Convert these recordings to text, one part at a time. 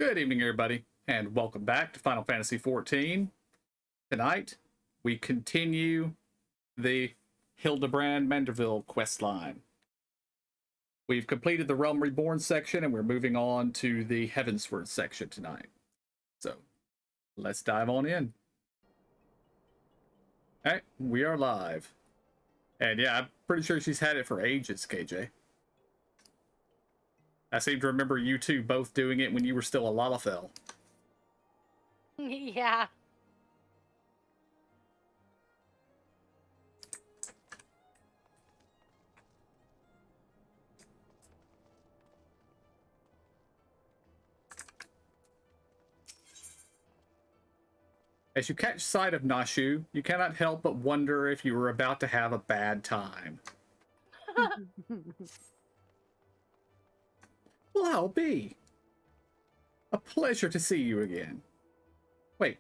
Good evening, everybody, and welcome back to Final Fantasy XIV. Tonight, we continue the Hildibrand Manderville questline. We've completed the Realm Reborn section, and we're moving on to the Heavensward section tonight. So, let's dive on in. Alright, we are live. And yeah, I'm pretty sure she's had it for ages, KJ. I seem to remember you two both doing it when you were still a Lalafell. Yeah. As you catch sight of Nashu, you cannot help but wonder if you were about to have a bad time. Well, I'll be. A pleasure to see you again. Wait,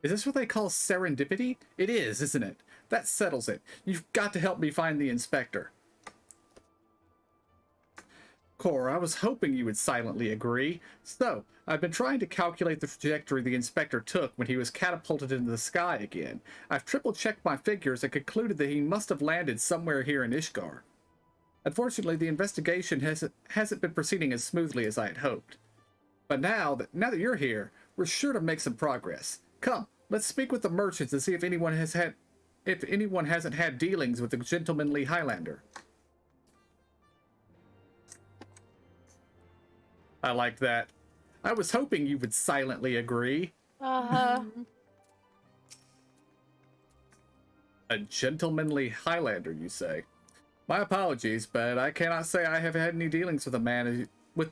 is this what they call serendipity? It is, isn't it? That settles it. You've got to help me find the inspector. Cor, I was hoping you would silently agree. So, I've been trying to calculate the trajectory the inspector took when he was catapulted into the sky again. I've triple-checked my figures and concluded that he must have landed somewhere here in Ishgard. Unfortunately, the investigation hasn't been proceeding as smoothly as I had hoped. But now that you're here, we're sure to make some progress. Come, let's speak with the merchants and see if anyone hasn't had dealings with the gentlemanly Highlander. I like that. I was hoping you would silently agree. Uh-huh. A gentlemanly Highlander, you say? My apologies, but I cannot say I have had any dealings with the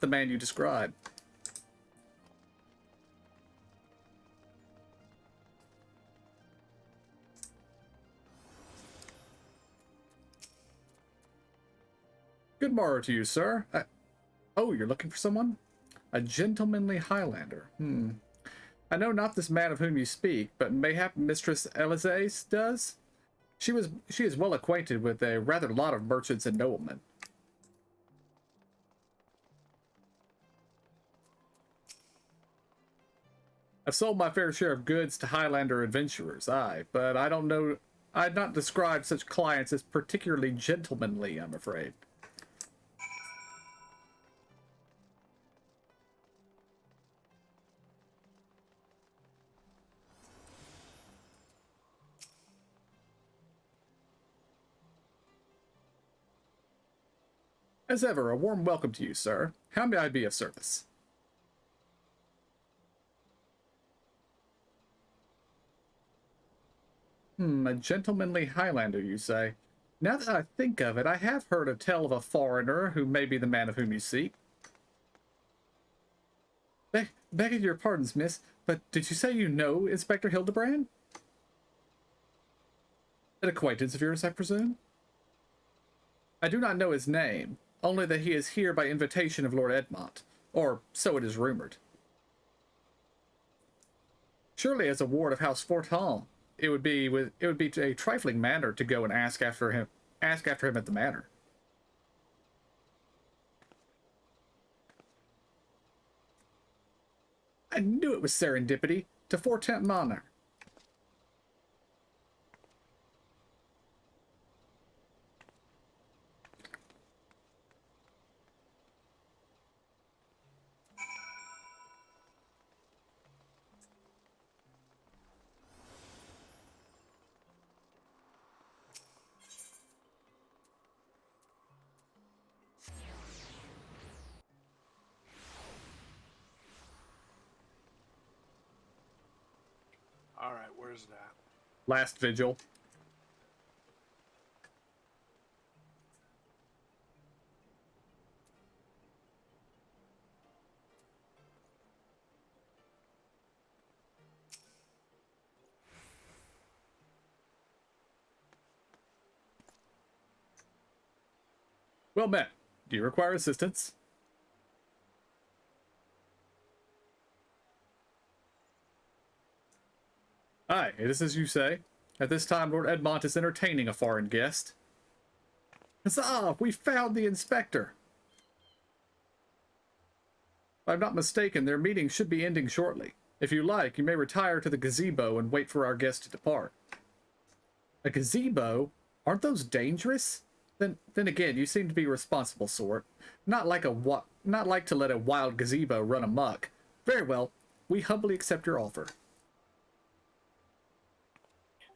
man you described. Good morrow to you, sir. Oh, you're looking for someone? A gentlemanly Highlander. I know not this man of whom you speak, but mayhap Mistress Elizae does? She is well acquainted with a rather lot of merchants and noblemen. I've sold my fair share of goods to Highlander adventurers, aye, but I don't know. I'd not describe such clients as particularly gentlemanly, I'm afraid. As ever, a warm welcome to you, sir. How may I be of service? A gentlemanly Highlander, you say? Now that I think of it, I have heard a tale of a foreigner who may be the man of whom you seek. Begging your pardons, miss, but did you say you know Inspector Hildibrand? An acquaintance of yours, I presume? I do not know his name, only that he is here by invitation of Lord Edmont, or so it is rumored. Surely, as a ward of House Forton, it would be a trifling matter to go and ask after him at the manor. I knew it was serendipity to Fortent Manor. All right, where's that? Last vigil. Well met. Do you require assistance? Aye, it is as you say. At this time, Lord Edmont is entertaining a foreign guest. Huzzah! We found the inspector! I'm not mistaken, their meeting should be ending shortly. If you like, you may retire to the gazebo and wait for our guest to depart. A gazebo? Aren't those dangerous? Then again, you seem to be a responsible sort. Not like to let a wild gazebo run amok. Very well. We humbly accept your offer.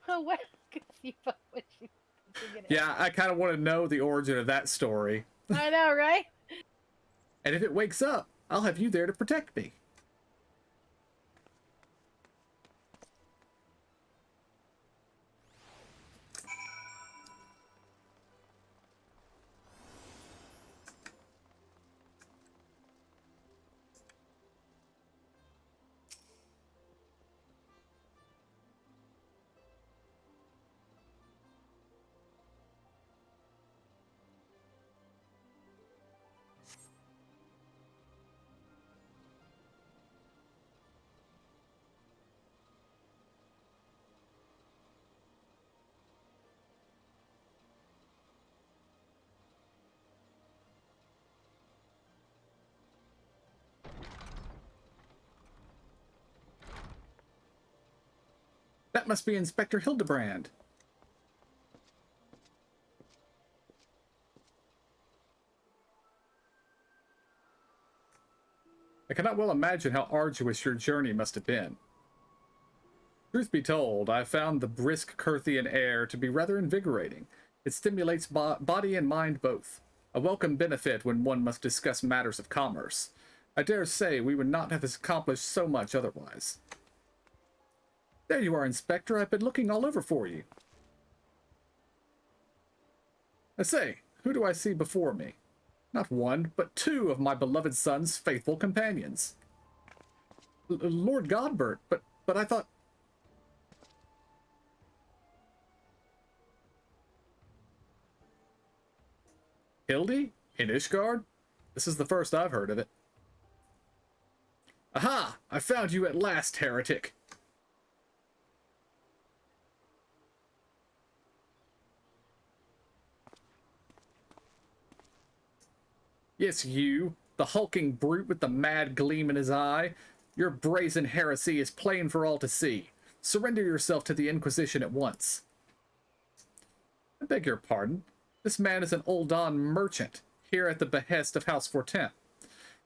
Oh, what gazebo was she thinking of? Yeah, I kind of want to know the origin of that story. I know, right? And if it wakes up, I'll have you there to protect me. That must be Inspector Hildibrand. I cannot well imagine how arduous your journey must have been. Truth be told, I found the brisk Curthian air to be rather invigorating. It stimulates body and mind both. A welcome benefit when one must discuss matters of commerce. I dare say we would not have accomplished so much otherwise. There you are, Inspector. I've been looking all over for you. I say, who do I see before me? Not one, but two of my beloved son's faithful companions. Lord Godbert, but I thought... Hildy? In Ishgard? This is the first I've heard of it. Aha! I found you at last, heretic! Yes, you, the hulking brute with the mad gleam in his eye. Your brazen heresy is plain for all to see. Surrender yourself to the Inquisition at once. I beg your pardon. This man is an Uldan merchant, here at the behest of House Fortin.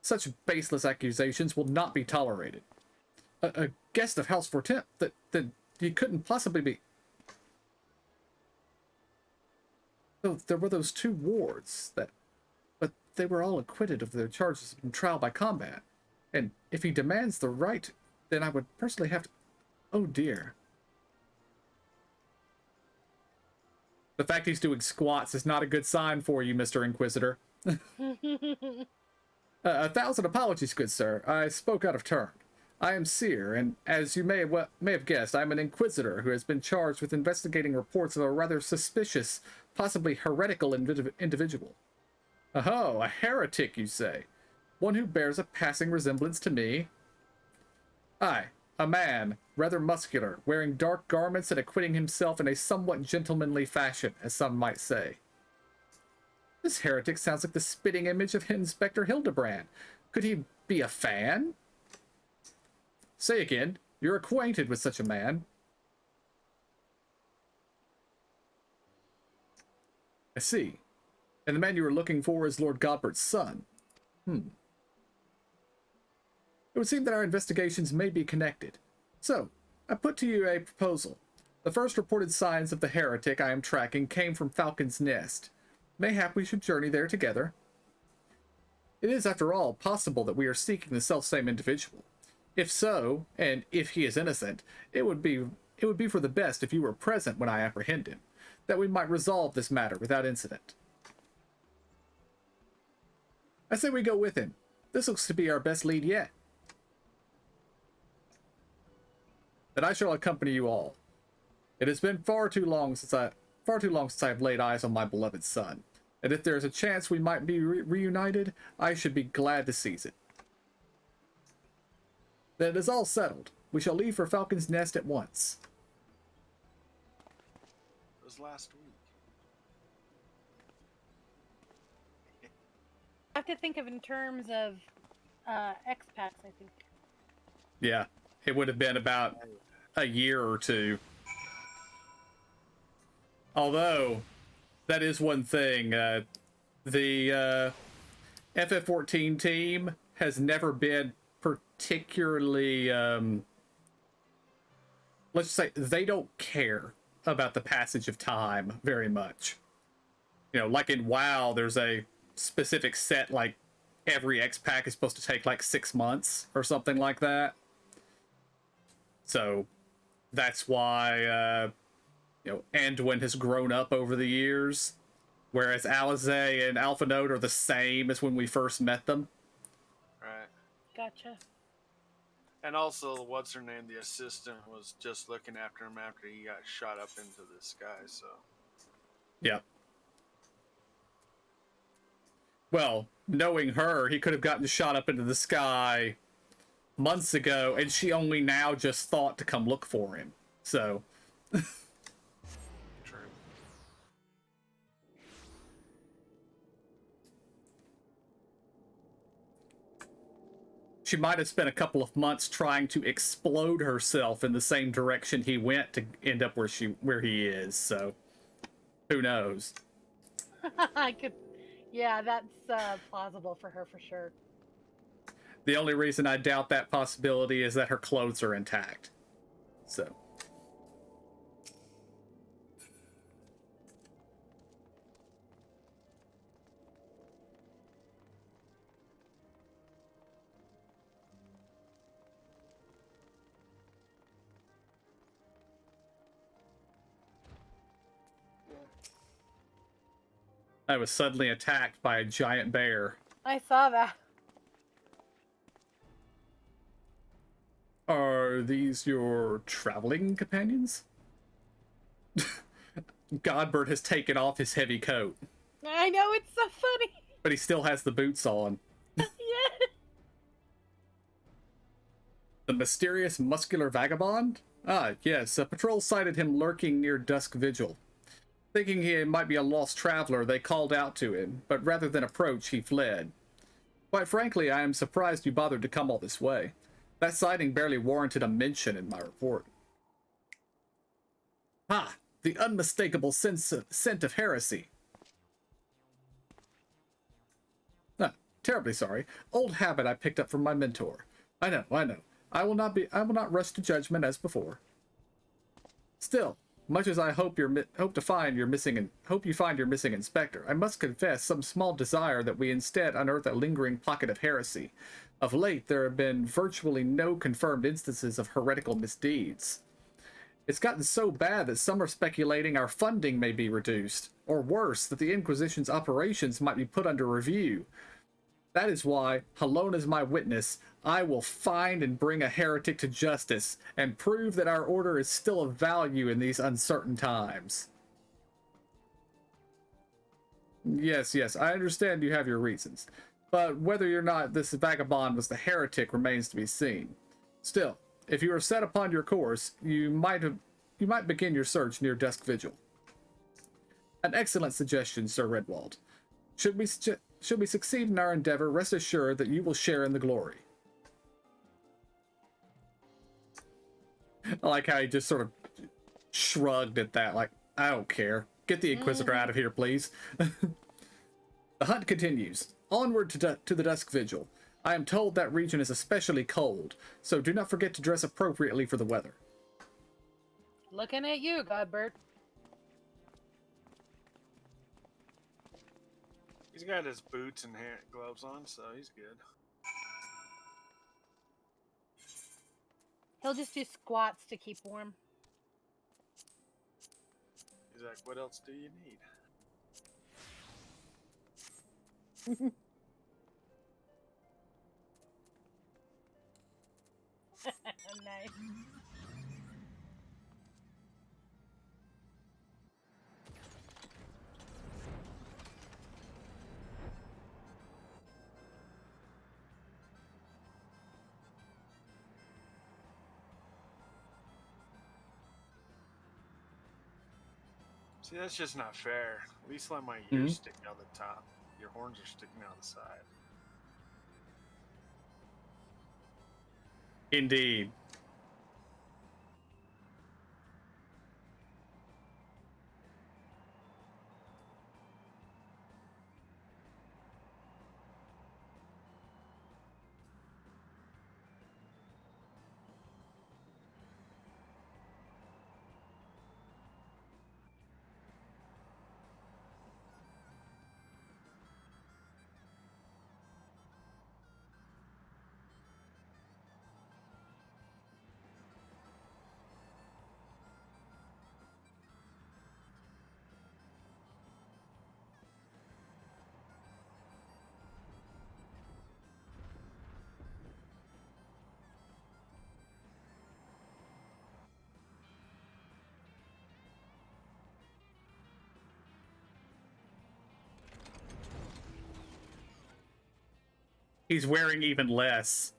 Such baseless accusations will not be tolerated. A guest of House Fortin? That he couldn't possibly be... So there were those two wards that... But they were all acquitted of their charges in trial by combat. And if he demands the right, then I would personally have to... Oh dear. The fact he's doing squats is not a good sign for you, Mr. Inquisitor. 1,000 apologies, good sir. I spoke out of turn. I am Seer, and as you may have guessed, I am an Inquisitor who has been charged with investigating reports of a rather suspicious, possibly heretical individual. Oh, a heretic, you say? One who bears a passing resemblance to me? Aye, a man, rather muscular, wearing dark garments and acquitting himself in a somewhat gentlemanly fashion, as some might say. This heretic sounds like the spitting image of Inspector Hildibrand. Could he be a fan? Say again, you're acquainted with such a man. I see. And the man you were looking for is Lord Godbert's son. It would seem that our investigations may be connected. So, I put to you a proposal. The first reported signs of the heretic I am tracking came from Falcon's Nest. Mayhap we should journey there together. It is, after all, possible that we are seeking the selfsame individual. If so, and if he is innocent, it would be for the best if you were present when I apprehend him, that we might resolve this matter without incident. I say we go with him. This looks to be our best lead yet. Then I shall accompany you all. It has been far too long since I have laid eyes on my beloved son, and if there is a chance we might be reunited, I should be glad to seize it. Then it is all settled. We shall leave for Falcon's Nest at once. It was last week. I have to think of it in terms of X-Packs, I think. Yeah, it would have been about a year or two. Although, that is one thing. The FF14 team has never been particularly, let's say, they don't care about the passage of time very much. You know, like in WoW, there's a specific set, like every X pack is supposed to take like 6 months or something like that. So that's why, Anduin has grown up over the years, whereas Alizé and Alpha Node are the same as when we first met them. Right. Gotcha. And also, what's her name? The assistant was just looking after him after he got shot up into the sky. So. Yep. Well, knowing her, he could have gotten shot up into the sky months ago, and she only now just thought to come look for him. So. True. She might have spent a couple of months trying to explode herself in the same direction he went to end up where he is. So, who knows? I could. Yeah, that's plausible for her for sure. The only reason I doubt that possibility is that her clothes are intact. So. I was suddenly attacked by a giant bear. I saw that. Are these your traveling companions? Godbert has taken off his heavy coat, I know, it's so funny. but he still has the boots on. Yeah. The mysterious muscular vagabond? Ah, yes, a patrol sighted him lurking near Dusk Vigil. Thinking he might be a lost traveler, they called out to him, but rather than approach, he fled. Quite frankly, I am surprised you bothered to come all this way. That sighting barely warranted a mention in my report. Ah, the unmistakable scent of heresy. Ah, terribly sorry. Old habit I picked up from my mentor. I know. I will not rush to judgment as before. Still, much as I hope you find your missing inspector, I must confess some small desire that we instead unearth a lingering pocket of heresy. Of late, there have been virtually no confirmed instances of heretical misdeeds. It's gotten so bad that some are speculating our funding may be reduced, or worse, that the Inquisition's operations might be put under review. That is why, alone as my witness, I will find and bring a heretic to justice and prove that our order is still of value in these uncertain times. Yes, I understand you have your reasons, but whether or not this vagabond was the heretic remains to be seen. Still, if you are set upon your course, you might begin your search near Dusk Vigil. An excellent suggestion, Sir Redwald. Should we succeed in our endeavor, rest assured that you will share in the glory. I like how he just sort of shrugged at that, like, I don't care. Get the Inquisitor out of here, please. The hunt continues. Onward to the Dusk Vigil. I am told that region is especially cold, so do not forget to dress appropriately for the weather. Looking at you, Godbert. He's got his boots and gloves on, so he's good. He'll just do squats to keep warm. He's like, what else do you need? Nice. See, that's just not fair. At least let my ears stick out the top. Your horns are sticking out the side. Indeed. He's wearing even less.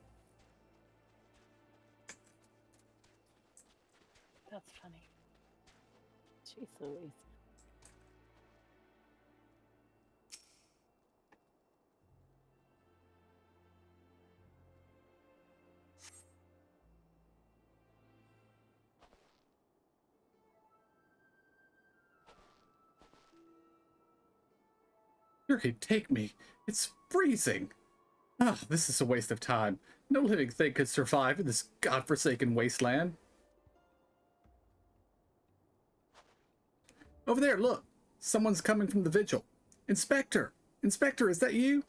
That's funny. Jeez Louise. Sure, he'd take me. It's freezing. Ah, this is a waste of time. No living thing could survive in this godforsaken wasteland. Over there, look. Someone's coming from the vigil. Inspector! Inspector, is that you?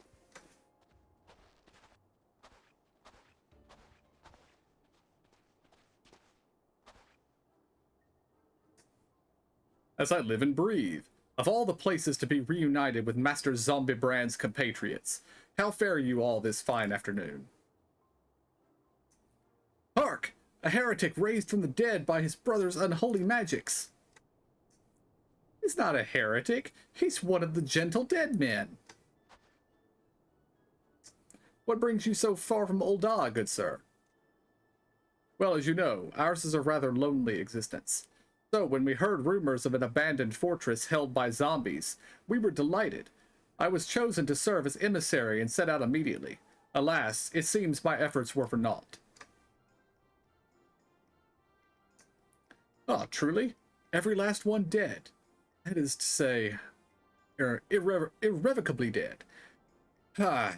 As I live and breathe. Of all the places to be reunited with Master Zombibrand's compatriots, how fare you all this fine afternoon? Hark! A heretic raised from the dead by his brother's unholy magics. He's not a heretic. He's one of the gentle dead men. What brings you so far from Ul'dah, good sir? Well, as you know, ours is a rather lonely existence. So, when we heard rumors of an abandoned fortress held by zombies, we were delighted. I was chosen to serve as emissary and set out immediately. Alas, it seems my efforts were for naught. Ah, truly? Every last one dead. That is to say, irrevocably dead. Ah,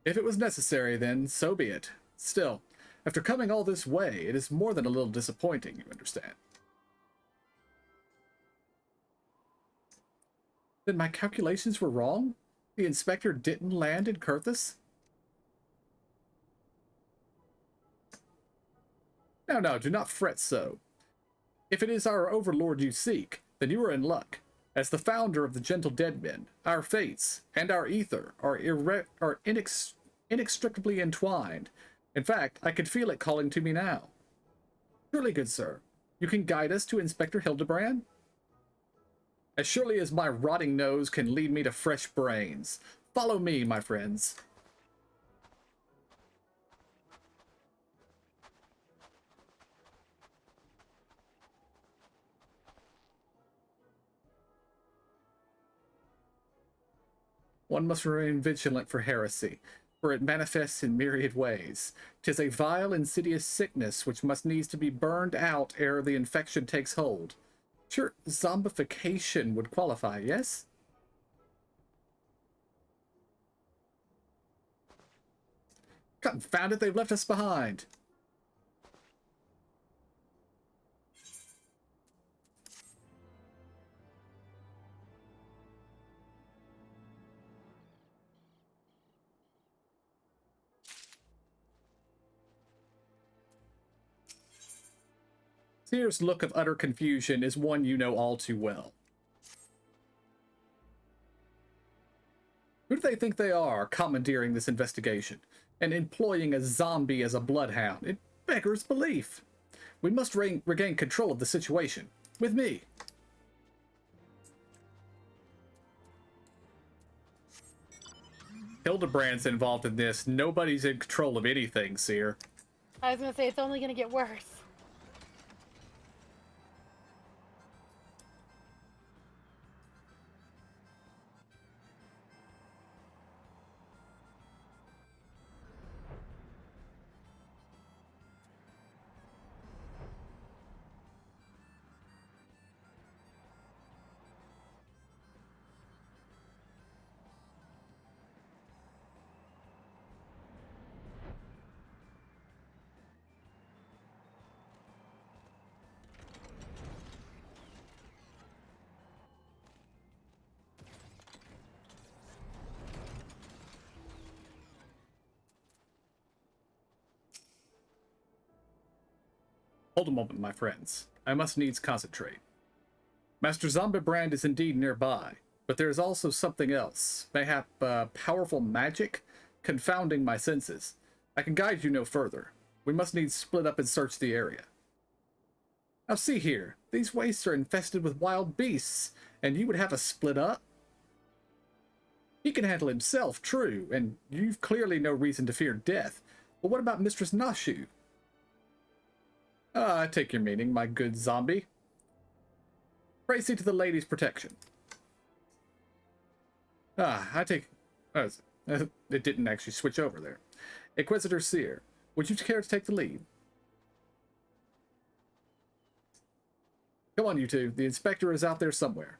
if it was necessary, then so be it. Still, after coming all this way, it is more than a little disappointing, you understand. Then my calculations were wrong? The inspector didn't land in Kurthus? No, do not fret so. If it is our overlord you seek, then you are in luck. As the founder of the Gentle Dead Men, our fates and our ether are inextricably entwined. In fact, I could feel it calling to me now. Surely, good sir, you can guide us to Inspector Hildibrand? As surely as my rotting nose can lead me to fresh brains. Follow me, my friends. One must remain vigilant for heresy, for it manifests in myriad ways. 'Tis a vile, insidious sickness which must needs to be burned out ere the infection takes hold. Sure, zombification would qualify, yes? Confound it, they've left us behind. Seer's look of utter confusion is one you know all too well. Who do they think they are, commandeering this investigation, and employing a zombie as a bloodhound? It beggars belief. We must regain control of the situation. With me. Hildibrand's involved in this. Nobody's in control of anything, Seer. I was gonna say it's only gonna get worse. Hold a moment, my friends. I must needs concentrate. Master Zombibrand is indeed nearby, but there is also something else, mayhap powerful magic, confounding my senses. I can guide you no further. We must needs split up and search the area. Now see here, these wastes are infested with wild beasts, and you would have us split up? He can handle himself, true, and you've clearly no reason to fear death. But what about Mistress Nashu? I take your meaning, my good zombie. Pray see to the lady's protection. I take... it didn't actually switch over there. Inquisitor Seer, would you care to take the lead? Come on, you two. The inspector is out there somewhere.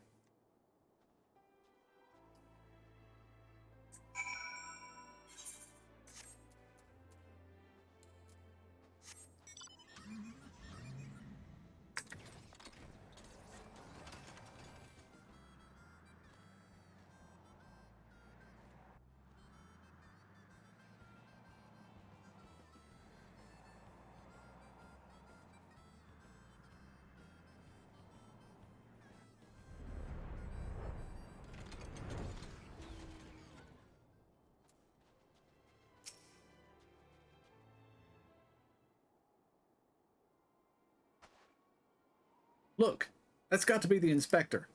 Look, that's got to be the inspector.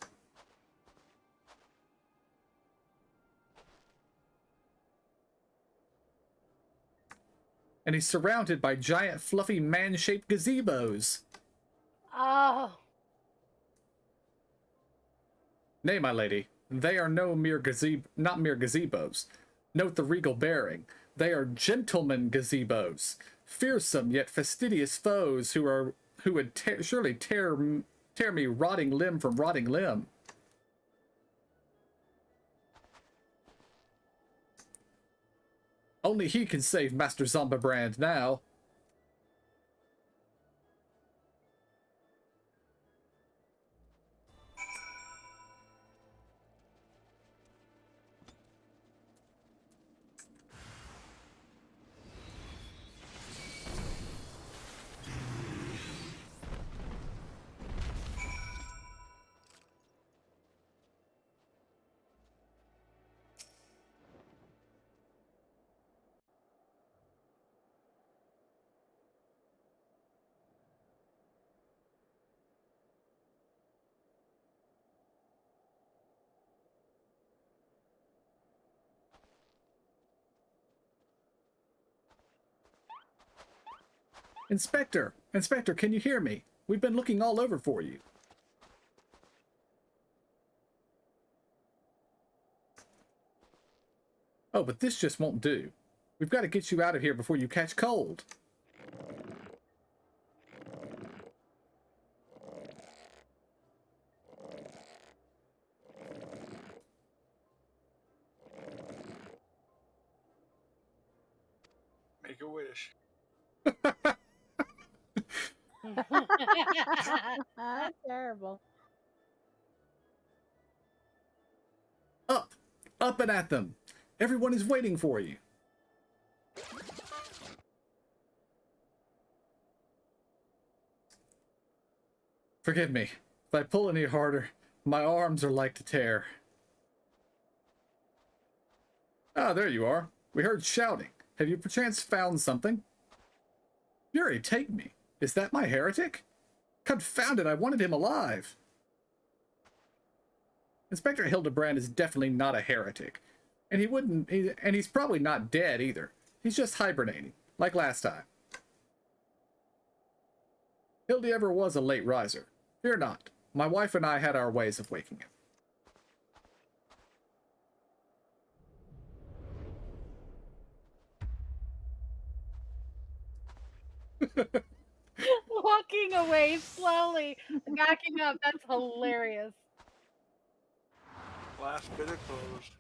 And he's surrounded by giant, fluffy, man-shaped gazebos. Oh. Nay, my lady, they are not mere gazebos. Note the regal bearing. They are gentlemen gazebos, fearsome yet fastidious foes who would surely tear me rotting limb from rotting limb. Only he can save Master Zombibrand now. Inspector! Inspector, can you hear me? We've been looking all over for you. Oh, but this just won't do. We've got to get you out of here before you catch cold. Make a wish. That's terrible. Up! Up and at them! Everyone is waiting for you. Forgive me. If I pull any harder, my arms are like to tear. Ah, there you are. We heard shouting. Have you perchance found something? Fury, take me. Is that my heretic? Confound it, I wanted him alive. Inspector Hildibrand is definitely not a heretic. And he's probably not dead either. He's just hibernating, like last time. Hildy ever was a late riser. Fear not. My wife and I had our ways of waking him. Walking away slowly, backing up. That's hilarious. Last bit of clothes.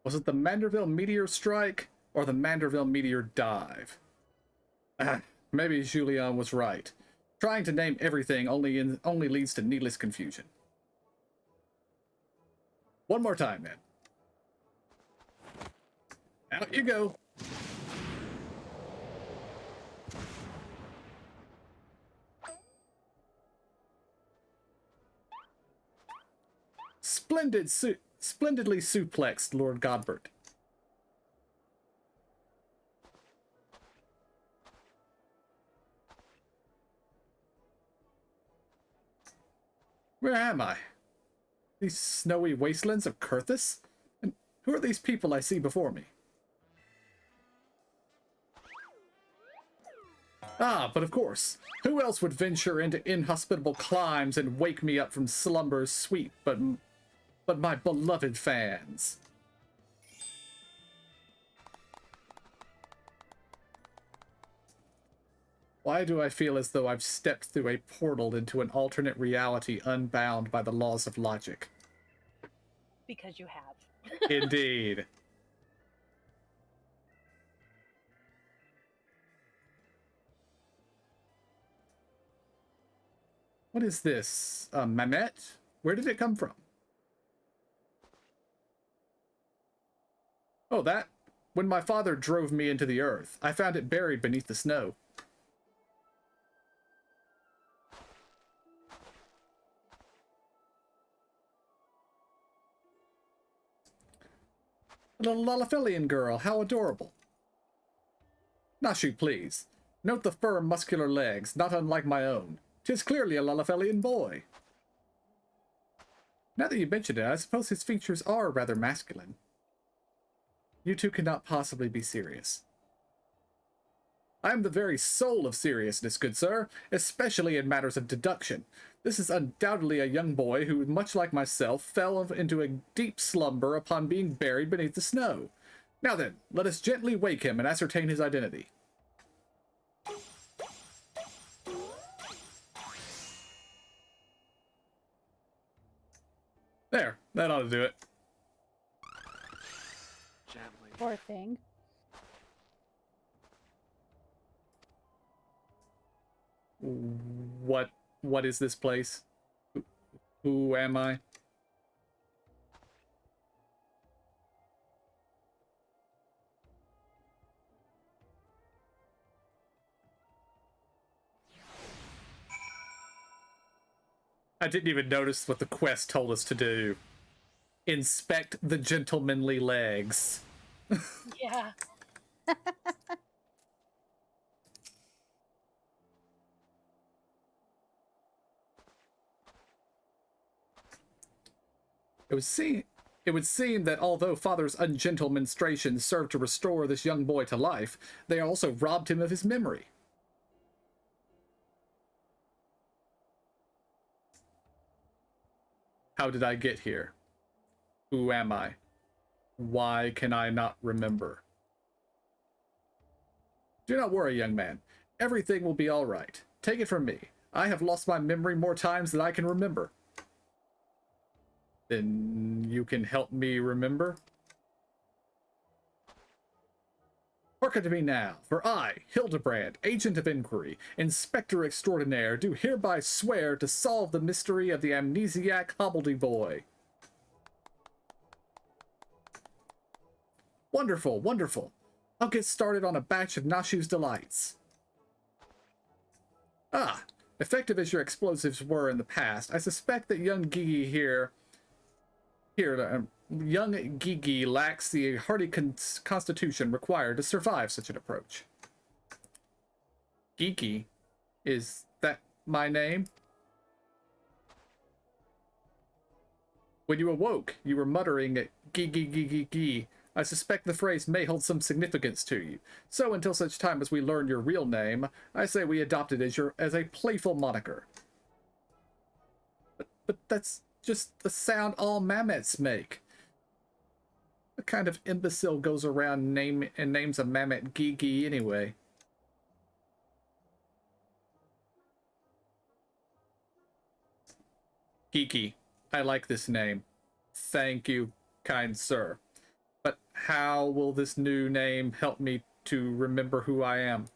Was it the Manderville meteor strike or the Manderville meteor dive? Maybe Julien was right. Trying to name everything only leads to needless confusion. One more time, man. Out you go. Splendidly suplexed, Lord Godbert. Where am I? These snowy wastelands of Kurthus? And who are these people I see before me? Ah, but of course. Who else would venture into inhospitable climes and wake me up from slumber's sweet but my beloved fans? Why do I feel as though I've stepped through a portal into an alternate reality unbound by the laws of logic? Because you have. Indeed. What is this? A Mamet? Where did it come from? Oh, that. When my father drove me into the earth, I found it buried beneath the snow. A little Lalafelian girl, how adorable. Nashu, please. Note the firm, muscular legs, not unlike my own. 'Tis clearly a Lalafelian boy. Now that you mention it, I suppose his features are rather masculine. You two cannot possibly be serious. I am the very soul of seriousness, good sir, especially in matters of deduction. This is undoubtedly a young boy who, much like myself, fell into a deep slumber upon being buried beneath the snow. Now then, let us gently wake him and ascertain his identity. There, that ought to do it. Gently. Poor thing. What is this place? Who am I? I didn't even notice what the quest told us to do. Inspect the gentlemanly legs. Yeah. It would seem that although Father's ungentle ministrations served to restore this young boy to life, they also robbed him of his memory. How did I get here? Who am I? Why can I not remember? Do not worry, young man. Everything will be all right. Take it from me. I have lost my memory more times than I can remember. Then you can help me remember? Hearken to me now, for I, Hildibrand, Agent of Inquiry, Inspector Extraordinaire, do hereby swear to solve the mystery of the amnesiac Hobbledy-boy. Wonderful, wonderful. I'll get started on a batch of Nashu's delights. Ah, effective as your explosives were in the past, I suspect that young Gigi lacks the hardy constitution required to survive such an approach. Gigi? Is that my name? When you awoke, you were muttering Gigi Gigi Gigi. I suspect the phrase may hold some significance to you. So until such time as we learn your real name, I say we adopt it as a playful moniker. But that's just the sound all Mamets make. What kind of imbecile goes around names a Mamet Gigi anyway? Gigi. I like this name. Thank you. kind sir. But how will this new name help me to remember who I am?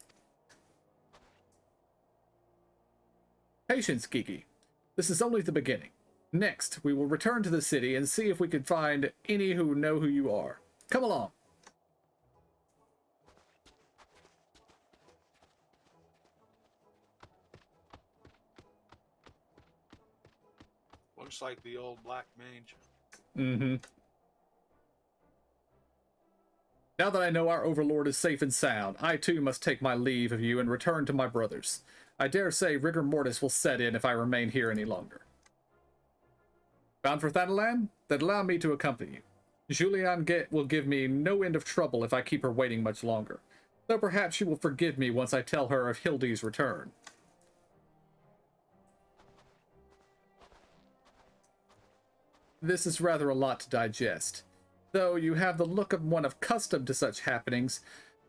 Patience, Kiki. This is only the beginning. Next, we will return to the city and see if we can find any who know who you are. Come along. Looks like the old black mage. Mm-hmm. Now that I know our overlord is safe and sound, I too must take my leave of you and return to my brothers. I dare say rigor mortis will set in if I remain here any longer. Bound for Thanalan? Then allow me to accompany you. Julianne will give me no end of trouble if I keep her waiting much longer, though perhaps she will forgive me once I tell her of Hildy's return. This is rather a lot to digest, though you have the look of one accustomed to such happenings.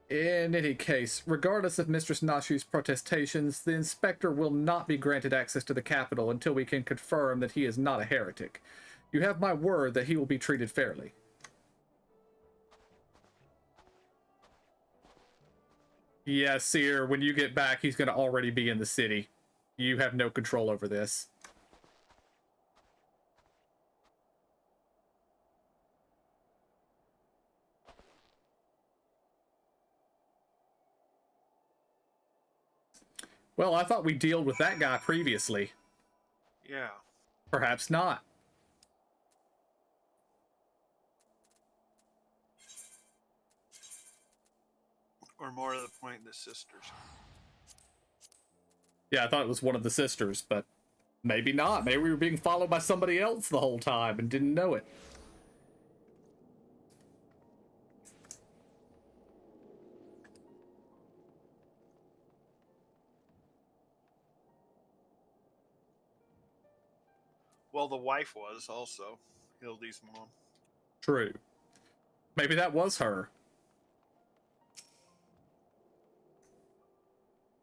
In any case, regardless of Mistress Nashu's protestations, the inspector will not be granted access to the capital until we can confirm that he is not a heretic. You have my word that he will be treated fairly. Yeah, Seer, when you get back, he's going to already be in the city. You have no control over this. Well, I thought we dealt with that guy previously. Yeah. Perhaps not. Or more to the point, the sisters. Yeah, I thought it was one of the sisters, but maybe not. Maybe we were being followed by somebody else the whole time and didn't know it. Well, the wife was also Hildy's mom. True. Maybe that was her.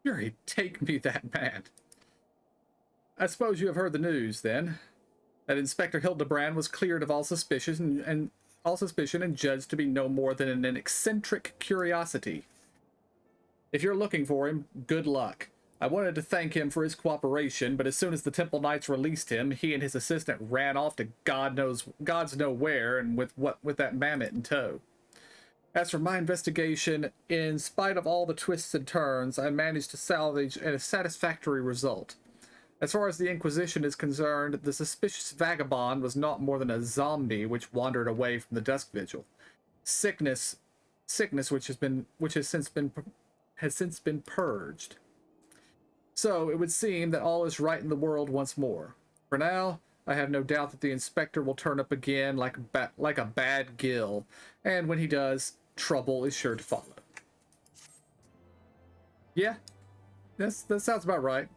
Fury, take me that man. I suppose you have heard the news, then, that Inspector Hildibrand was cleared of all suspicion and judged to be no more than an eccentric curiosity. If you're looking for him, good luck. I wanted to thank him for his cooperation, but as soon as the Temple Knights released him, he and his assistant ran off to God's know where, and with that mammoth in tow. As for my investigation, in spite of all the twists and turns, I managed to salvage a satisfactory result. As far as the Inquisition is concerned, the suspicious vagabond was not more than a zombie which wandered away from the Dusk Vigil. Sickness which has since been purged. So it would seem that all is right in the world once more. For now, I have no doubt that the inspector will turn up again like a bad gill, and when he does, trouble is sure to follow. Yeah, that sounds about right.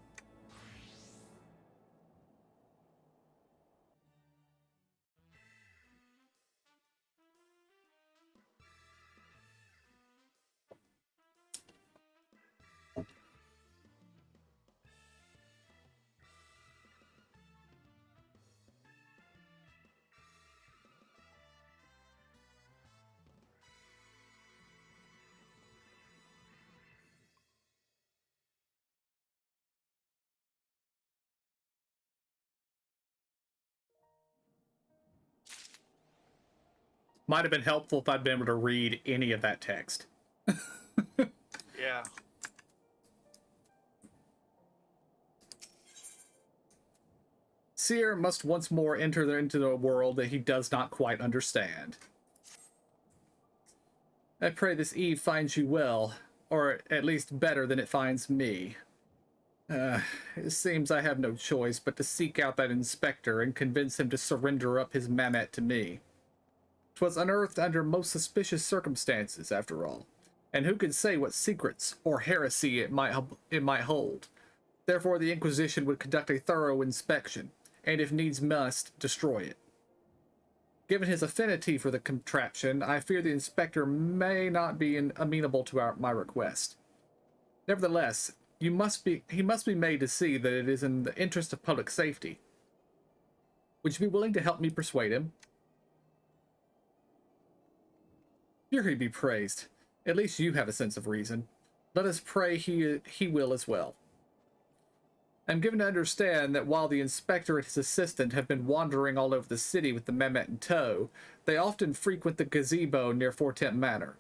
Might have been helpful if I'd been able to read any of that text. Yeah. Seer must once more enter into a world that he does not quite understand. I pray this eve finds you well, or at least better than it finds me. It seems I have no choice but to seek out that inspector and convince him to surrender up his mammoth to me. 'Twas unearthed under most suspicious circumstances, after all, and who could say what secrets or heresy it might hold? Therefore, the Inquisition would conduct a thorough inspection, and if needs must, destroy it. Given his affinity for the contraption, I fear the inspector may not be amenable to my request. Nevertheless, he must be made to see that it is in the interest of public safety. Would you be willing to help me persuade him? Fury be praised. At least you have a sense of reason. Let us pray he will as well. I'm given to understand that while the inspector and his assistant have been wandering all over the city with the Mehmet in tow, they often frequent the gazebo near Fortemps Manor.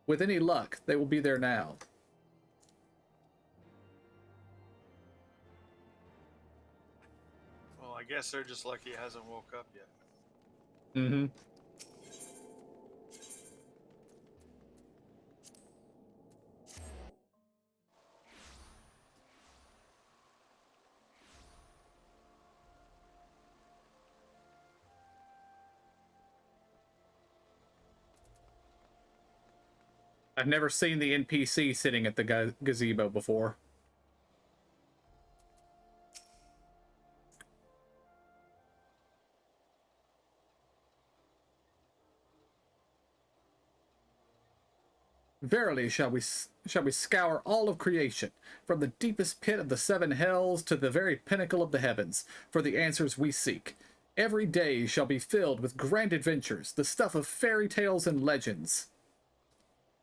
With any luck, they will be there now. Well, I guess they're just lucky he hasn't woke up yet. Mm-hmm. I've never seen the NPC sitting at the gazebo before. Verily shall we scour all of creation, from the deepest pit of the seven hells to the very pinnacle of the heavens, for the answers we seek. Every day shall be filled with grand adventures, the stuff of fairy tales and legends.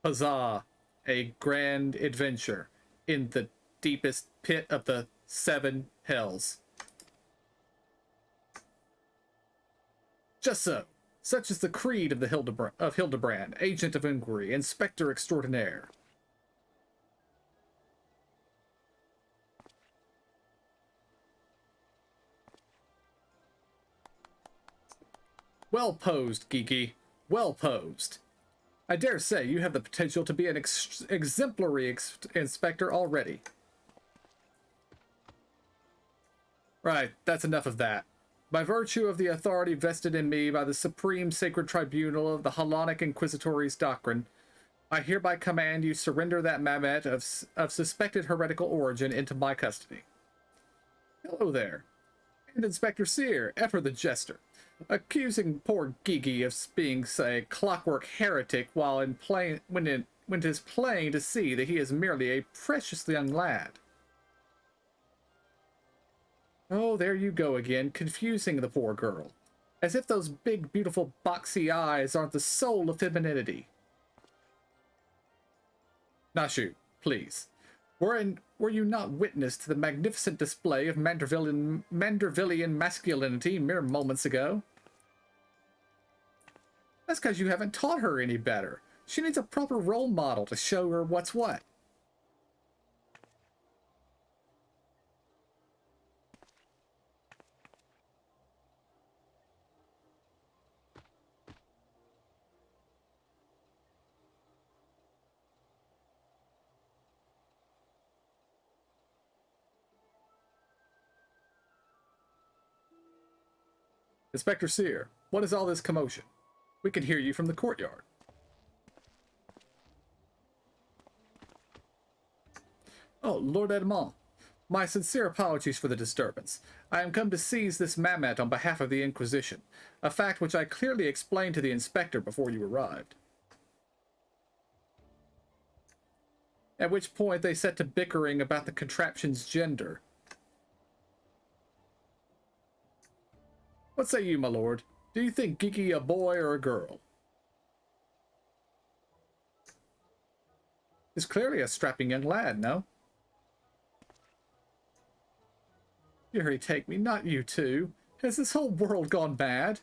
Huzzah! A grand adventure in the deepest pit of the seven hells. Just so. Such is the creed of the Hildibrand, agent of inquiry, inspector extraordinaire. Well posed, Geeky. Well posed. I dare say you have the potential to be an exemplary inspector already. Right, that's enough of that. By virtue of the authority vested in me by the Supreme Sacred Tribunal of the Hellenic Inquisitory's doctrine, I hereby command you surrender that Mehmet of suspected heretical origin into my custody. Hello there. And Inspector Sear, ever the jester, accusing poor Gigi of being, say, clockwork heretic when it is plain to see that he is merely a precious young lad. Oh, there you go again, confusing the poor girl. As if those big, beautiful, boxy eyes aren't the soul of femininity. Nashu, please. Were you not witness to the magnificent display of Mandervillian masculinity mere moments ago? That's because you haven't taught her any better. She needs a proper role model to show her what's what. Inspector Sear, what is all this commotion? We can hear you from the courtyard. Oh, Lord Edmond, my sincere apologies for the disturbance. I am come to seize this Mehmet on behalf of the Inquisition, a fact which I clearly explained to the inspector before you arrived. At which point they set to bickering about the contraption's gender. What say you, my lord? Do you think Geeky a boy or a girl? He's clearly a strapping young lad, no? Fury take me, not you too. Has this whole world gone mad?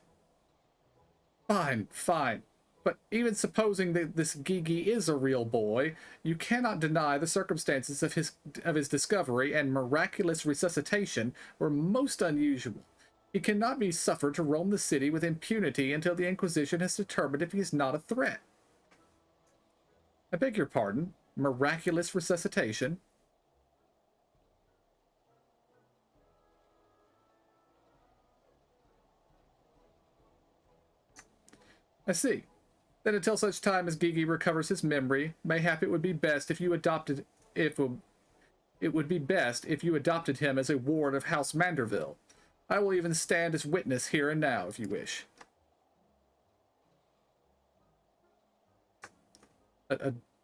Fine, fine. But even supposing that this Gigi is a real boy, you cannot deny the circumstances of his discovery and miraculous resuscitation were most unusual. He cannot be suffered to roam the city with impunity until the Inquisition has determined if he is not a threat. I beg your pardon? Miraculous resuscitation? I see. Then until such time as Gigi recovers his memory, mayhap it would be best if you adopted him as a ward of House Manderville. I will even stand as witness here and now, if you wish.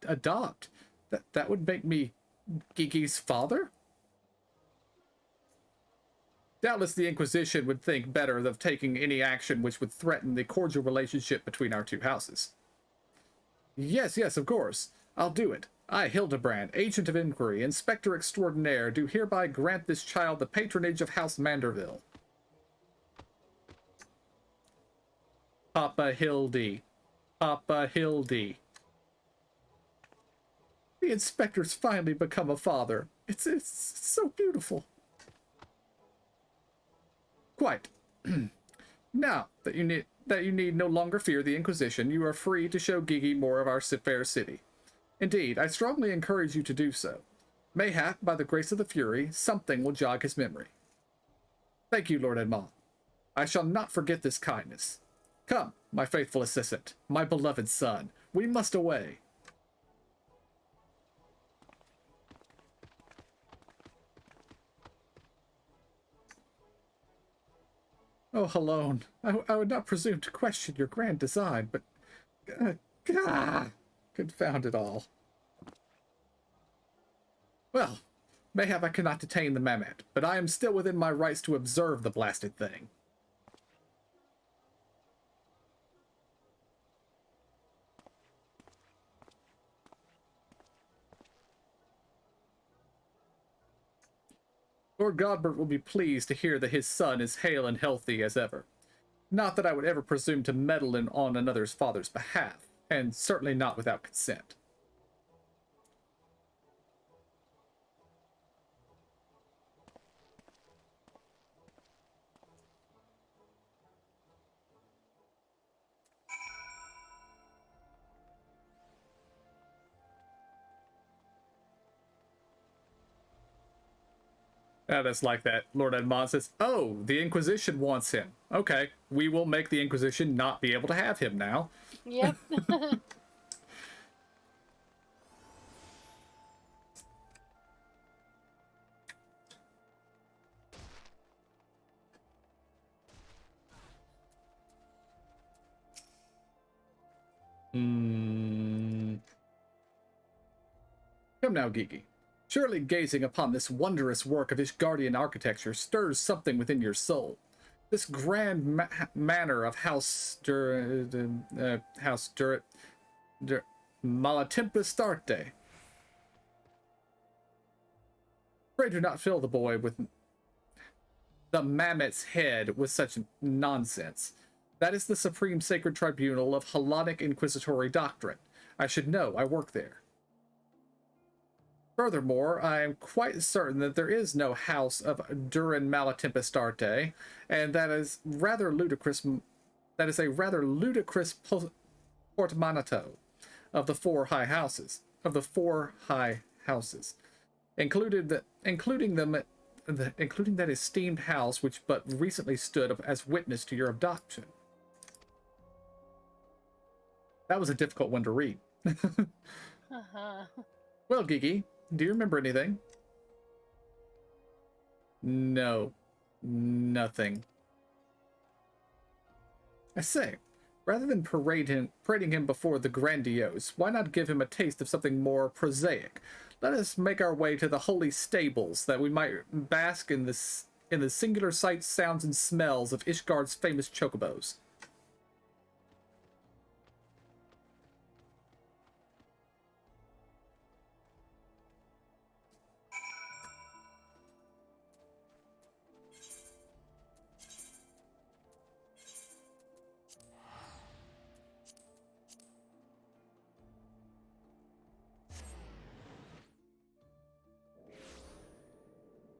Adopt? That would make me Gigi's father? Doubtless the Inquisition would think better of taking any action which would threaten the cordial relationship between our two houses. Yes, yes, of course. I'll do it. I, Hildibrand, Agent of Inquiry, Inspector Extraordinaire, do hereby grant this child the patronage of House Manderville. Papa Hildy. Papa Hildy. The inspector's finally become a father. It's so beautiful. Quite. Now that you need no longer fear the Inquisition, you are free to show Gigi more of our fair city. Indeed, I strongly encourage you to do so. Mayhap, by the grace of the Fury, something will jog his memory. Thank you, Lord Edmond. I shall not forget this kindness. Come, my faithful assistant, my beloved son, we must away. Oh, Halone, I would not presume to question your grand design, but... confound it all. Well, mayhap I cannot detain the Mamet, but I am still within my rights to observe the blasted thing. Lord Godbert will be pleased to hear that his son is hale and healthy as ever. Not that I would ever presume to meddle on another's father's behalf, and certainly not without consent. That's like that. Lord Edmond says, oh, the Inquisition wants him. Okay, we will make the Inquisition not be able to have him now. Yep. Come now, Gigi. Surely gazing upon this wondrous work of Ishgardian architecture stirs something within your soul. This grand manor of House Malatempestarte. Pray do not fill the boy with the Mamet's head with such nonsense. That is the supreme sacred tribunal of Hellenic inquisitory doctrine. I should know, I work there. Furthermore, I am quite certain that there is no house of Durin Malatempestarte, and that is rather ludicrous. That is a rather ludicrous portmanteau of the four high houses. Including that esteemed house which but recently stood up as witness to your adoption. That was a difficult one to read. Well, Gigi, do you remember anything? No, nothing. I say, rather than parading him before the grandiose, why not give him a taste of something more prosaic? Let us make our way to the holy stables, that we might bask in the singular sights, sounds, and smells of Ishgard's famous chocobos.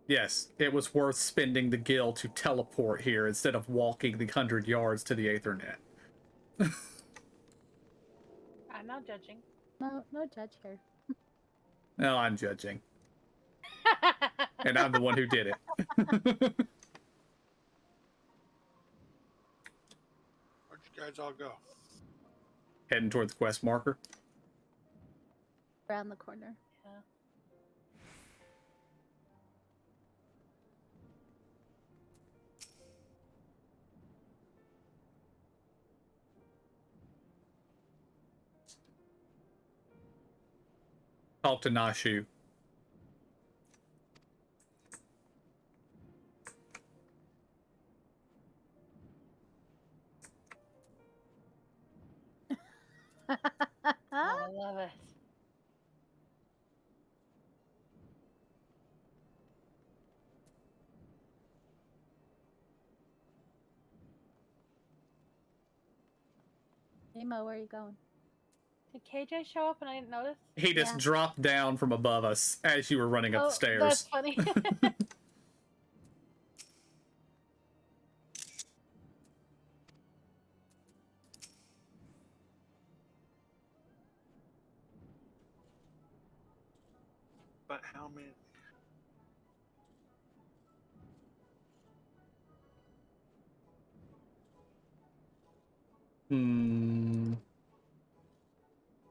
Yes, it was worth spending the gil to teleport here instead of walking the 100 yards to the Aethernet. I'm not judging. No judge here. No, I'm judging. And I'm the one who did it. Where'd you guys all go? Heading toward the quest marker. Around the corner. Yeah. Talk to Nashu. Emo, where are you going? Did KJ show up and I didn't notice? He just Yeah. dropped down from above us as you were running up the Oh, stairs. that's funny. But how many?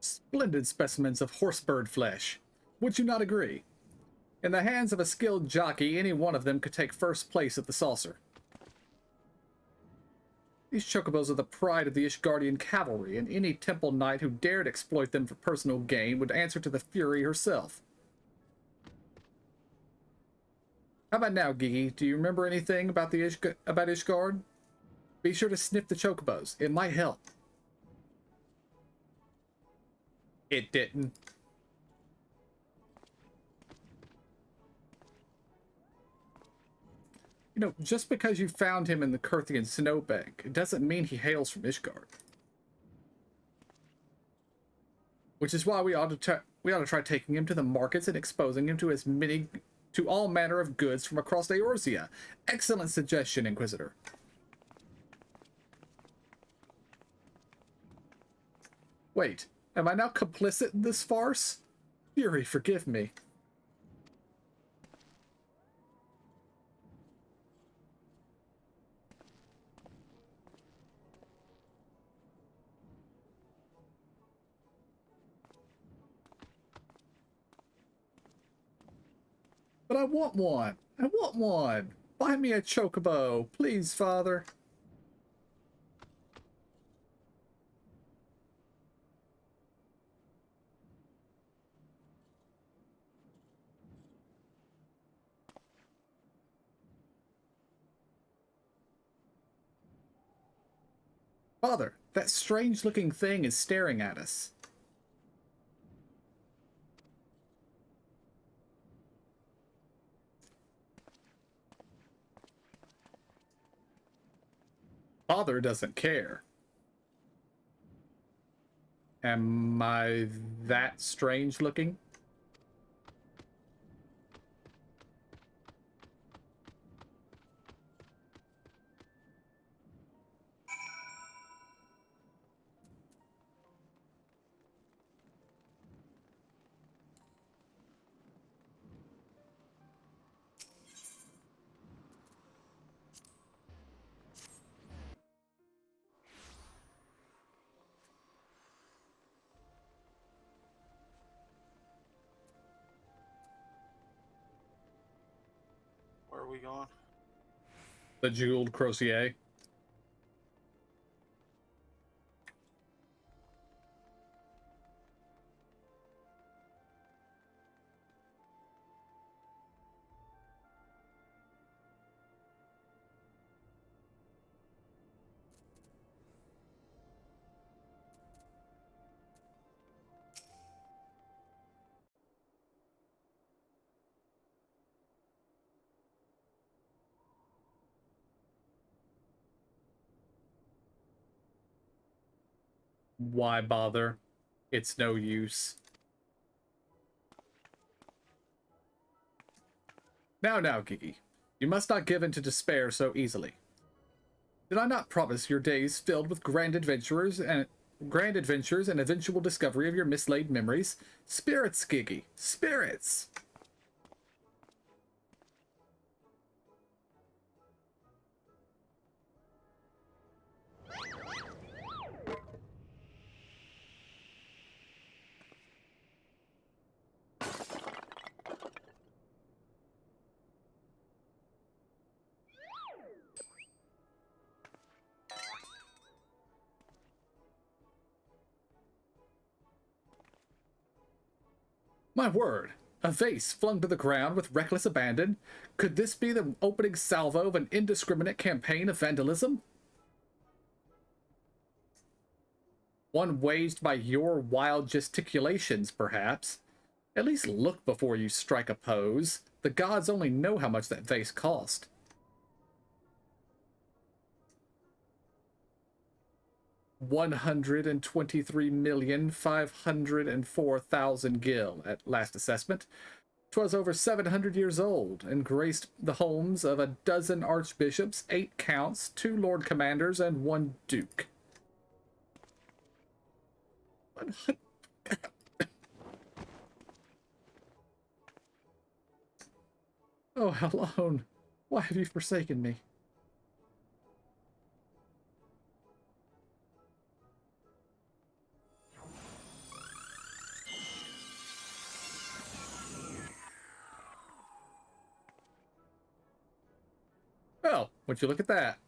Splendid specimens of horsebird flesh. Would you not agree? In the hands of a skilled jockey, any one of them could take first place at the saucer. These chocobos are the pride of the Ishgardian cavalry, and any temple knight who dared exploit them for personal gain would answer to the Fury herself. How about now, Gigi? Do you remember anything about about Ishgard? Be sure to sniff the chocobos. It might help. It didn't. You know, just because you found him in the Curthian snowbank, it doesn't mean he hails from Ishgard. Which is why we ought to try taking him to the markets and exposing him to all manner of goods from across Eorzea. Excellent suggestion, Inquisitor. Wait, am I now complicit in this farce? Fury, forgive me. But I want one. I want one. Buy me a chocobo, please, Father. Father, that strange-looking thing is staring at us. Father doesn't care. Am I that strange-looking? Where are we going? The jeweled crosier. Why bother? It's no use. Now, Gigi. You must not give in to despair so easily. Did I not promise your days filled with grand adventures and eventual discovery of your mislaid memories? Spirits, Gigi. Spirits! My word! A vase flung to the ground with reckless abandon? Could this be the opening salvo of an indiscriminate campaign of vandalism? One waged by your wild gesticulations, perhaps. At least look before you strike a pose. The gods only know how much that vase cost. 123,504,000 gil at last assessment. 'Twas over 700 years old, and graced the homes of a dozen archbishops, 8 counts, 2 lord commanders, and 1 duke. Oh, alone, why have you forsaken me? Well, would you look at that?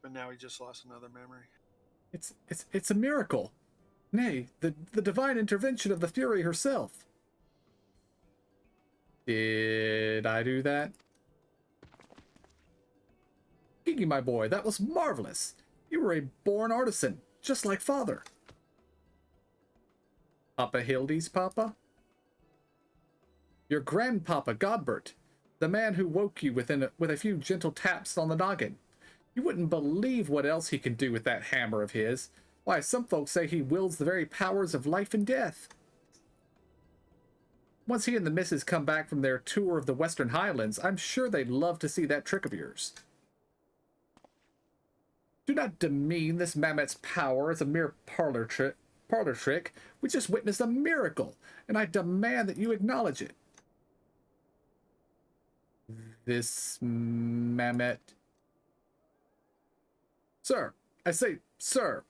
But now he just lost another memory. It's a miracle. Nay, the divine intervention of the Fury herself. Did I do that? Gigi, my boy, that was marvelous. You were a born artisan, just like father. Papa Hildy's papa? Your grandpapa, Godbert, the man who woke you with a few gentle taps on the noggin. You wouldn't believe what else he can do with that hammer of his. Why, some folks say he wields the very powers of life and death. Once he and the missus come back from their tour of the Western Highlands, I'm sure they'd love to see that trick of yours. Do not demean this Mamet's power as a mere parlor trick. We just witnessed a miracle, and I demand that you acknowledge it. This Mamet... Sir, I say, sir,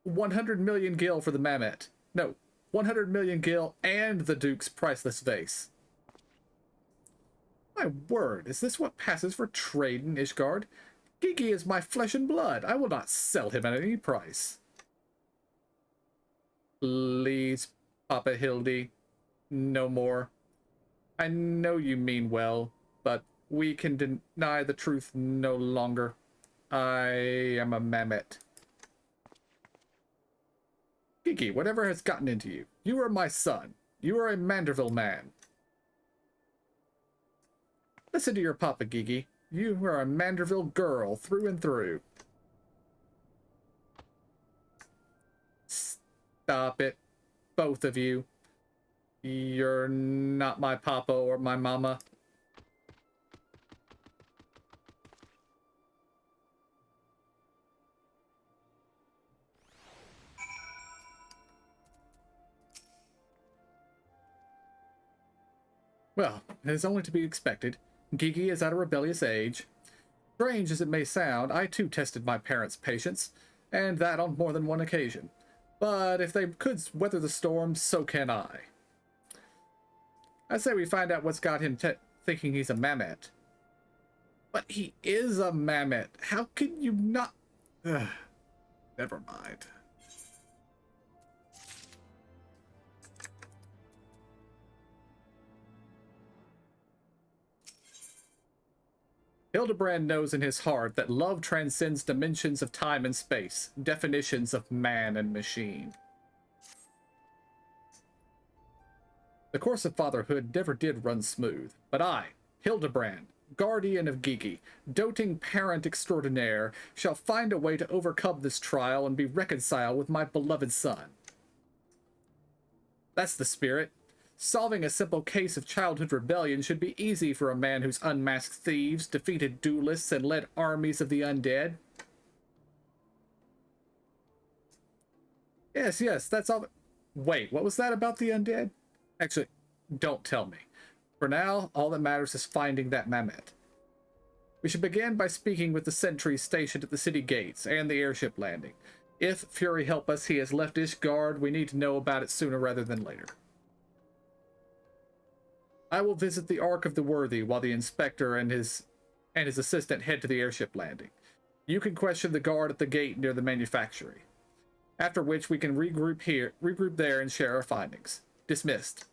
100 million gil for the Mamet. No, 100 million gil and the Duke's priceless vase. My word, is this what passes for trade in Ishgard? Gigi is my flesh and blood. I will not sell him at any price. Please, Papa Hildy, no more. I know you mean well, but we can deny the truth no longer. I am a Mamet. Gigi, whatever has gotten into you? You are my son. You are a Manderville man. Listen to your papa, Gigi. You are a Manderville girl through and through. Stop it, both of you. You're not my papa or my mama. Well, it is only to be expected. Gigi is at a rebellious age. Strange as it may sound, I too tested my parents' patience, and that on more than one occasion. But if they could weather the storm, so can I. I say we find out what's got him thinking he's a Mamet. But he is a Mamet. How can you not... Ugh. Never mind. Hildibrand knows in his heart that love transcends dimensions of time and space, definitions of man and machine. The course of fatherhood never did run smooth, but I, Hildibrand, guardian of Gigi, doting parent extraordinaire, shall find a way to overcome this trial and be reconciled with my beloved son. That's the spirit. Solving a simple case of childhood rebellion should be easy for a man who's unmasked thieves, defeated duelists, and led armies of the undead. Yes, that's all. Wait, what was that about the undead? Actually, don't tell me. For now, all that matters is finding that Mamet. We should begin by speaking with the sentries stationed at the city gates and the airship landing. If Fury help us, he has left Ishgard, we need to know about it sooner rather than later. I will visit the Ark of the Worthy while the inspector and his assistant head to the airship landing. You can question the guard at the gate near the manufactory. After which we can regroup there and share our findings. Dismissed.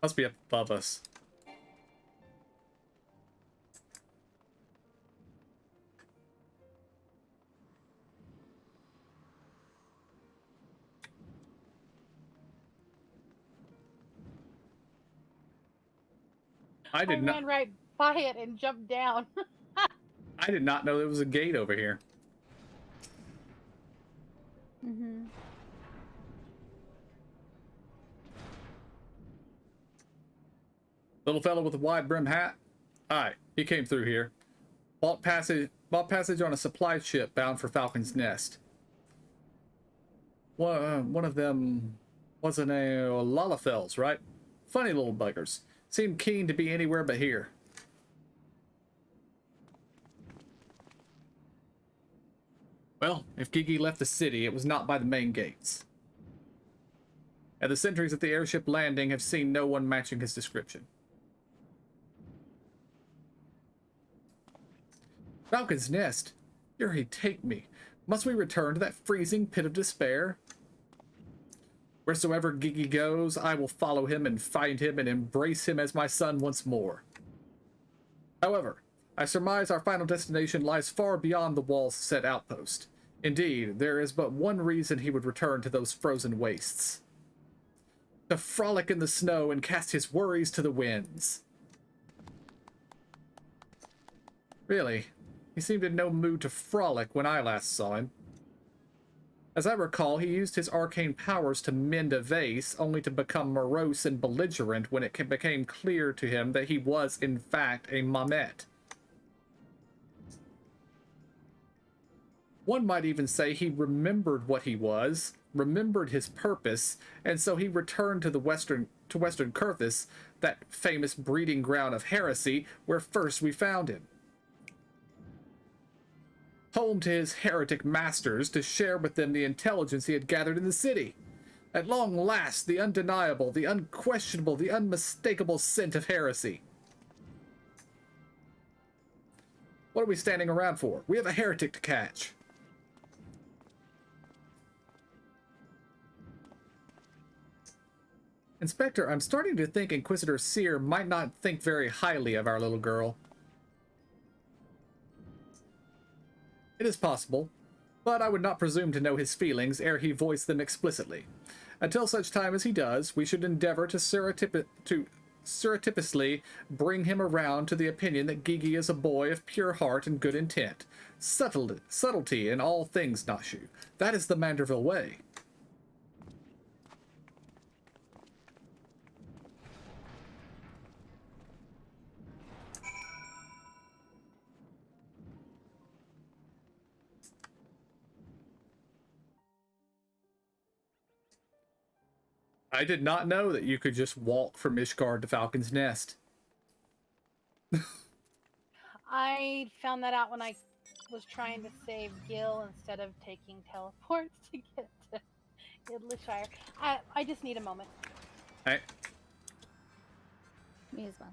Must be up above us. I I did not. ran right by it and jumped down. I did not know there was a gate over here. Mm-hmm. Little fellow with a wide brim hat. Aye, he came through here. Bought passage on a supply ship bound for Falcon's Nest. One of them wasn't a Lalafels, right? Funny little buggers. Seemed keen to be anywhere but here. Well, if Gigi left the city, it was not by the main gates. And the sentries at the airship landing have seen no one matching his description. Falcon's Nest? Here he take me. Must we return to that freezing pit of despair? Wheresoever Gigi goes, I will follow him and find him and embrace him as my son once more. However, I surmise our final destination lies far beyond the wall's set outpost. Indeed, there is but one reason he would return to those frozen wastes. To frolic in the snow and cast his worries to the winds. Really, he seemed in no mood to frolic when I last saw him. As I recall, he used his arcane powers to mend a vase, only to become morose and belligerent when it became clear to him that he was, in fact, a Mamet. One might even say he remembered what he was, remembered his purpose, and so he returned to Western Kurthis, that famous breeding ground of heresy, where first we found him. Home to his heretic masters, to share with them the intelligence he had gathered in the city. At long last, the undeniable, the unquestionable, the unmistakable scent of heresy. What are we standing around for? We have a heretic to catch. Inspector, I'm starting to think Inquisitor Seer might not think very highly of our little girl. It is possible, but I would not presume to know his feelings ere he voiced them explicitly. Until such time as he does, we should endeavor to surreptitiously bring him around to the opinion that Gigi is a boy of pure heart and good intent. Subtlety in all things, Nashu. That is the Manderville way. I did not know that you could just walk from Ishgard to Falcon's Nest. I found that out when I was trying to save Gil instead of taking teleports to get to Idlishire. I just need a moment. Hey, Me as well.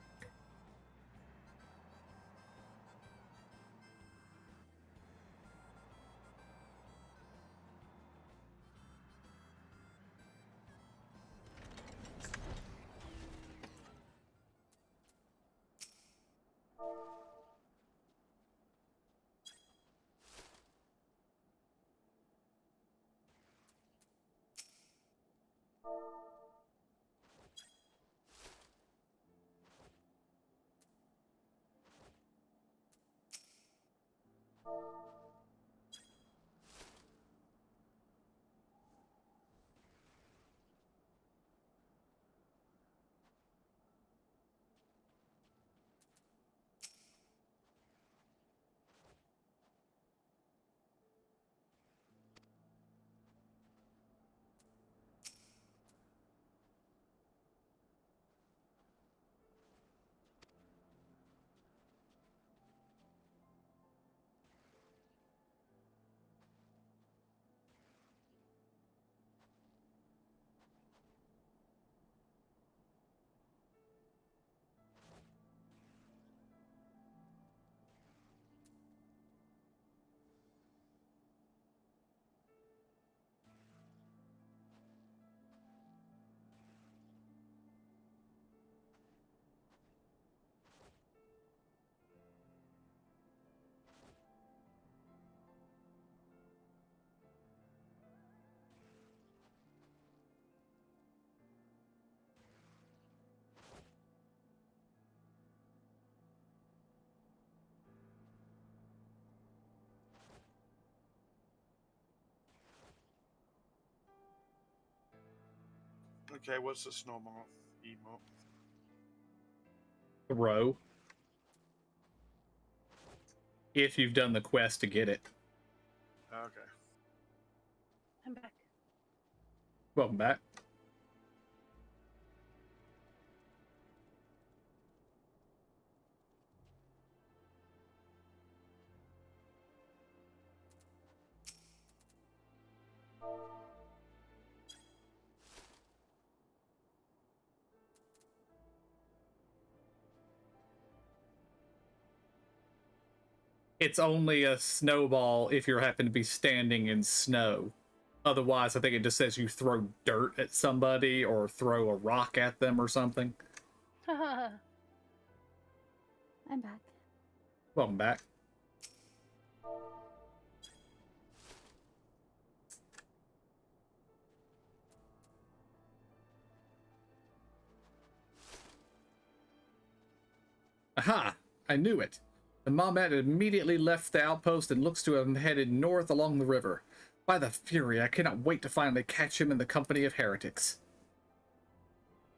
Okay, what's the snowball emote? Throw. If you've done the quest to get it. Okay. I'm back. Welcome back. It's only a snowball if you happen to be standing in snow. Otherwise, I think it just says you throw dirt at somebody or throw a rock at them or something. I'm back. Welcome back. Aha! I knew it. The Mamet immediately left the outpost and looks to have headed north along the river. By the Fury, I cannot wait to finally catch him in the company of heretics.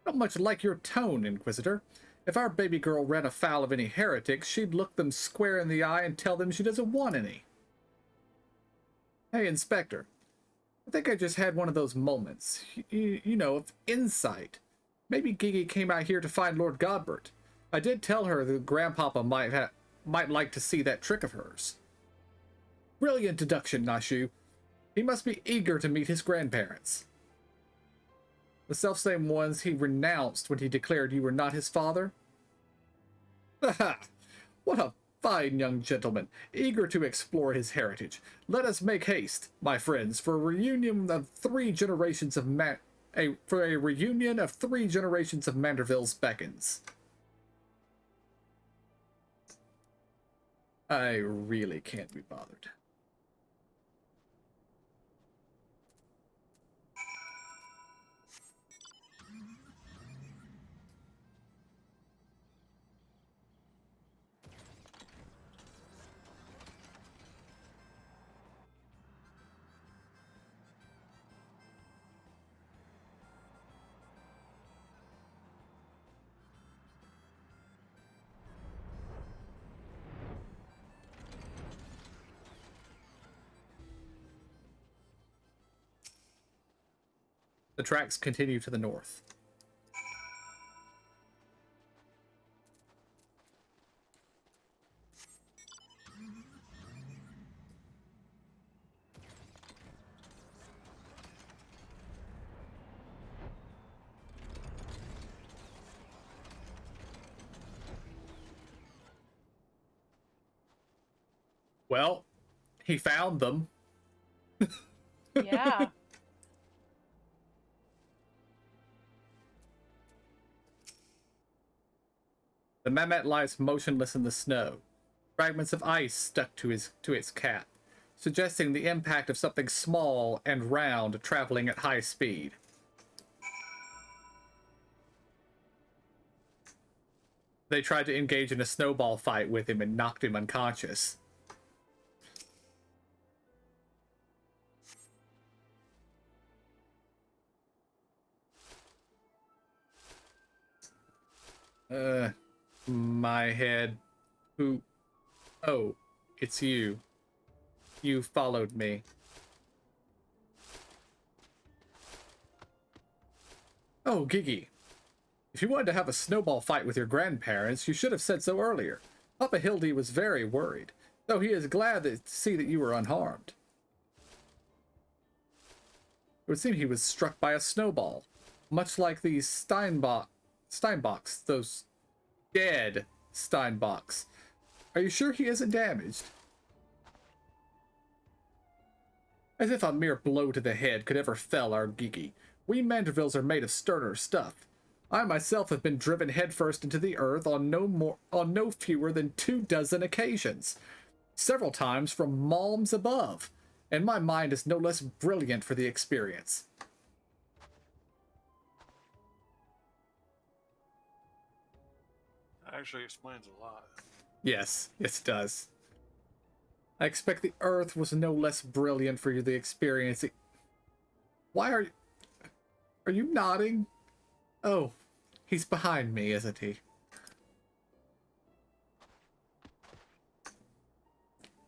Not much like your tone, Inquisitor. If our baby girl ran afoul of any heretics, she'd look them square in the eye and tell them she doesn't want any. Hey, Inspector. I think I just had one of those moments, you know, of insight. Maybe Gigi came out here to find Lord Godbert. I did tell her that Grandpapa might like to see that trick of hers. Brilliant deduction, Nashu. He must be eager to meet his grandparents. The selfsame ones he renounced when he declared you were not his father? Ha! What a fine young gentleman, eager to explore his heritage. Let us make haste, my friends, for a reunion of three generations of Manderville's beckons. I really can't be bothered. The tracks continue to the north. Well, he found them. Yeah. The Mamet lies motionless in the snow, fragments of ice stuck to its cap, suggesting the impact of something small and round traveling at high speed. They tried to engage in a snowball fight with him and knocked him unconscious. My head. Who? Oh, it's you. You followed me. Oh, Gigi. If you wanted to have a snowball fight with your grandparents, you should have said so earlier. Papa Hildy was very worried, though he is glad to see that you were unharmed. It would seem he was struck by a snowball, much like these Steinbocks, those dead Steinbocks. Are you sure he isn't damaged? As if a mere blow to the head could ever fell our Gigi. We Mandervilles are made of sterner stuff. I myself have been driven headfirst into the earth on no fewer than 24 occasions, several times from malms above, and my mind is no less brilliant for the experience. That actually explains a lot. Yes, it does. I expect the earth was no less brilliant for the experience. Why are you nodding? Oh, he's behind me, isn't he?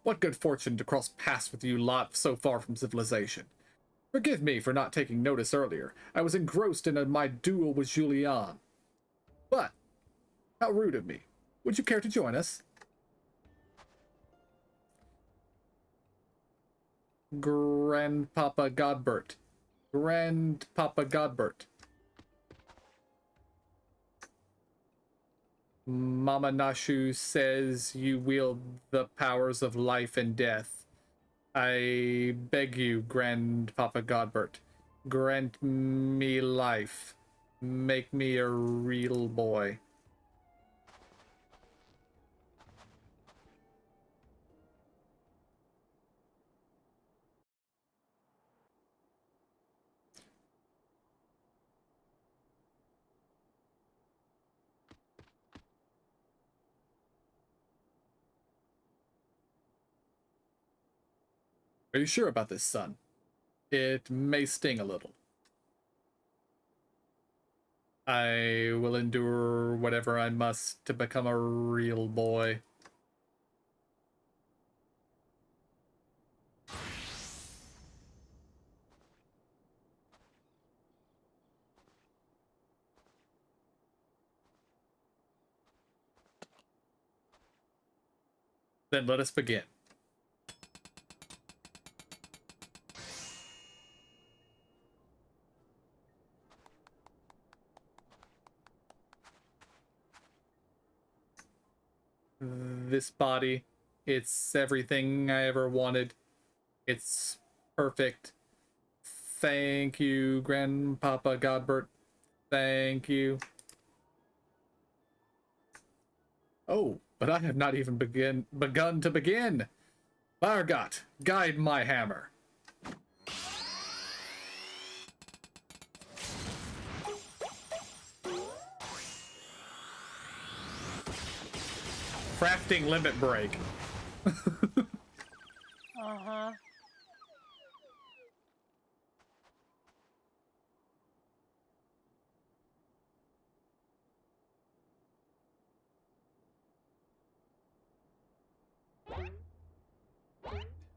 What good fortune to cross paths with you lot so far from civilization. Forgive me for not taking notice earlier. I was engrossed in my duel with Julian. But, how rude of me. Would you care to join us? Grandpapa Godbert. Grandpapa Godbert. Mama Nashu says you wield the powers of life and death. I beg you, Grandpapa Godbert, grant me life. Make me a real boy. Are you sure about this, son? It may sting a little. I will endure whatever I must to become a real boy. Then let us begin. This body, it's everything I ever wanted. It's perfect. Thank you, Grandpapa Godbert. Thank you. Oh, but I have not even begun to begin. Bargot, guide my hammer. Crafting limit break. Uh-huh.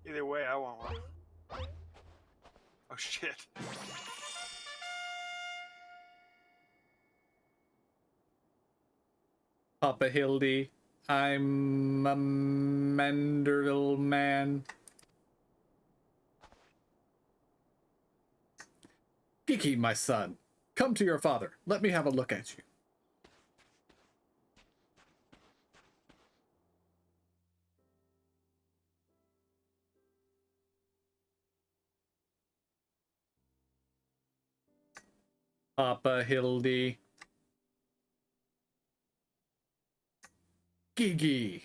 Either way, I want one. Oh shit. Papa Hildy, I'm a Manderville man. Kiki, my son, come to your father. Let me have a look at you. Papa Hildy. Gigi.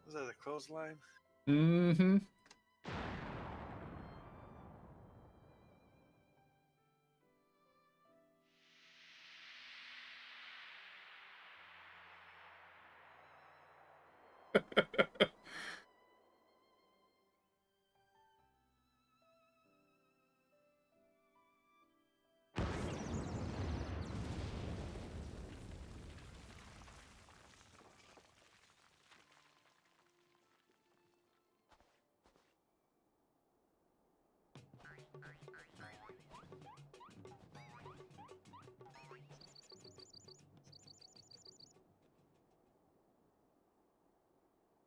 Was that a clothesline? Mm-hmm.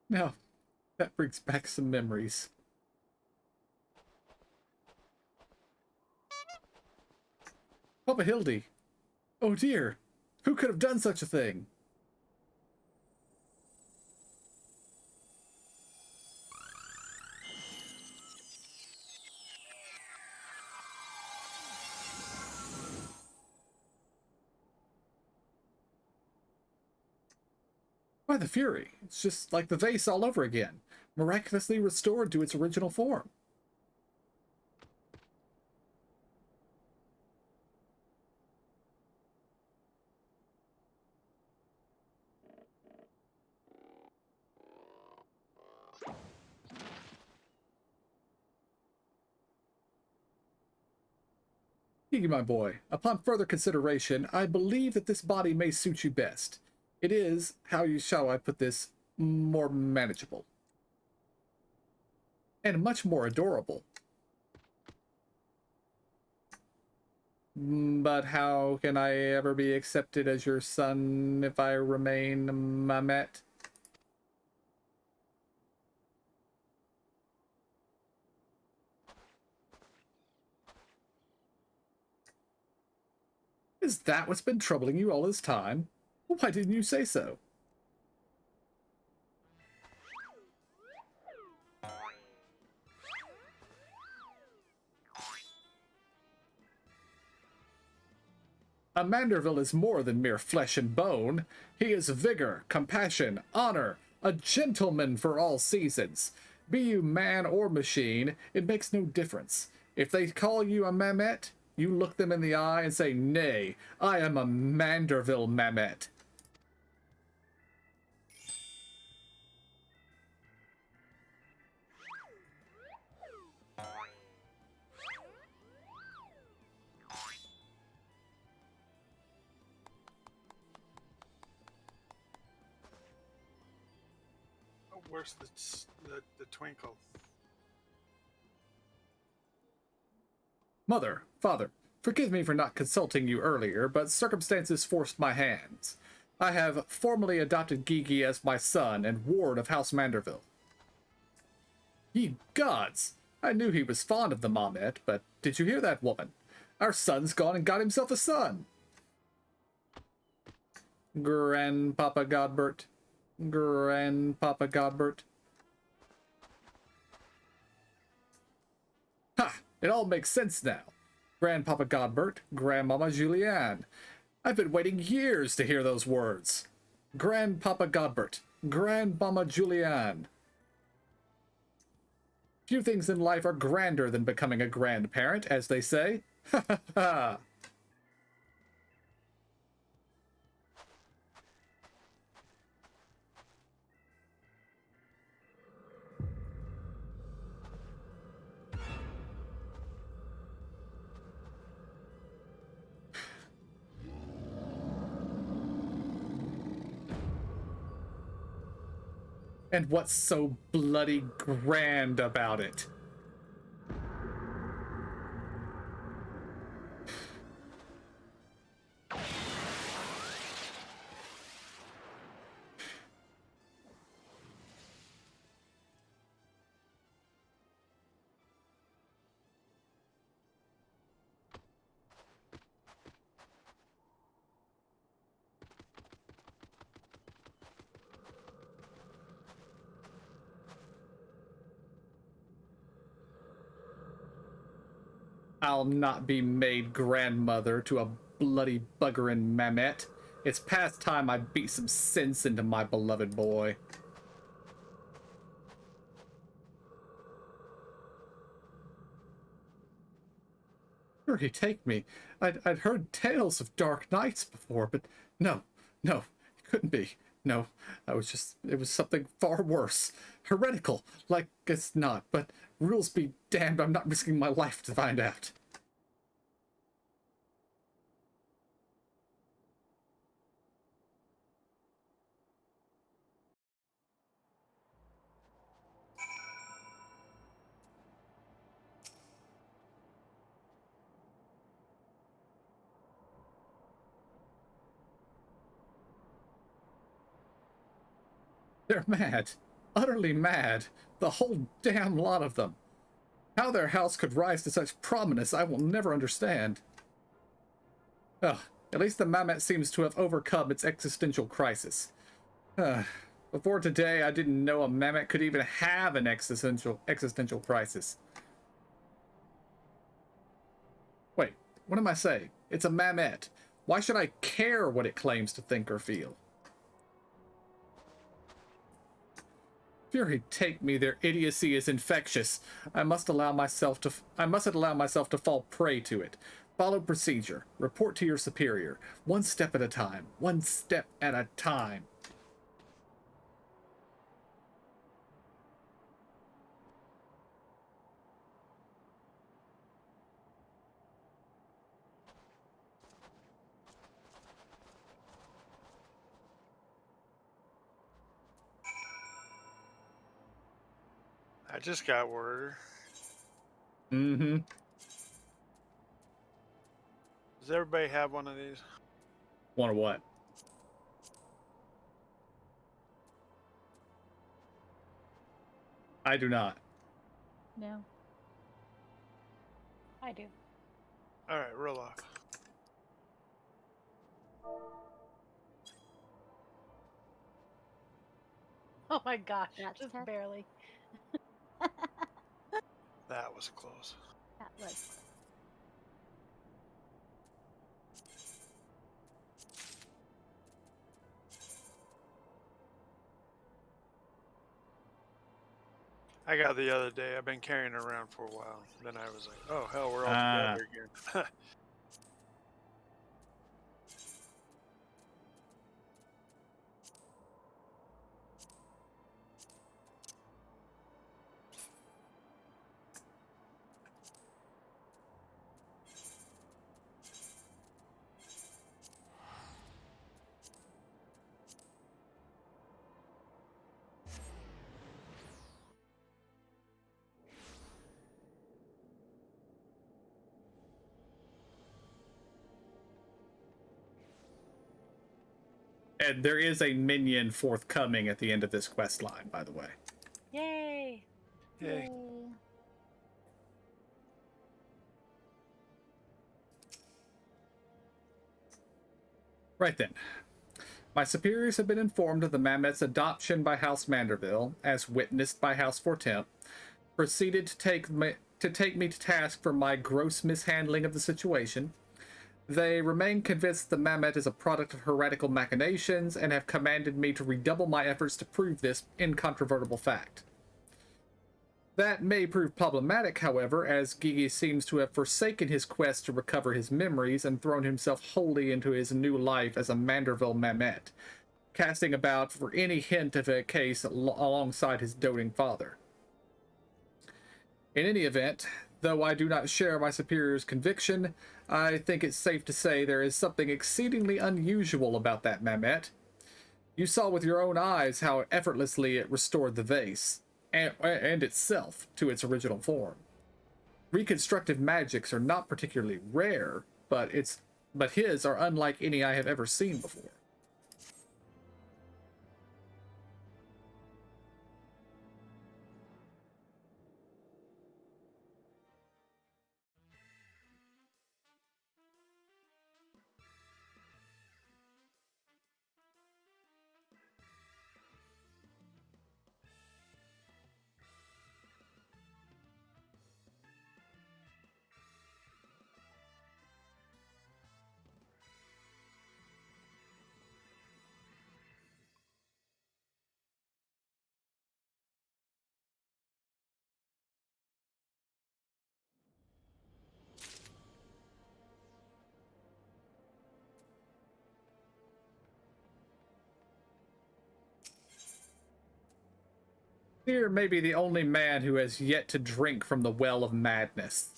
Now, that brings back some memories. Papa Hildy. Oh dear, Who could have done such a thing? Why the fury? It's just like the vase all over again, miraculously restored to its original form. Higgy, my boy, upon further consideration, I believe that this body may suit you best. It is, shall I put this, more manageable. And much more adorable. But how can I ever be accepted as your son if I remain Mamet? Is that what's been troubling you all this time? Why didn't you say so? A Manderville is more than mere flesh and bone. He is vigor, compassion, honor, a gentleman for all seasons. Be you man or machine, it makes no difference. If they call you a Mamet, you look them in the eye and say, "Nay, I am a Manderville Mamet." Oh, where's the twinkle? Mother, father, forgive me for not consulting you earlier, but circumstances forced my hands. I have formally adopted Gigi as my son and ward of House Manderville. Ye gods! I knew he was fond of the Mamet, but did you hear that, woman? Our son's gone and got himself a son! Grandpapa Godbert. Grandpapa Godbert. Ha! It all makes sense now. Grandpapa Godbert, Grandmama Julianne. I've been waiting years to hear those words. Grandpapa Godbert, Grandmama Julianne. Few things in life are grander than becoming a grandparent, as they say. Ha ha ha! And what's so bloody grand about it? I'll not be made grandmother to a bloody buggerin' Mamet. It's past time I beat some sense into my beloved boy. Where'd he take me? I'd heard tales of dark nights before, but no, it couldn't be. No, it was something far worse. Heretical, like it's not, but rules be damned, I'm not risking my life to find out. They're mad. Utterly mad. The whole damn lot of them. How their house could rise to such prominence I will never understand. Ugh, At least the Mamet seems to have overcome its existential crisis. Before today, I didn't know a Mamet could even have an existential crisis. Wait, what am I saying? It's a Mamet. Why should I care what it claims to think or feel? Fury take me, their idiocy is infectious. I must allow myself to fall prey to it. Follow procedure. Report to your superior. One step at a time. One step at a time. I just got word. Mm-hmm. Does everybody have one of these? One of what? I do not. No. I do. All right, roll off. Oh my gosh, That's just tough. barely. That was close. That was. I got the other day. I've been carrying it around for a while. Then I was like, oh, hell, we're all together again. And there is a minion forthcoming at the end of this quest line, by the way. Yay! Yay. Right then. My superiors have been informed of the Mamet's adoption by House Manderville, as witnessed by House Fortemps, proceeded to take me to task for my gross mishandling of the situation. They remain convinced the Mamet is a product of heretical machinations and have commanded me to redouble my efforts to prove this incontrovertible fact. That may prove problematic, however, as Gigi seems to have forsaken his quest to recover his memories and thrown himself wholly into his new life as a Manderville Mamet, casting about for any hint of a case alongside his doting father. In any event, though I do not share my superior's conviction, I think it's safe to say there is something exceedingly unusual about that Mamet. You saw with your own eyes how effortlessly it restored the vase, and itself, to its original form. Reconstructive magics are not particularly rare, but his are unlike any I have ever seen before. Fear may be the only man who has yet to drink from the well of madness.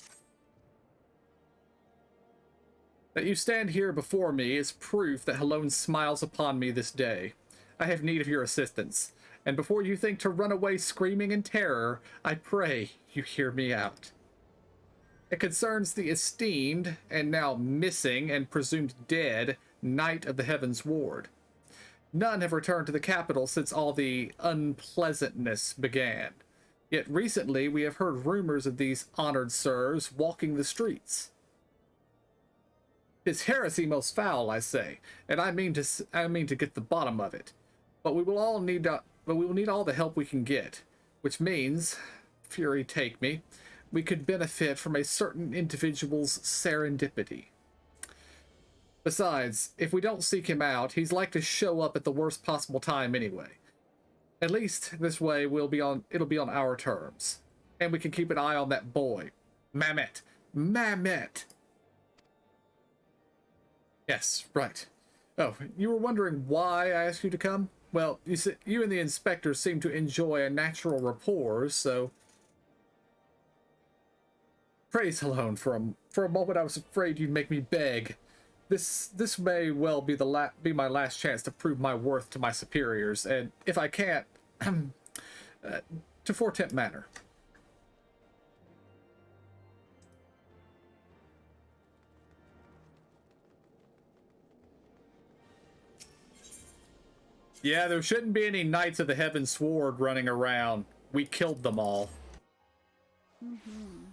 That you stand here before me is proof that Halone smiles upon me this day. I have need of your assistance, and before you think to run away screaming in terror, I pray you hear me out. It concerns the esteemed, and now missing and presumed dead, Knight of the Heavens Ward. None have returned to the capital since all the unpleasantness began. Yet recently we have heard rumors of these honored sirs walking the streets. 'Tis heresy most foul, I say, and I mean to get the bottom of it. But we will need all the help we can get, which means, fury take me, we could benefit from a certain individual's serendipity. Besides, if we don't seek him out, he's like to show up at the worst possible time anyway. At least this way it'll be on our terms. And we can keep an eye on that boy. Mamet. Mamet! Yes, right. Oh, you were wondering why I asked you to come? Well, you and the inspector seem to enjoy a natural rapport, so... Praise alone, for a moment I was afraid you'd make me beg. This may well be my last chance to prove my worth to my superiors, and if I can't, to Four-Tent Manor. Yeah, there shouldn't be any Knights of the Heaven Sword running around. We killed them all. Mm-hmm.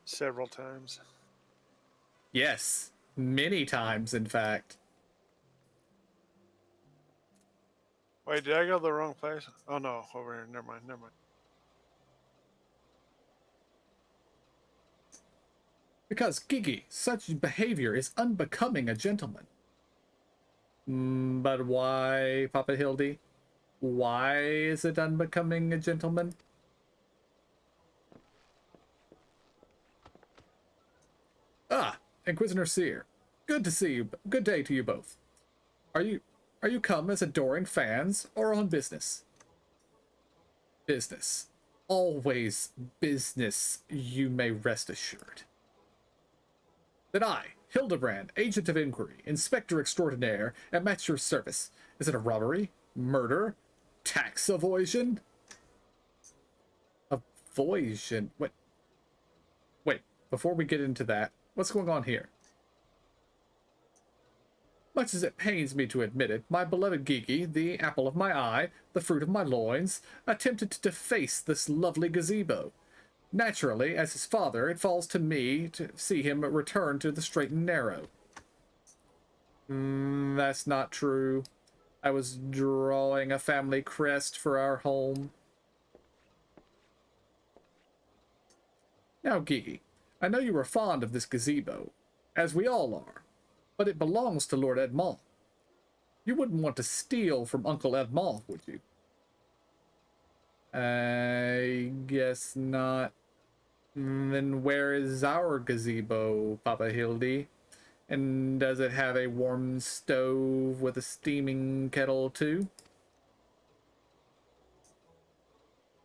Several times. Yes, many times, in fact. Wait, did I go to the wrong place? Oh no, over here. Never mind, never mind. Because, Gigi, such behavior is unbecoming a gentleman. But why, Papa Hildy? Why is it unbecoming a gentleman? Ah, Inquisitor Seer. Good to see you. Good day to you both. Are you come as adoring fans or on business? Business. Always business, you may rest assured. Then I, Hildibrand, Agent of Inquiry, Inspector Extraordinaire, am at your service. Is it a robbery? Murder? Tax evasion? Evasion? Wait, before we get into that, what's going on here? Much as it pains me to admit it, my beloved Gigi, the apple of my eye, the fruit of my loins, attempted to deface this lovely gazebo. Naturally, as his father, it falls to me to see him return to the straight and narrow. That's not true. I was drawing a family crest for our home. Now, Gigi, I know you are fond of this gazebo, as we all are, but it belongs to Lord Edmond. You wouldn't want to steal from Uncle Edmond, would you? I guess not. Then where is our gazebo, Papa Hildy? And does it have a warm stove with a steaming kettle too?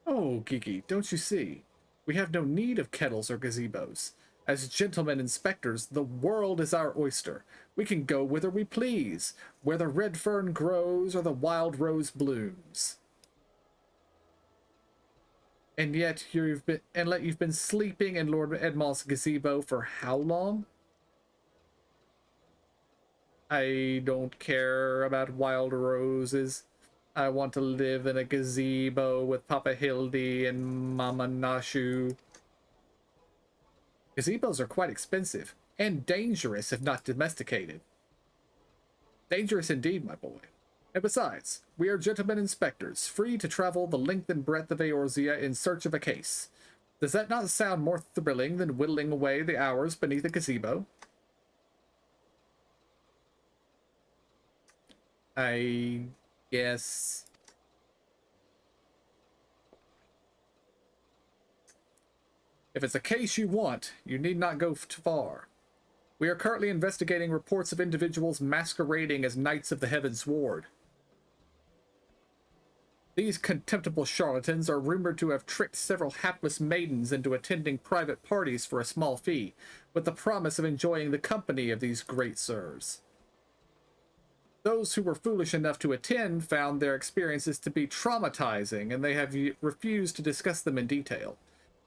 Oh, Gigi, don't you see? We have no need of kettles or gazebos. As gentlemen inspectors, the world is our oyster. We can go whither we please, where the red fern grows or the wild rose blooms. And yet you've been sleeping in Lord Edmond's gazebo for how long? I don't care about wild roses. I want to live in a gazebo with Papa Hildy and Mama Nashu. Gazebos are quite expensive and dangerous if not domesticated. Dangerous indeed, my boy. And besides, we are gentlemen inspectors, free to travel the length and breadth of Eorzea in search of a case. Does that not sound more thrilling than whittling away the hours beneath a gazebo? I guess. If it's a case you want, you need not go too far. We are currently investigating reports of individuals masquerading as Knights of the Heaven Sword. These contemptible charlatans are rumored to have tricked several hapless maidens into attending private parties for a small fee, with the promise of enjoying the company of these great sirs. Those who were foolish enough to attend found their experiences to be traumatizing, and they have refused to discuss them in detail.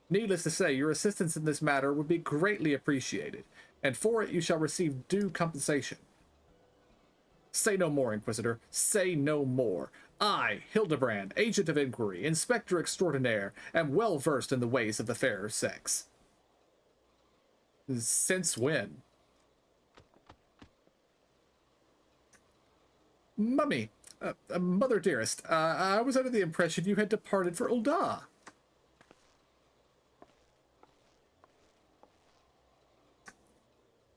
Needless to say, your assistance in this matter would be greatly appreciated, and for it you shall receive due compensation. Say no more, Inquisitor. Say no more. I, Hildibrand, Agent of Inquiry, Inspector Extraordinaire, am well versed in the ways of the fairer sex. Since when? Mummy, mother dearest, I was under the impression you had departed for Ul'dah.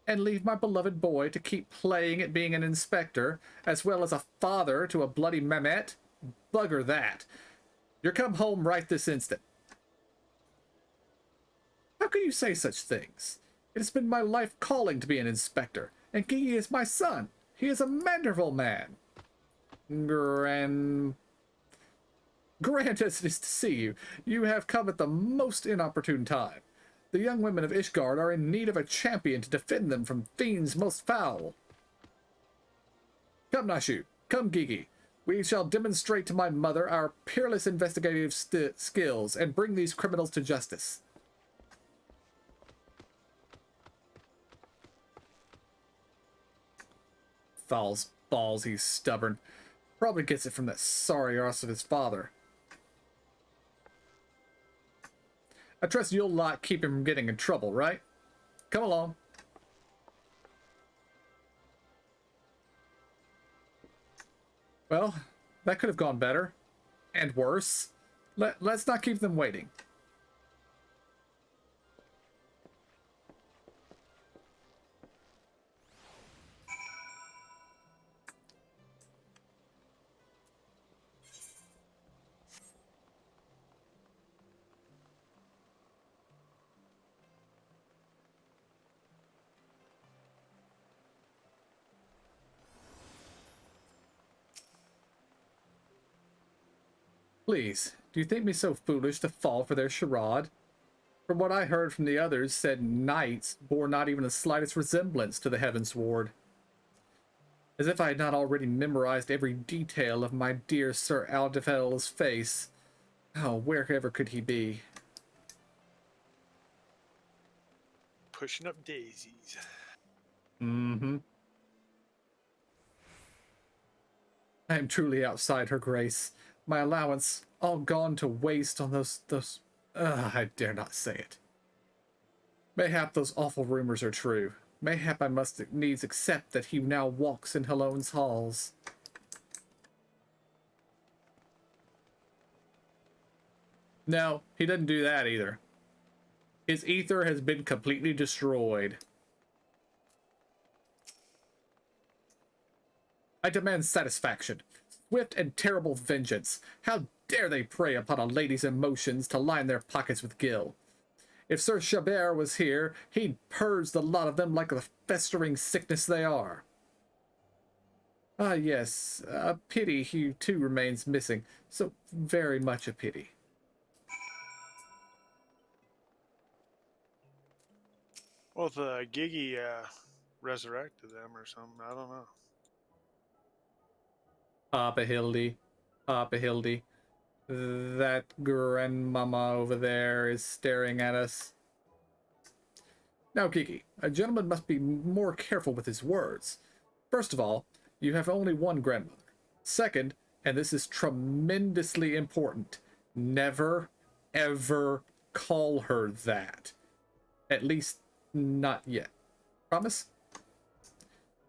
And leave my beloved boy to keep playing at being an inspector, as well as a father to a bloody Mehmet? Bugger that. You're come home right this instant. How can you say such things? It has been my life calling to be an inspector, and Gigi is my son. He is a Manderville man. Grand as it is to see you, you have come at the most inopportune time. The young women of Ishgard are in need of a champion to defend them from fiends most foul. Come, Nashu. Come, Gigi. We shall demonstrate to my mother our peerless investigative skills and bring these criminals to justice. Foul's balls, he's stubborn. Probably gets it from that sorry arse of his father. I trust you'll lot keep him from getting in trouble, right? Come along. Well, that could have gone better. And worse. Let's not keep them waiting. Please, do you think me so foolish to fall for their charade? From what I heard from the others, said knights bore not even the slightest resemblance to the Heavens Ward. As if I had not already memorized every detail of my dear Sir Aldefel's face. Oh, wherever could he be? Pushing up daisies. Mm-hmm. I am truly outside her grace. My allowance all gone to waste on those I dare not say it. Mayhap those awful rumors are true. Mayhap I must needs accept that he now walks in Halone's halls. No, he doesn't do that either. His ether has been completely destroyed. I demand satisfaction. Swift and terrible vengeance. How dare they prey upon a lady's emotions to line their pockets with gil? If Sir Chabert was here, he'd purge the lot of them like the festering sickness they are. Ah, yes, a pity he too remains missing. So very much a pity. Well, the Gigi resurrected them or something. I don't know. Papa Hildy. Papa Hildy. That grandmama over there is staring at us. Now, Gigi, a gentleman must be more careful with his words. First of all, you have only one grandmother. Second, and this is tremendously important, never, ever call her that. At least, not yet. Promise?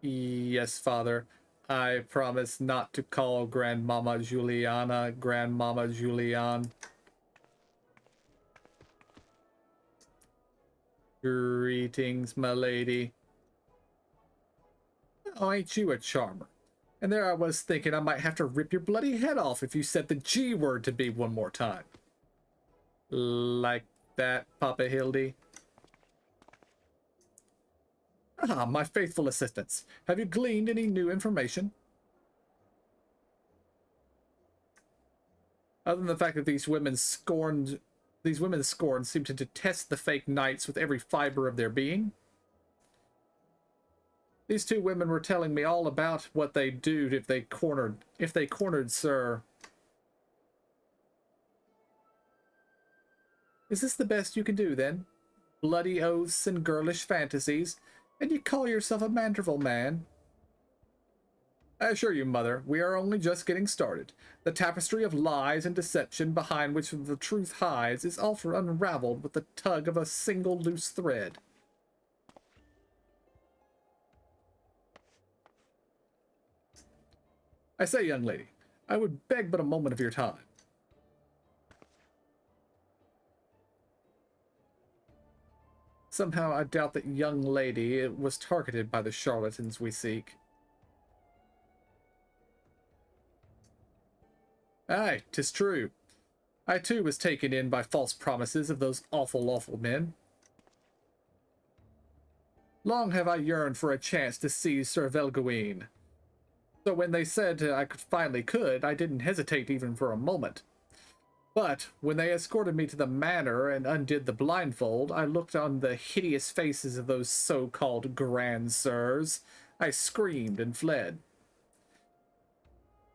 Yes, Father. I promise not to call Grandmama Juliana Grandmama Julian. Greetings, my lady. Oh, ain't you a charmer? And there I was thinking I might have to rip your bloody head off if you said the G word to me one more time. Like that, Papa Hildy? Ah, my faithful assistants. Have you gleaned any new information? Other than the fact that these women's scorn seem to detest the fake knights with every fiber of their being. These two women were telling me all about what they'd do if they cornered Sir. Is this the best you can do, then? Bloody oaths and girlish fantasies, and you call yourself a Manderville man? I assure you, Mother, we are only just getting started. The tapestry of lies and deception behind which the truth hides is often unraveled with the tug of a single loose thread. I say, young lady, I would beg but a moment of your time. Somehow I doubt that young lady was targeted by the charlatans we seek. Aye, 'tis true. I too was taken in by false promises of those awful men. Long have I yearned for a chance to see Sir Velgawain. So when they said I finally could, I didn't hesitate even for a moment. But when they escorted me to the manor and undid the blindfold, I looked on the hideous faces of those so-called grand sirs. I screamed and fled.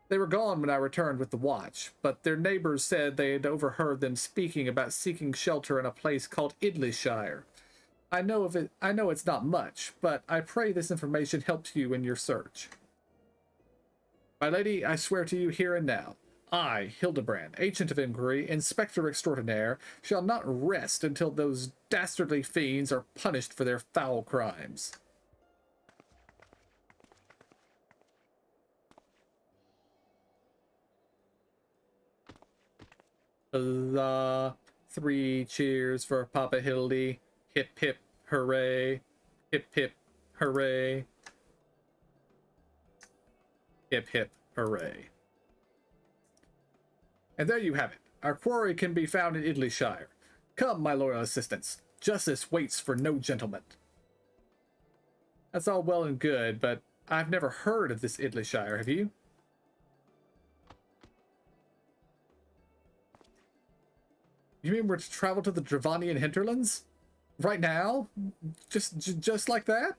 They were gone when I returned with the watch, but their neighbors said they had overheard them speaking about seeking shelter in a place called Idleyshire. I know it's not much, but I pray this information helps you in your search. My lady, I swear to you here and now, I, Hildibrand, Agent of Inquiry, Inspector Extraordinaire, shall not rest until those dastardly fiends are punished for their foul crimes. Huzzah! 3 cheers for Papa Hildy. Hip hip hooray. Hip hip hooray. Hip hip hooray. And there you have it. Our quarry can be found in Idleyshire. Come, my loyal assistants. Justice waits for no gentleman. That's all well and good, but I've never heard of this Idleyshire, have you? You mean we're to travel to the Dravanian hinterlands? Right now? Just like that?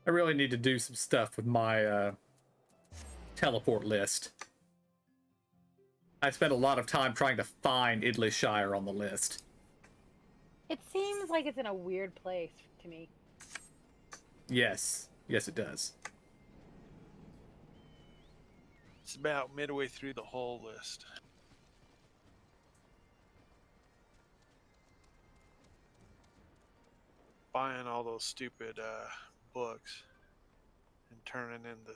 I really need to do some stuff with my teleport list. I spent a lot of time trying to find Idleyshire on the list. It seems like it's in a weird place to me. Yes. Yes, it does. It's about midway through the whole list. Buying all those stupid books and turning in the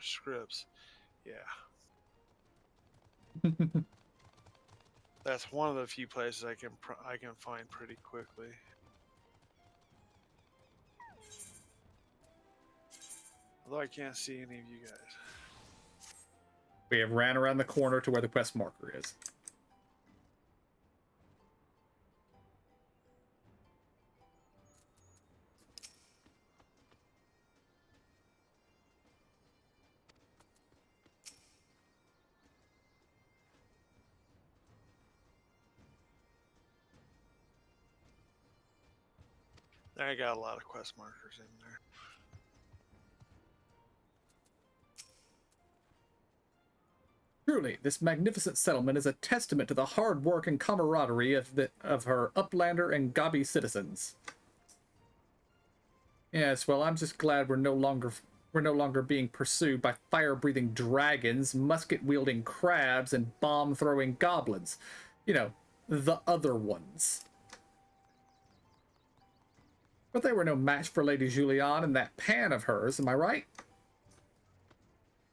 scripts. Yeah. That's one of the few places I can find pretty quickly. Although I can't see any of you guys. We have ran around the corner to where the quest marker is. I got a lot of quest markers in there. Truly, this magnificent settlement is a testament to the hard work and camaraderie of her Uplander and Gabi citizens. Yes, well, I'm just glad we're no longer being pursued by fire-breathing dragons, musket-wielding crabs, and bomb-throwing goblins. You know, the other ones. But they were no match for Lady Julianne and that pan of hers, am I right?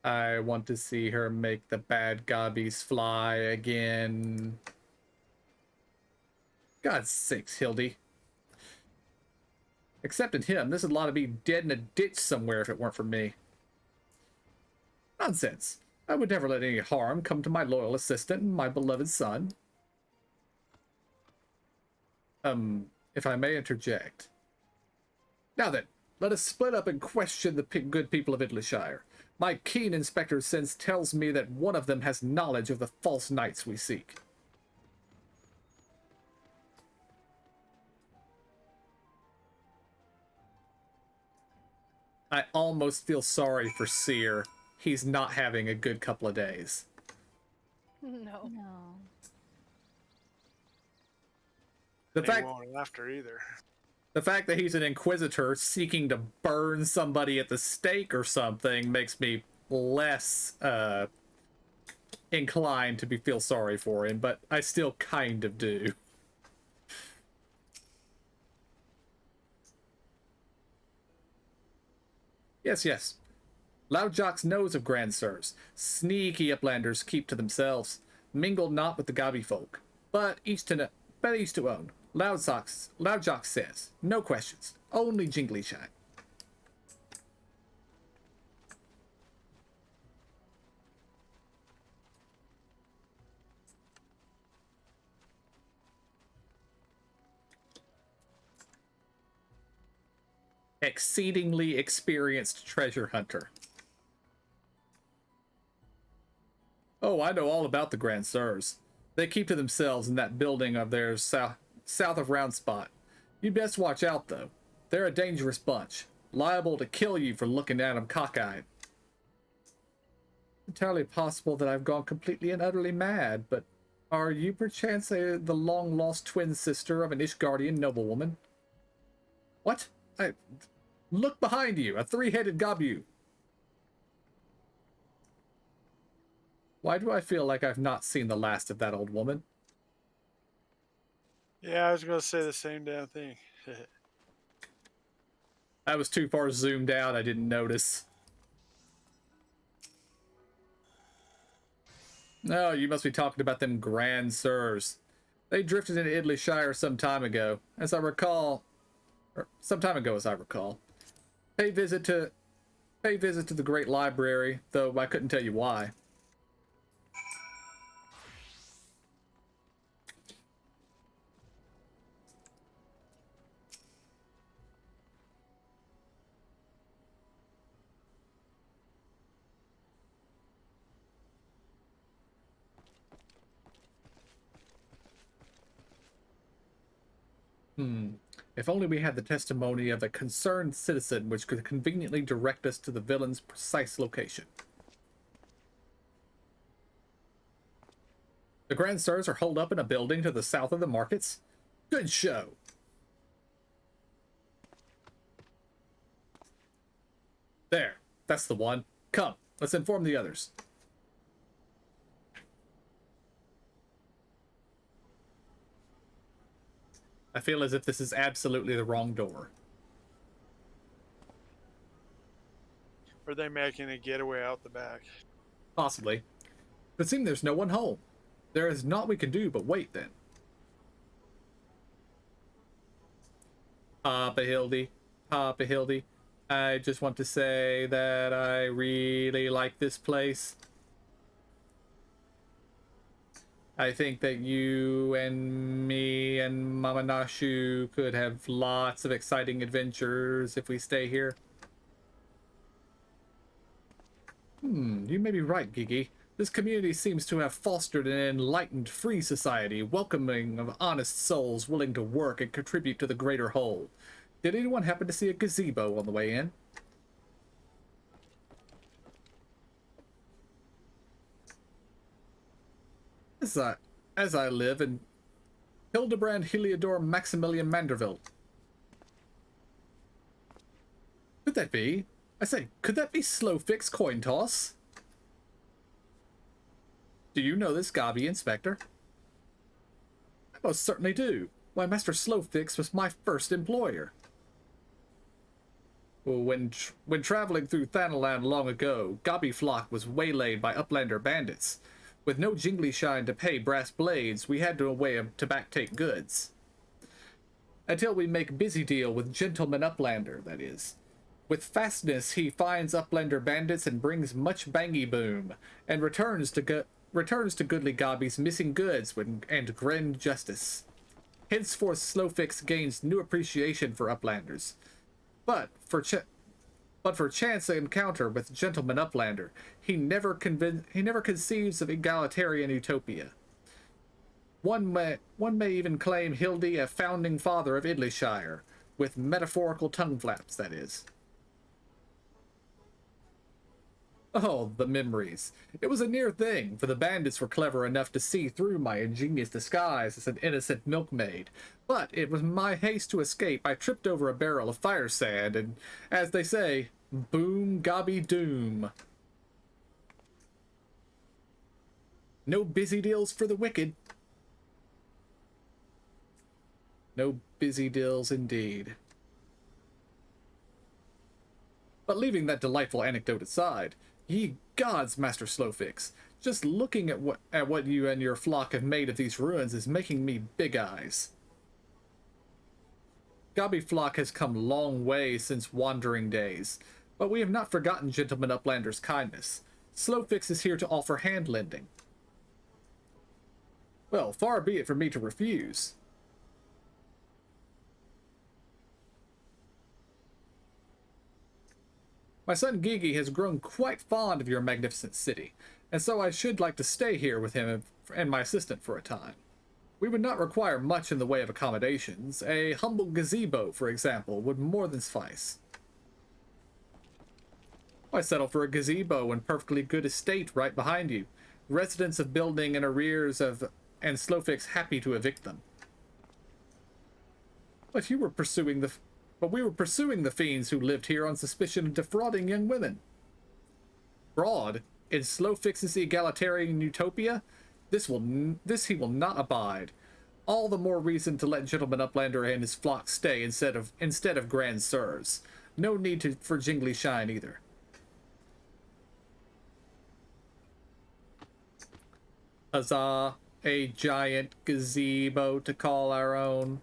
I want to see her make the bad gobbies fly again. God's sakes, Hildy. Except in him, this would lot to be dead in a ditch somewhere if it weren't for me. Nonsense. I would never let any harm come to my loyal assistant and my beloved son. If I may interject. Now then, let us split up and question the good people of Idleyshire. My keen inspector sense tells me that one of them has knowledge of the false knights we seek. I almost feel sorry for Seer. He's not having a good couple of days. No. They won't after either. The fact that he's an inquisitor seeking to burn somebody at the stake or something makes me less inclined to feel sorry for him, but I still kind of do. Yes, yes. Loudjocks knows of Grand Sirs. Sneaky uplanders keep to themselves. Mingle not with the Gabi folk. But each to own. Loudjocks says, no questions. Only jingly shy. Exceedingly experienced treasure hunter. Oh, I know all about the Grand Sirs. They keep to themselves in that building of theirs south of Round Spot. You best watch out, though. They're a dangerous bunch, liable to kill you for looking at them cockeyed. Entirely possible that I've gone completely and utterly mad, but are you perchance the long-lost twin sister of an Ishgardian noblewoman? What? Look behind you, a three-headed Gabu. Why do I feel like I've not seen the last of that old woman? Yeah, I was going to say the same damn thing. I was too far zoomed out, I didn't notice. No, you must be talking about them Grand Sirs. They drifted into Idley Shire some time ago, as I recall. Some time ago, as I recall. Pay visit to the Great Library, though I couldn't tell you why. If only we had the testimony of a concerned citizen which could conveniently direct us to the villain's precise location. The Grand Sirs are holed up in a building to the south of the markets? Good show! There, that's the one. Come, let's inform the others. I feel as if this is absolutely the wrong door. Or are they making a getaway out the back? Possibly. But seems there's no one home. There is naught we can do but wait then. Papa Hildy, I just want to say that I really like this place. I think that you and me and Mama Nashu could have lots of exciting adventures if we stay here. You may be right, Gigi. This community seems to have fostered an enlightened, free society, welcoming of honest souls willing to work and contribute to the greater whole. Did anyone happen to see a gazebo on the way in? As I live in Hildibrand Heliodor Maximilian Manderville. Could that be? I say, could that be Slowfix Coin Toss? Do you know this Gabi, Inspector? I most certainly do. Why, Master Slowfix was my first employer. When traveling through Thanalan long ago, Gabi Flock was waylaid by Uplander bandits. With no jingly shine to pay brass blades, we had no way to backtake goods. Until we make busy deal with Gentleman Uplander, that is. With fastness, he finds Uplander bandits and brings much bangy boom, and returns to goodly Gabi's missing goods and grand justice. Henceforth, Slowfix gains new appreciation for Uplanders. But for chance encounter with Gentleman Uplander, he never conceives of egalitarian utopia. One may even claim Hildy a founding father of Idleyshire, with metaphorical tongue flaps, that is. Oh, the memories. It was a near thing, for the bandits were clever enough to see through my ingenious disguise as an innocent milkmaid. But it was my haste to escape I tripped over a barrel of fire sand, and, as they say, boom gobby doom. No busy deals for the wicked. No busy deals indeed. But leaving that delightful anecdote aside, ye gods, Master Slowfix, just looking at what you and your flock have made of these ruins is making me big eyes. Gobby flock has come a long way since wandering days, but we have not forgotten Gentleman Uplander's kindness. Slowfix is here to offer hand lending. Well, far be it from me to refuse. My son Gigi has grown quite fond of your magnificent city, and so I should like to stay here with him and my assistant for a time. We would not require much in the way of accommodations. A humble gazebo, for example, would more than suffice. Why settle for a gazebo in perfectly good estate right behind you? Residents of building in arrears of, and Slowfix happy to evict them. But we were pursuing the fiends who lived here on suspicion of defrauding young women. Fraud? In Slowfix's egalitarian utopia? This he will not abide. All the more reason to let Gentleman Uplander and his flock stay instead of Grand Sirs. No need for jingly shine either. Huzzah! A giant gazebo to call our own.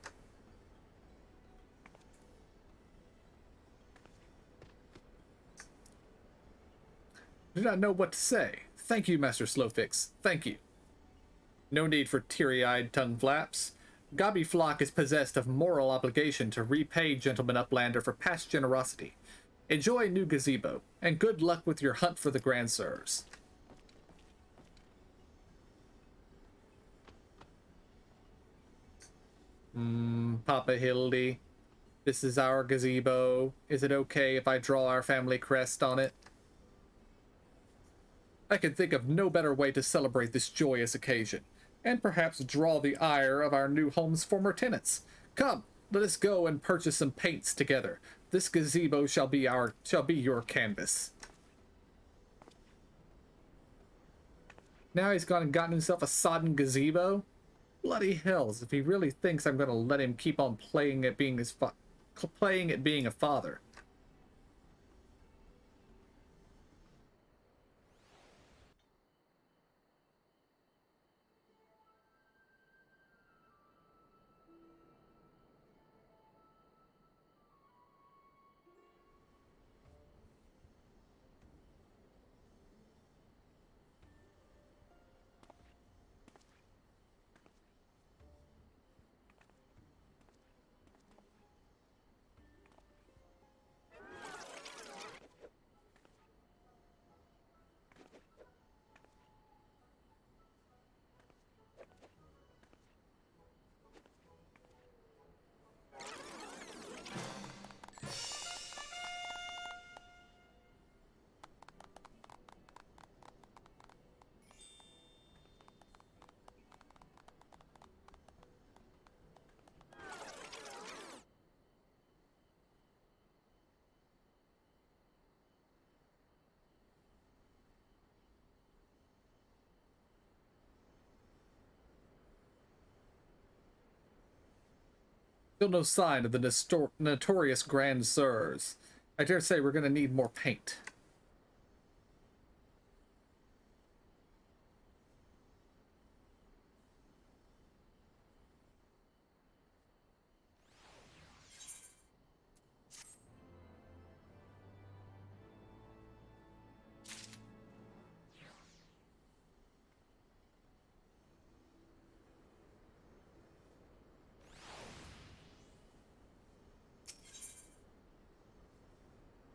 I do not know what to say. Thank you, Master Slowfix. Thank you. No need for teary-eyed tongue flaps. Gobby Flock is possessed of moral obligation to repay Gentleman Uplander for past generosity. Enjoy new gazebo, and good luck with your hunt for the Grand Sirs. Papa Hildy, this is our gazebo. Is it okay if I draw our family crest on it? I can think of no better way to celebrate this joyous occasion, and perhaps draw the ire of our new home's former tenants. Come, let us go and purchase some paints together. This gazebo shall be your canvas. Now he's gone and gotten himself a sodden gazebo? Bloody hells, if he really thinks I'm gonna let him keep on playing at being being a father. Still no sign of the notorious Grand Sirs. I dare say we're gonna need more paint.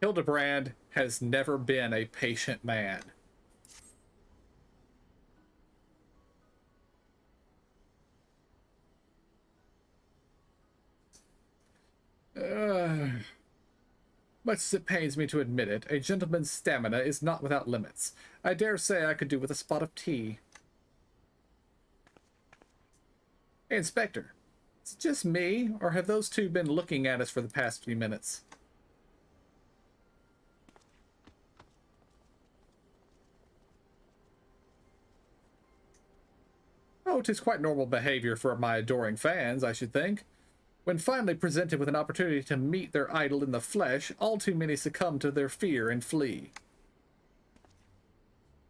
Hildibrand has never been a patient man. Much as it pains me to admit it, a gentleman's stamina is not without limits. I dare say I could do with a spot of tea. Hey, Inspector. Is it just me, or have those two been looking at us for the past few minutes? Oh, 'tis quite normal behavior for my adoring fans, I should think. When finally presented with an opportunity to meet their idol in the flesh, all too many succumb to their fear and flee.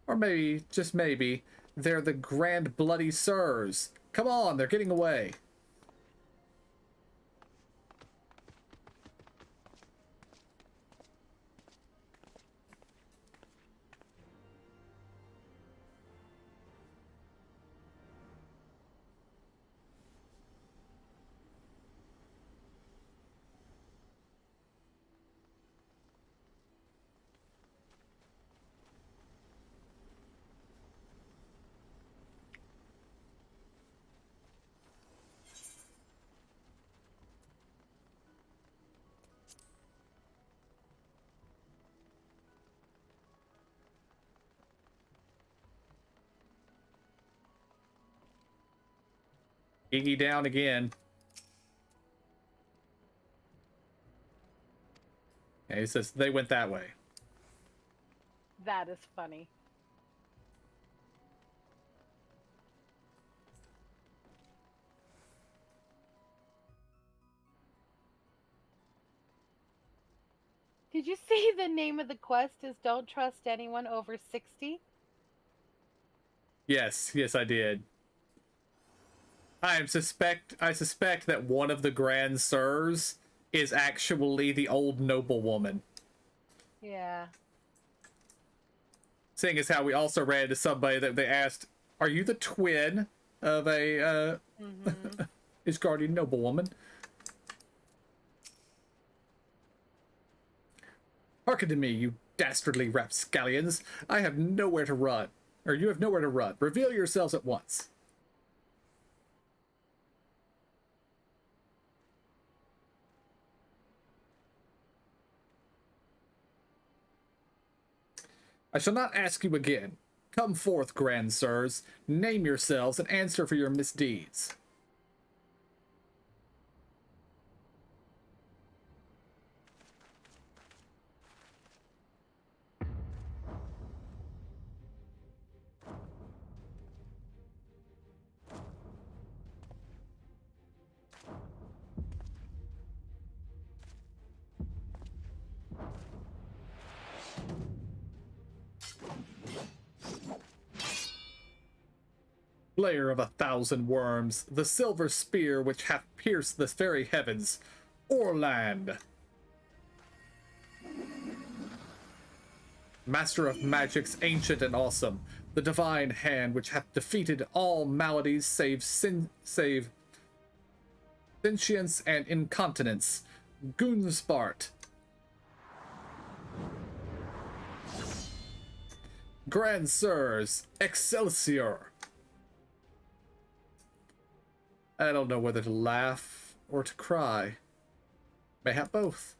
Or maybe, just maybe, they're the Grand Bloody Sirs. Come on, they're getting away. Iggy down again. And he says they went that way. That is funny. Did you see the name of the quest is Don't Trust Anyone Over 60? Yes, I did. I suspect that one of the Grand Sirs is actually the old noblewoman. Yeah. Seeing as how we also ran into somebody that they asked, "Are you the twin of a Isgardian noblewoman?" Hearken to me, you dastardly rapscallions. I have nowhere to run. Or you have nowhere to run. Reveal yourselves at once. I shall not ask you again. Come forth, Grand Sirs. Name yourselves and answer for your misdeeds. Slayer of 1,000 worms, the silver spear which hath pierced the very heavens, Orland. Master of magics ancient and awesome, the divine hand which hath defeated all maladies save sentience and incontinence, Gunspart. Grand Sirs, Excelsior. I don't know whether to laugh or to cry. Mayhap both.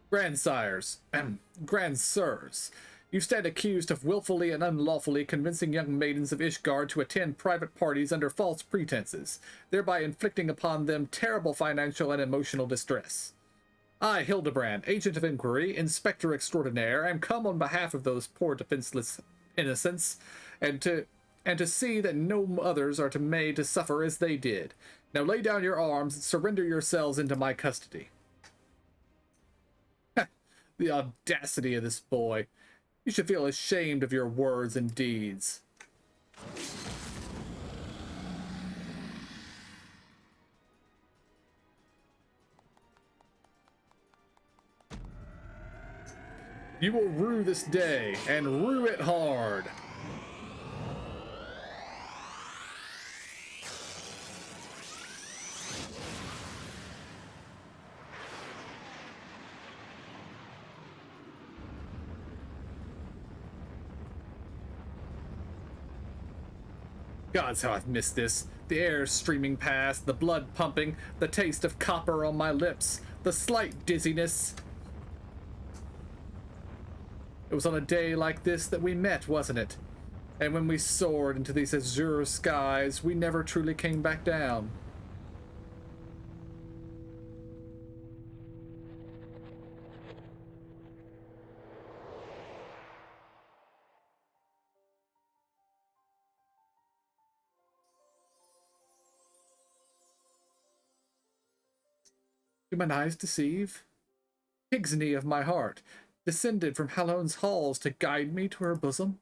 Grandsires, Grand Sirs, you stand accused of willfully and unlawfully convincing young maidens of Ishgard to attend private parties under false pretenses, thereby inflicting upon them terrible financial and emotional distress. I, Hildibrand, agent of inquiry, inspector extraordinaire, am come on behalf of those poor defenseless innocents, and to see that no others are made to suffer as they did. Now lay down your arms and surrender yourselves into my custody. The audacity of this boy. You should feel ashamed of your words and deeds. You will rue this day, and rue it hard. Gods, how I've missed this. The air streaming past, the blood pumping, the taste of copper on my lips, the slight dizziness. It was on a day like this that we met, wasn't it? And when we soared into these azure skies, we never truly came back down. Do mine eyes deceive? Pig's knee of my heart, descended from Halone's halls to guide me to her bosom?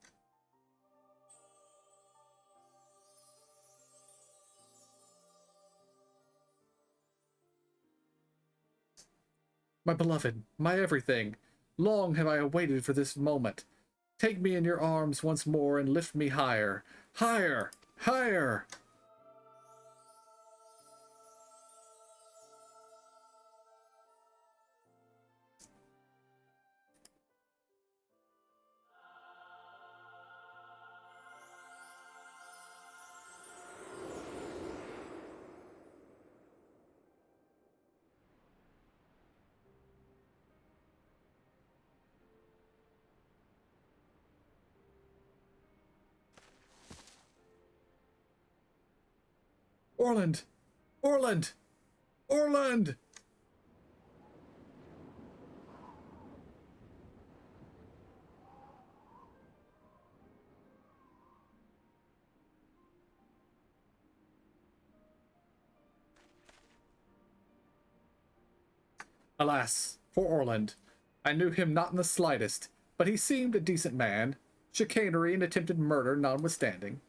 My beloved, my everything, long have I awaited for this moment. Take me in your arms once more and lift me higher, higher, higher! Orland! Orland! Orland! Alas, poor Orland. I knew him not in the slightest, but he seemed a decent man, chicanery and attempted murder notwithstanding.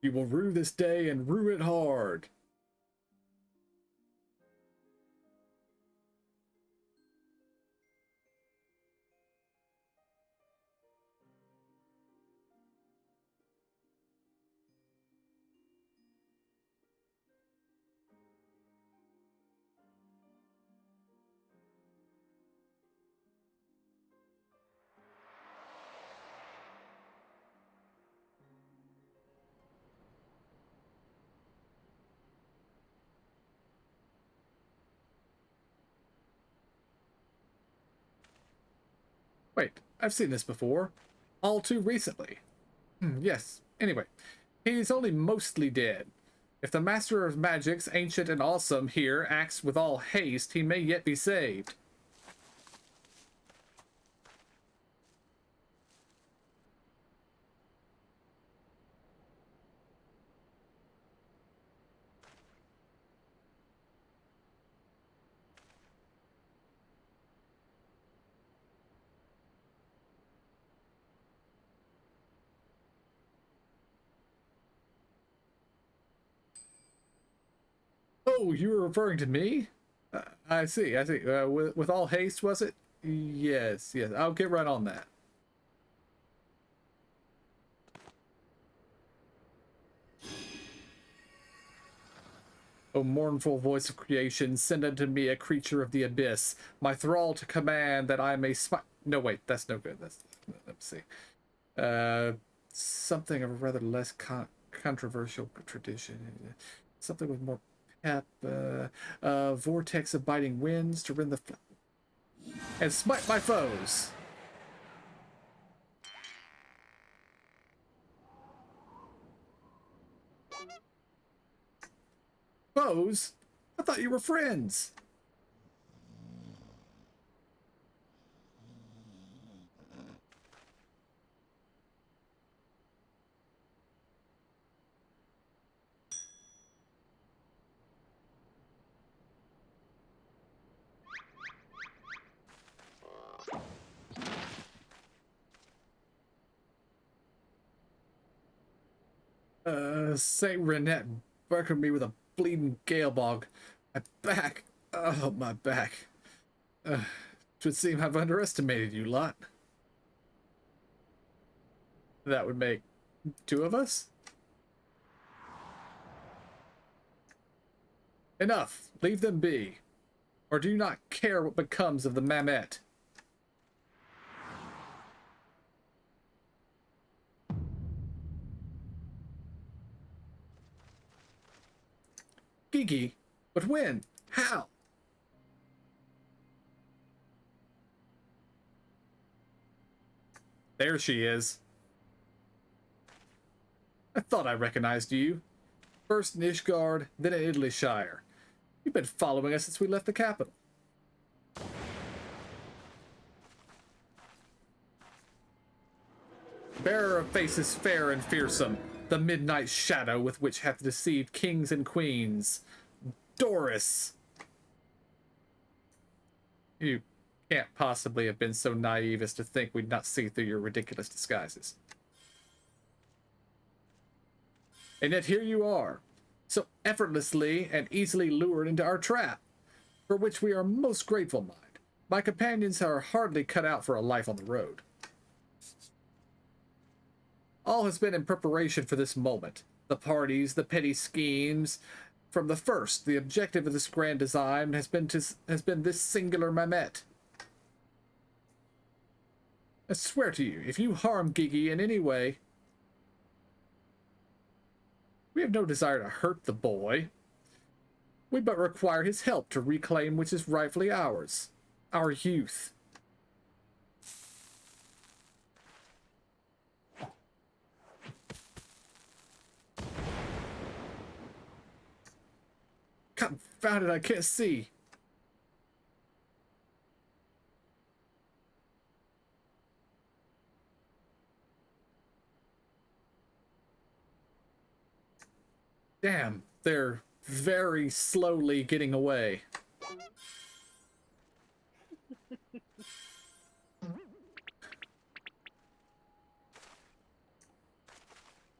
You will rue this day and rue it hard. Wait, I've seen this before. All too recently. Yes, anyway. He's only mostly dead. If the Master of Magics, ancient and awesome, here acts with all haste, he may yet be saved. Oh, you were referring to me? I see, I see. With all haste, was it? Yes, yes. I'll get right on that. O mournful voice of creation, send unto me a creature of the abyss, my thrall to command that I may smite. No, wait, that's no good. Let's see. Something of a rather less controversial tradition. Something with more pep. Vortex of biting winds to rend the and smite my foes. Foes? I thought you were friends. Saint Renette burkered me with a bleeding gale bog. My back. Oh, my back. Twould seem I've underestimated you lot. That would make two of us? Enough. Leave them be. Or do you not care what becomes of the Mamette? Gigi? But when? How? There she is. I thought I recognized you. First in Ishgard, then in Idlishire. You've been following us since we left the capital. Bearer of faces fair and fearsome, the midnight shadow with which hath deceived kings and queens. Doris! You can't possibly have been so naive as to think we'd not see through your ridiculous disguises. And yet here you are, so effortlessly and easily lured into our trap, for which we are most grateful, mind. My companions are hardly cut out for a life on the road. All has been in preparation for this moment. The parties, the petty schemes. From the first, the objective of this grand design has been this singular Mamet. I swear to you, if you harm Gigi in any way, we have no desire to hurt the boy. We but require his help to reclaim which is rightfully ours, our youth. Confound it, I can't see. Damn, they're very slowly getting away.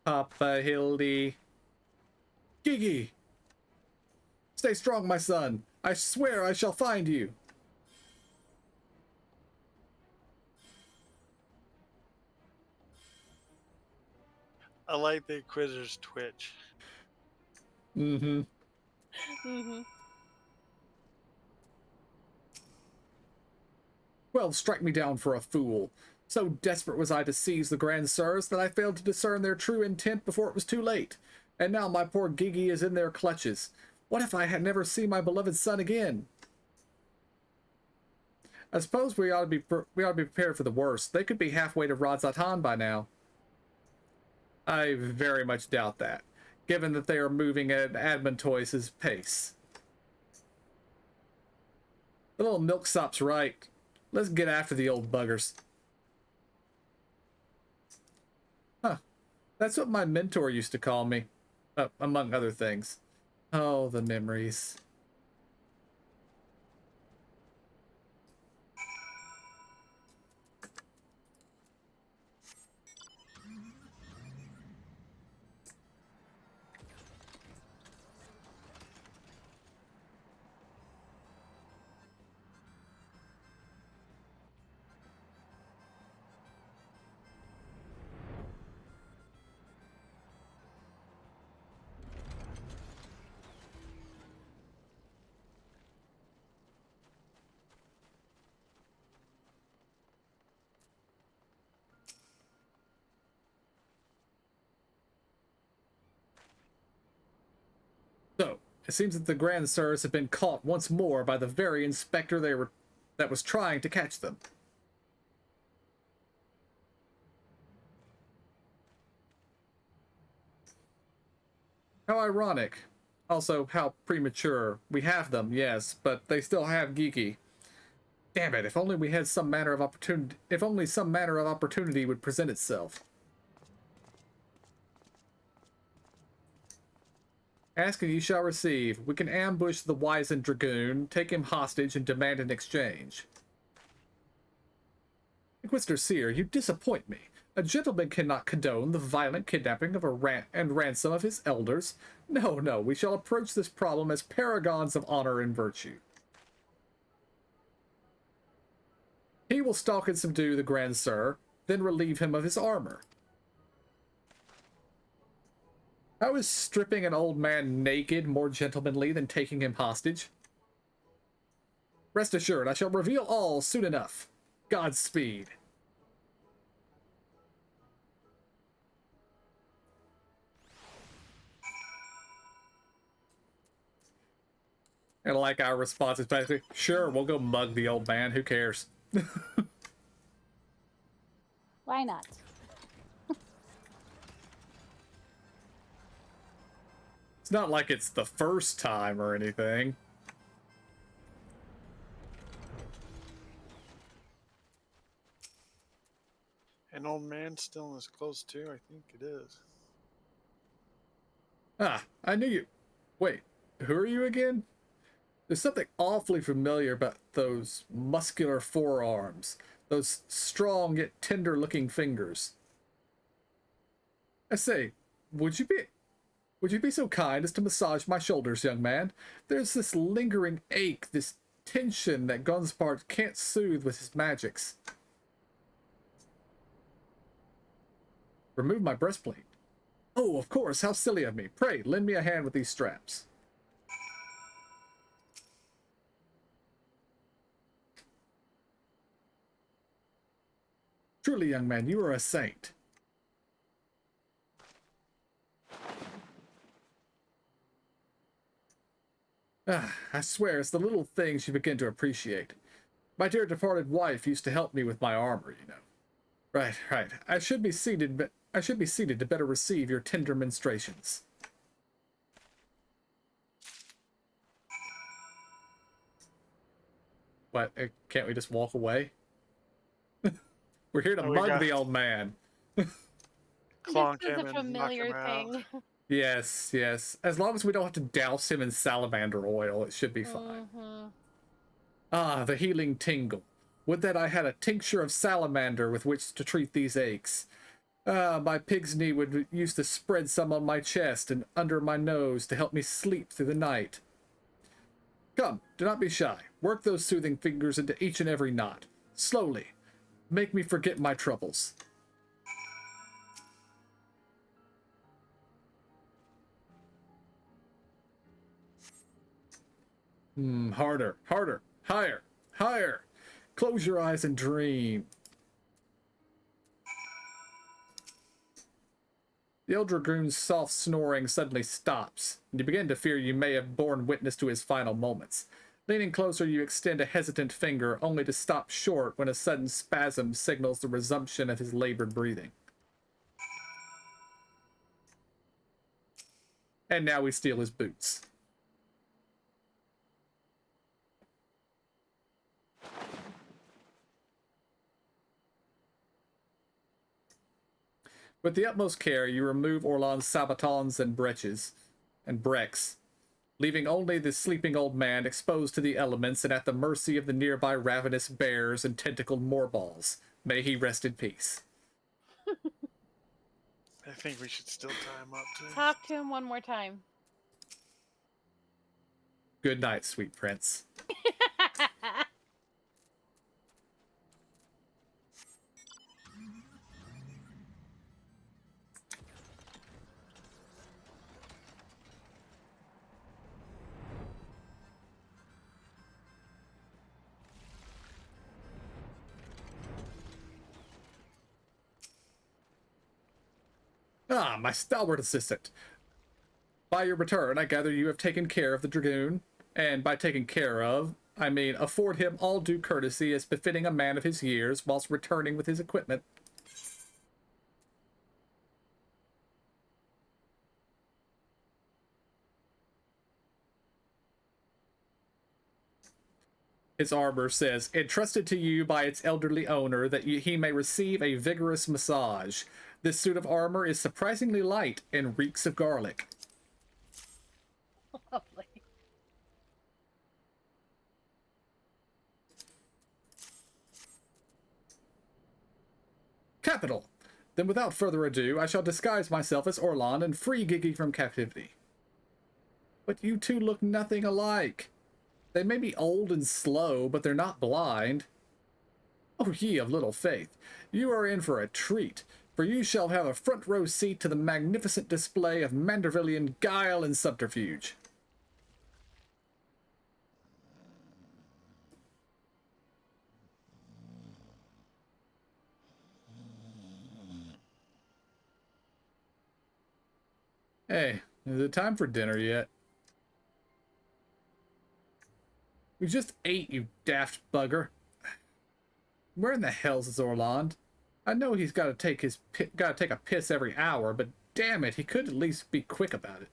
Papa Hildy. Gigi! Stay strong, my son. I swear I shall find you. I like the Inquisitor's twitch. Mm-hmm. Mm-hmm. Well, strike me down for a fool. So desperate was I to seize the Grand Sirs that I failed to discern their true intent before it was too late. And now my poor Gigi is in their clutches. What if I had never seen my beloved son again? I suppose we ought to be prepared for the worst. They could be halfway to Radzatan by now. I very much doubt that, given that they are moving at Admontois's pace. The little milksop's right. Let's get after the old buggers. Huh. That's what my mentor used to call me, among other things. Oh, the memories. So, it seems that the Grand Sirs have been caught once more by the very inspector that was trying to catch them. How ironic. Also, how premature. We have them, yes, but they still have Gigi. Damn it, if only we had some manner of opportunity, if only some manner of opportunity would present itself. Ask and ye shall receive. We can ambush the wizened dragoon, take him hostage, and demand an exchange. Inquisitor Seer, you disappoint me. A gentleman cannot condone the violent kidnapping of and ransom of his elders. No, no, we shall approach this problem as paragons of honor and virtue. He will stalk and subdue the Grand Sir, then relieve him of his armor. How is stripping an old man naked more gentlemanly than taking him hostage? Rest assured, I shall reveal all soon enough. Godspeed. And like our response is basically, sure, we'll go mug the old man. Who cares? Why not? It's not like it's the first time or anything. An old man still in his clothes too? I think it is. Ah, I knew you. Wait, who are you again? There's something awfully familiar about those muscular forearms, those strong yet tender-looking fingers. I say, would you be so kind as to massage my shoulders, young man? There's this lingering ache, this tension that Gunspart can't soothe with his magics. Remove my breastplate. Oh, of course, how silly of me. Pray, lend me a hand with these straps. Truly, young man, you are a saint. Ah, I swear, it's the little things you begin to appreciate. My dear departed wife used to help me with my armor, you know. Right, right. I should be seated to better receive your tender ministrations. What? Can't we just walk away? We're here to Oh, we mug got- the old man. Clonk This is him a and knock familiar him out. thing. Yes, yes. As long as we don't have to douse him in salamander oil, it should be fine. Mm-hmm. Ah, the healing tingle. Would that I had a tincture of salamander with which to treat these aches. Ah, my pig's knee would used to spread some on my chest and under my nose to help me sleep through the night. Come, do not be shy. Work those soothing fingers into each and every knot. Slowly. Make me forget my troubles. Harder, harder, higher, higher. Close your eyes and dream. The old dragoon's soft snoring suddenly stops, and you begin to fear you may have borne witness to his final moments. Leaning closer, you extend a hesitant finger, only to stop short when a sudden spasm signals the resumption of his labored breathing. And now we steal his boots. With the utmost care, you remove Orlan's sabatons and breeks, leaving only the sleeping old man exposed to the elements and at the mercy of the nearby ravenous bears and tentacled moorballs. May he rest in peace. I think we should still tie him up too. Talk to him one more time. Good night, sweet prince. Ah, my stalwart assistant. By your return, I gather you have taken care of the dragoon, and by taken care of, I mean afford him all due courtesy as befitting a man of his years, whilst returning with his equipment. His armor says, entrusted to you by its elderly owner that he may receive a vigorous massage. This suit of armor is surprisingly light and reeks of garlic. Lovely. Capital! Then without further ado, I shall disguise myself as Orlan and free Gigi from captivity. But you two look nothing alike. They may be old and slow, but they're not blind. Oh, ye of little faith, you are in for a treat, for you shall have a front row seat to the magnificent display of Mandervillian guile and subterfuge. Hey, is it time for dinner yet? We just ate, you daft bugger. Where in the hell's Zorlond? I know he's got to take a piss every hour, but damn it, he could at least be quick about it.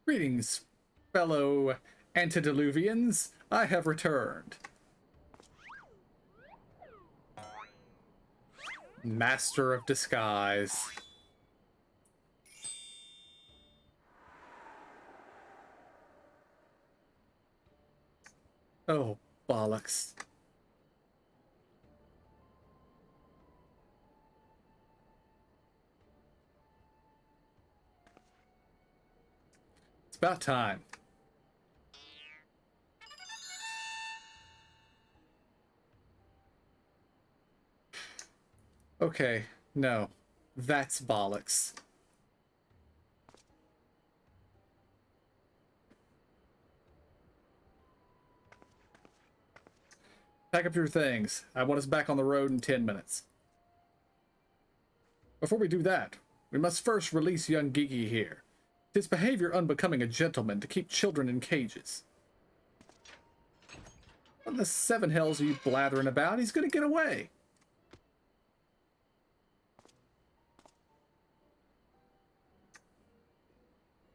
Greetings, fellow antediluvians. I have returned. Master of Disguise. Oh, bollocks. It's about time. Okay, no. That's bollocks. Pack up your things. I want us back on the road in 10 minutes. Before we do that, we must first release young Gigi here. His behavior unbecoming a gentleman to keep children in cages. What in the seven hells are you blathering about? He's gonna get away.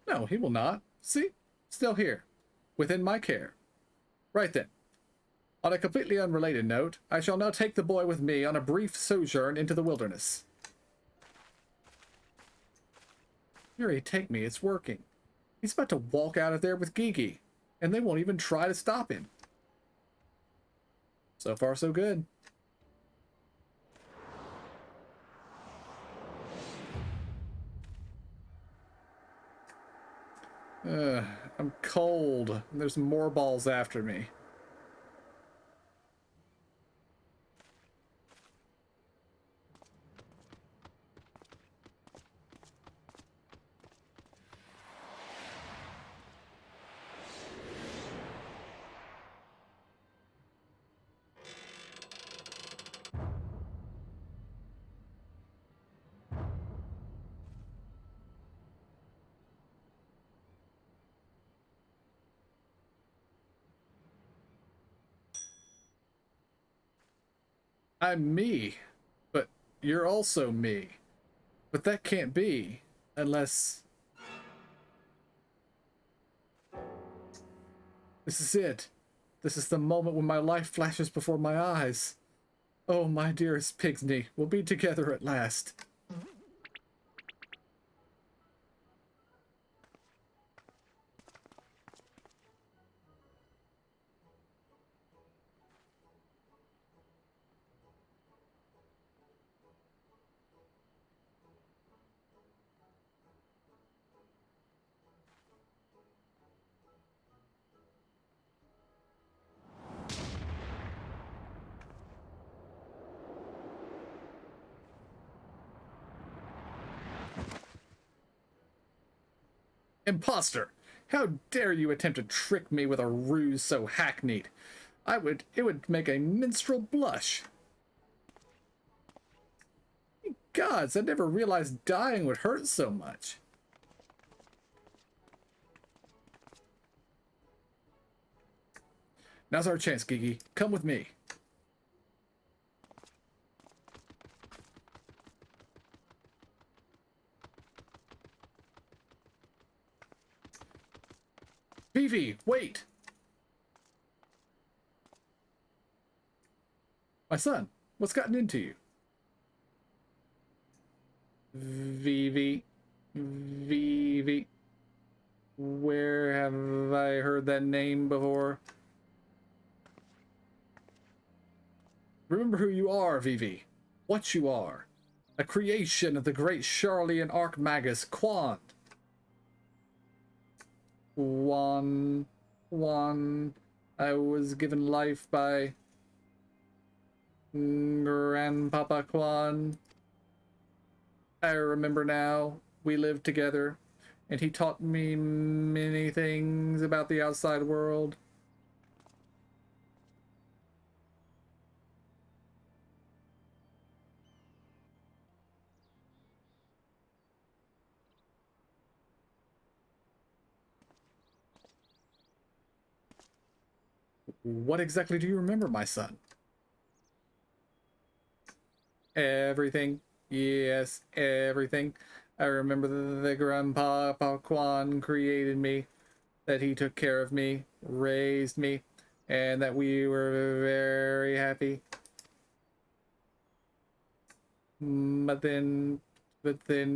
No, he will not. See? Still here. Within my care. Right then. On a completely unrelated note, I shall now take the boy with me on a brief sojourn into the wilderness. Here, take me, it's working. He's about to walk out of there with Gigi, and they won't even try to stop him. So far, so good. I'm cold, and there's more balls after me. I'm me, but you're also me. But that can't be, unless... This is it. This is the moment when my life flashes before my eyes. Oh, my dearest Pigsney, we'll be together at last. Imposter! How dare you attempt to trick me with a ruse so hackneyed? It would make a minstrel blush. Gods, I never realized dying would hurt so much. Now's our chance, Gigi. Come with me. Vivi, wait! My son, what's gotten into you? Vivi. Vivi. Where have I heard that name before? Remember Remember who you are, Vivi. What you are. A creation of the great Charlian Archmagus Quan. Quan. I was given life by Grandpapa Quan. I remember now. We lived together, and he taught me many things about the outside world. What exactly do you remember, my son? Everything. Yes, everything. I remember the Grandpapa Quan created me, that he took care of me, raised me, and that we were very happy. But then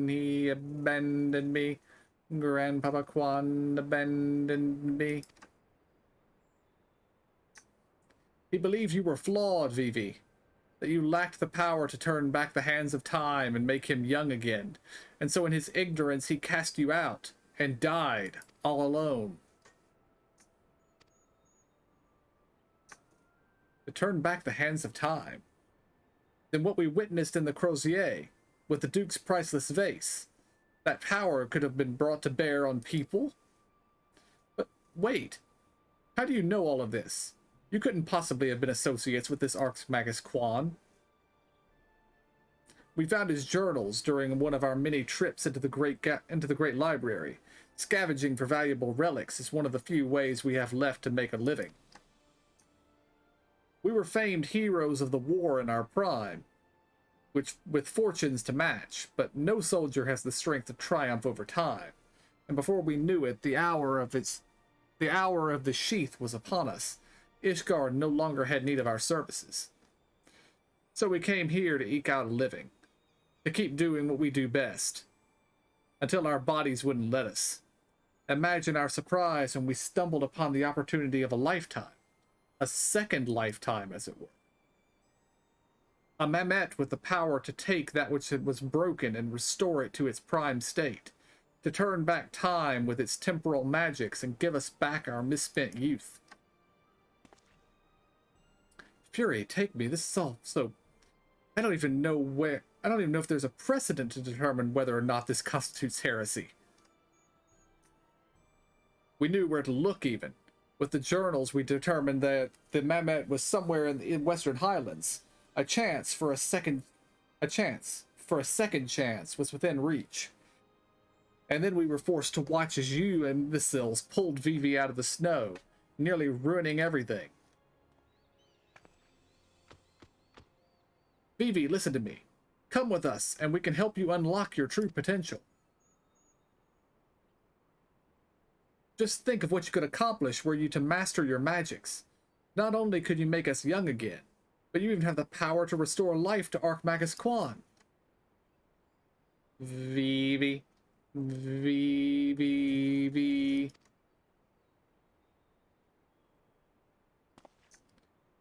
he abandoned me. Grandpapa Quan abandoned me. He believed you were flawed, Vivi. That you lacked the power to turn back the hands of time and make him young again. And so in his ignorance he cast you out and died all alone. To turn back the hands of time. Then what we witnessed in the Crozier, with the Duke's priceless vase, that power could have been brought to bear on people? But wait, how do you know all of this? You couldn't possibly have been associates with this Archmagus Quan. We found his journals during one of our many trips into the great library. Scavenging for valuable relics is one of the few ways we have left to make a living. We were famed heroes of the war in our prime, with fortunes to match, but no soldier has the strength to triumph over time. And before we knew it, the hour of the sheath was upon us. Ishgard no longer had need of our services. So we came here to eke out a living, to keep doing what we do best, until our bodies wouldn't let us. Imagine our surprise when we stumbled upon the opportunity of a lifetime, a second lifetime, as it were. A Mehmet with the power to take that which was broken and restore it to its prime state, to turn back time with its temporal magics and give us back our misspent youth. Fury, take me. This is all so... I don't even know if there's a precedent to determine whether or not this constitutes heresy. We knew where to look even. With the journals, we determined that the Mehmet was somewhere in Western Highlands. A chance for a second chance was within reach. And then we were forced to watch as you imbeciles pulled Vivi out of the snow, nearly ruining everything. Vivi, listen to me. Come with us, and we can help you unlock your true potential. Just think of what you could accomplish were you to master your magics. Not only could you make us young again, but you even have the power to restore life to Archmagus Quan. Vivi.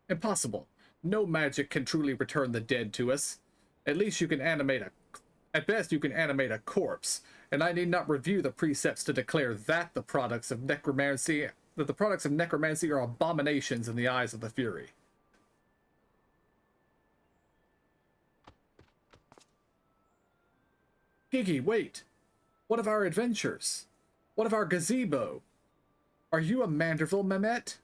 Impossible. No magic can truly return the dead to us. At best you can animate a corpse, and I need not review the precepts to declare that the products of necromancy are abominations in the eyes of the Fury. Gigi, wait. What of our adventures? What of our gazebo? Are you a Manderville, Mehmet?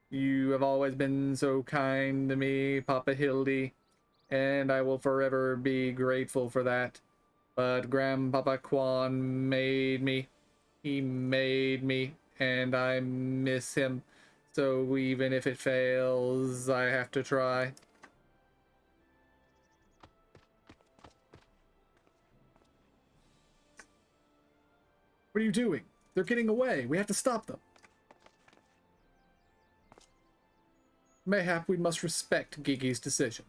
You have always been so kind to me, Papa Hildy, and I will forever be grateful for that. But Grandpapa Quan made me. He made me, and I miss him. So even if it fails, I have to try. What are you doing? They're getting away. We have to stop them. Mayhap we must respect Gigi's decision.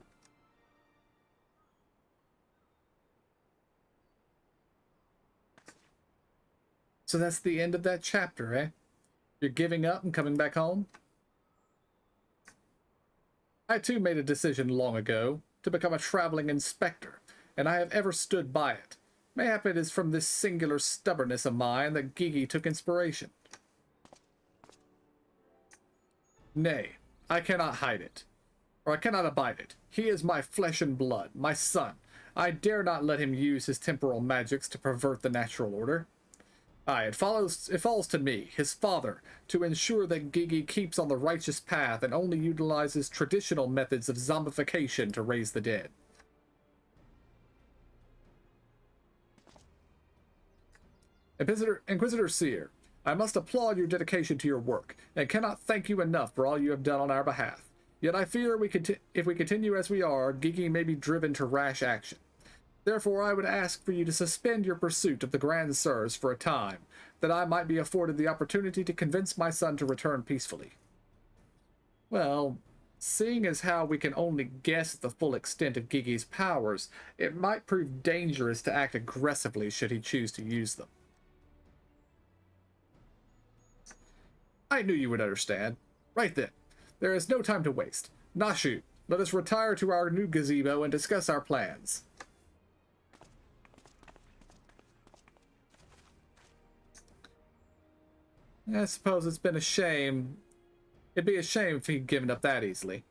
So that's the end of that chapter, eh? You're giving up and coming back home? I too made a decision long ago to become a traveling inspector, and I have ever stood by it. Mayhap it is from this singular stubbornness of mine that Gigi took inspiration. Nay, I cannot hide it, or I cannot abide it. He is my flesh and blood, my son. I dare not let him use his temporal magics to pervert the natural order. Aye, it falls to me, his father, to ensure that Gigi keeps on the righteous path and only utilizes traditional methods of zombification to raise the dead. Inquisitor Seer, I must applaud your dedication to your work, and cannot thank you enough for all you have done on our behalf. Yet I fear if we continue as we are, Gigi may be driven to rash action. Therefore, I would ask for you to suspend your pursuit of the Grand Sirs for a time, that I might be afforded the opportunity to convince my son to return peacefully. Well, seeing as how we can only guess the full extent of Gigi's powers, it might prove dangerous to act aggressively should he choose to use them. I knew you would understand. Right then. There is no time to waste. Nashu, let us retire to our new gazebo and discuss our plans. I suppose it's been a shame. It'd be a shame if he'd given up that easily.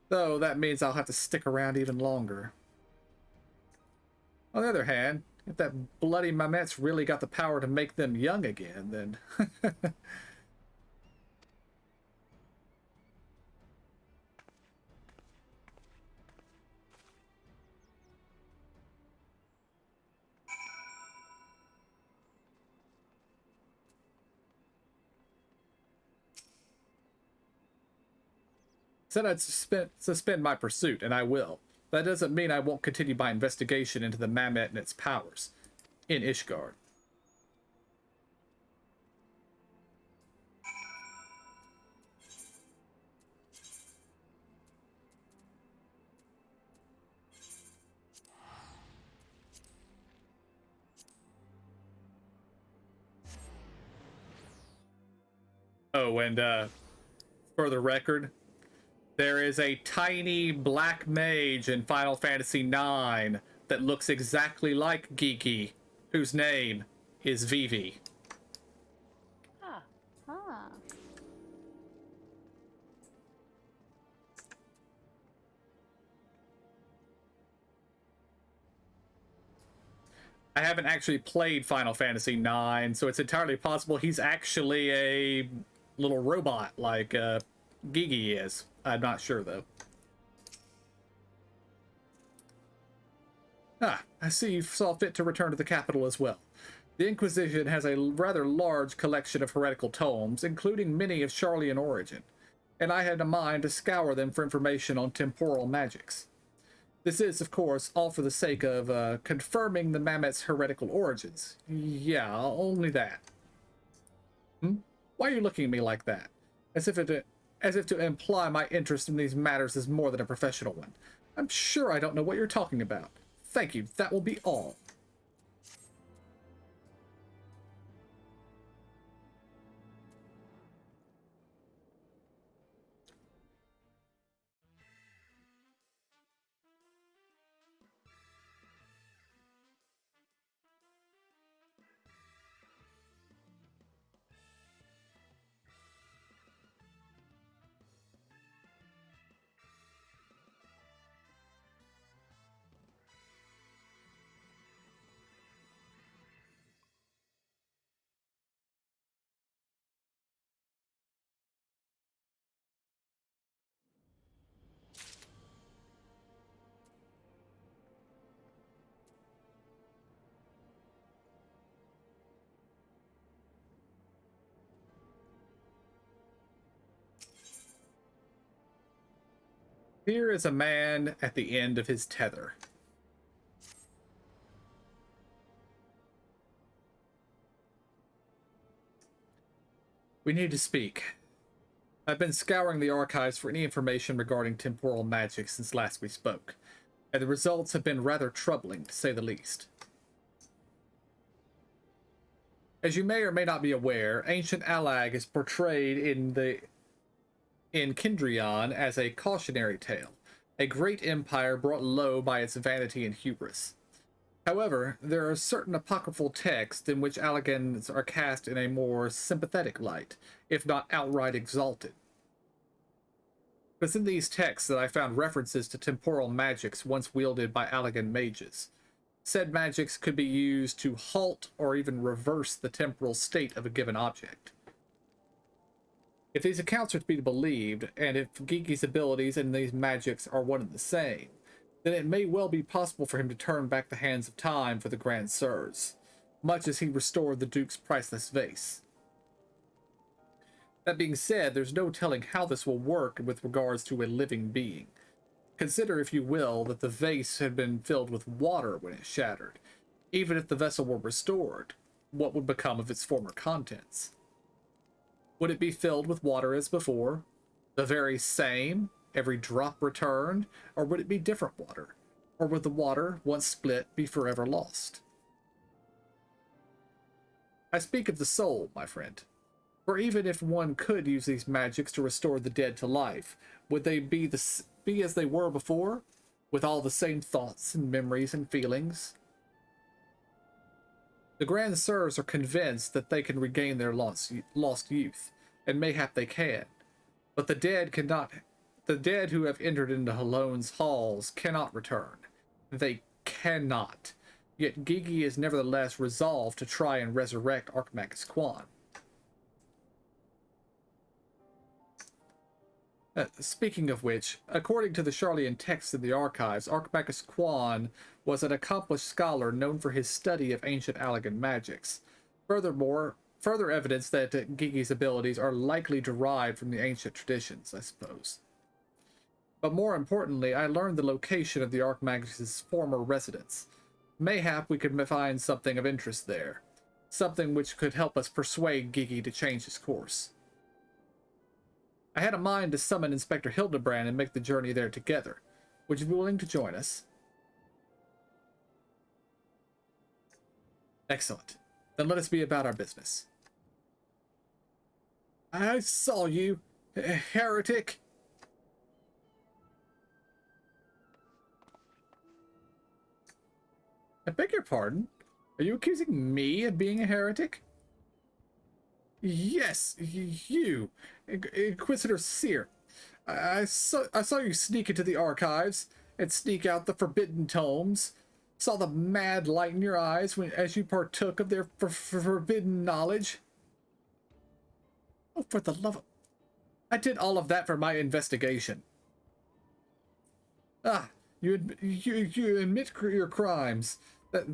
Though that means I'll have to stick around even longer. On the other hand, if that bloody Mamet's really got the power to make them young again, then... Said I'd suspend my pursuit, and I will. That doesn't mean I won't continue my investigation into the Mamet and its powers in Ishgard. Oh, and for the record, there is a tiny black mage in Final Fantasy IX that looks exactly like Gigi, whose name is Vivi. Ah. Ah. I haven't actually played Final Fantasy IX, so it's entirely possible he's actually a little robot like Gigi is. I'm not sure, though. Ah, I see you saw fit to return to the capital as well. The Inquisition has a rather large collection of heretical tomes, including many of Charlian origin, and I had a mind to scour them for information on temporal magics. This is, of course, all for the sake of confirming the Mamet's heretical origins. Yeah, only that. Why are you looking at me like that? As if to imply my interest in these matters is more than a professional one. I'm sure I don't know what you're talking about. Thank you, that will be all. Here is a man at the end of his tether. We need to speak. I've been scouring the archives for any information regarding temporal magic since last we spoke, and the results have been rather troubling, to say the least. As you may or may not be aware, ancient Allag is portrayed in in Kindrion as a cautionary tale, a great empire brought low by its vanity and hubris. However, there are certain apocryphal texts in which Allegans are cast in a more sympathetic light, if not outright exalted. It was in these texts that I found references to temporal magics once wielded by Allegan mages. Said magics could be used to halt or even reverse the temporal state of a given object. If these accounts are to be believed, and if Gigi's abilities and these magics are one and the same, then it may well be possible for him to turn back the hands of time for the Grand Sirs, much as he restored the Duke's priceless vase. That being said, there's no telling how this will work with regards to a living being. Consider, if you will, that the vase had been filled with water when it shattered. Even if the vessel were restored, what would become of its former contents? Would it be filled with water as before? The very same? Every drop returned? Or would it be different water? Or would the water, once split, be forever lost? I speak of the soul, my friend. For even if one could use these magics to restore the dead to life, would they be as they were before, with all the same thoughts and memories and feelings? The Grand Sirs are convinced that they can regain their lost youth, and mayhap they can. But the dead cannot. The dead who have entered into Halone's halls cannot return. They cannot. Yet Gigi is nevertheless resolved to try and resurrect Archmagus Quan. Speaking of which, according to the Charlian texts in the archives, Archmagus Quan was an accomplished scholar known for his study of ancient Allegan magics. Furthermore, further evidence that Gigi's abilities are likely derived from the ancient traditions, I suppose. But more importantly, I learned the location of the Archmagus's former residence. Mayhap we could find something of interest there. Something which could help us persuade Gigi to change his course. I had a mind to summon Inspector Hildibrand and make the journey there together. Would you be willing to join us? Excellent. Then let us be about our business. I saw you, heretic. I beg your pardon? Are you accusing me of being a heretic? Yes, you, Inquisitor Seer. I saw you sneak into the archives and sneak out the forbidden tomes. Saw the mad light in your eyes as you partook of their forbidden knowledge. Oh, for the love of... I did all of that for my investigation. Ah, you admit your crimes. That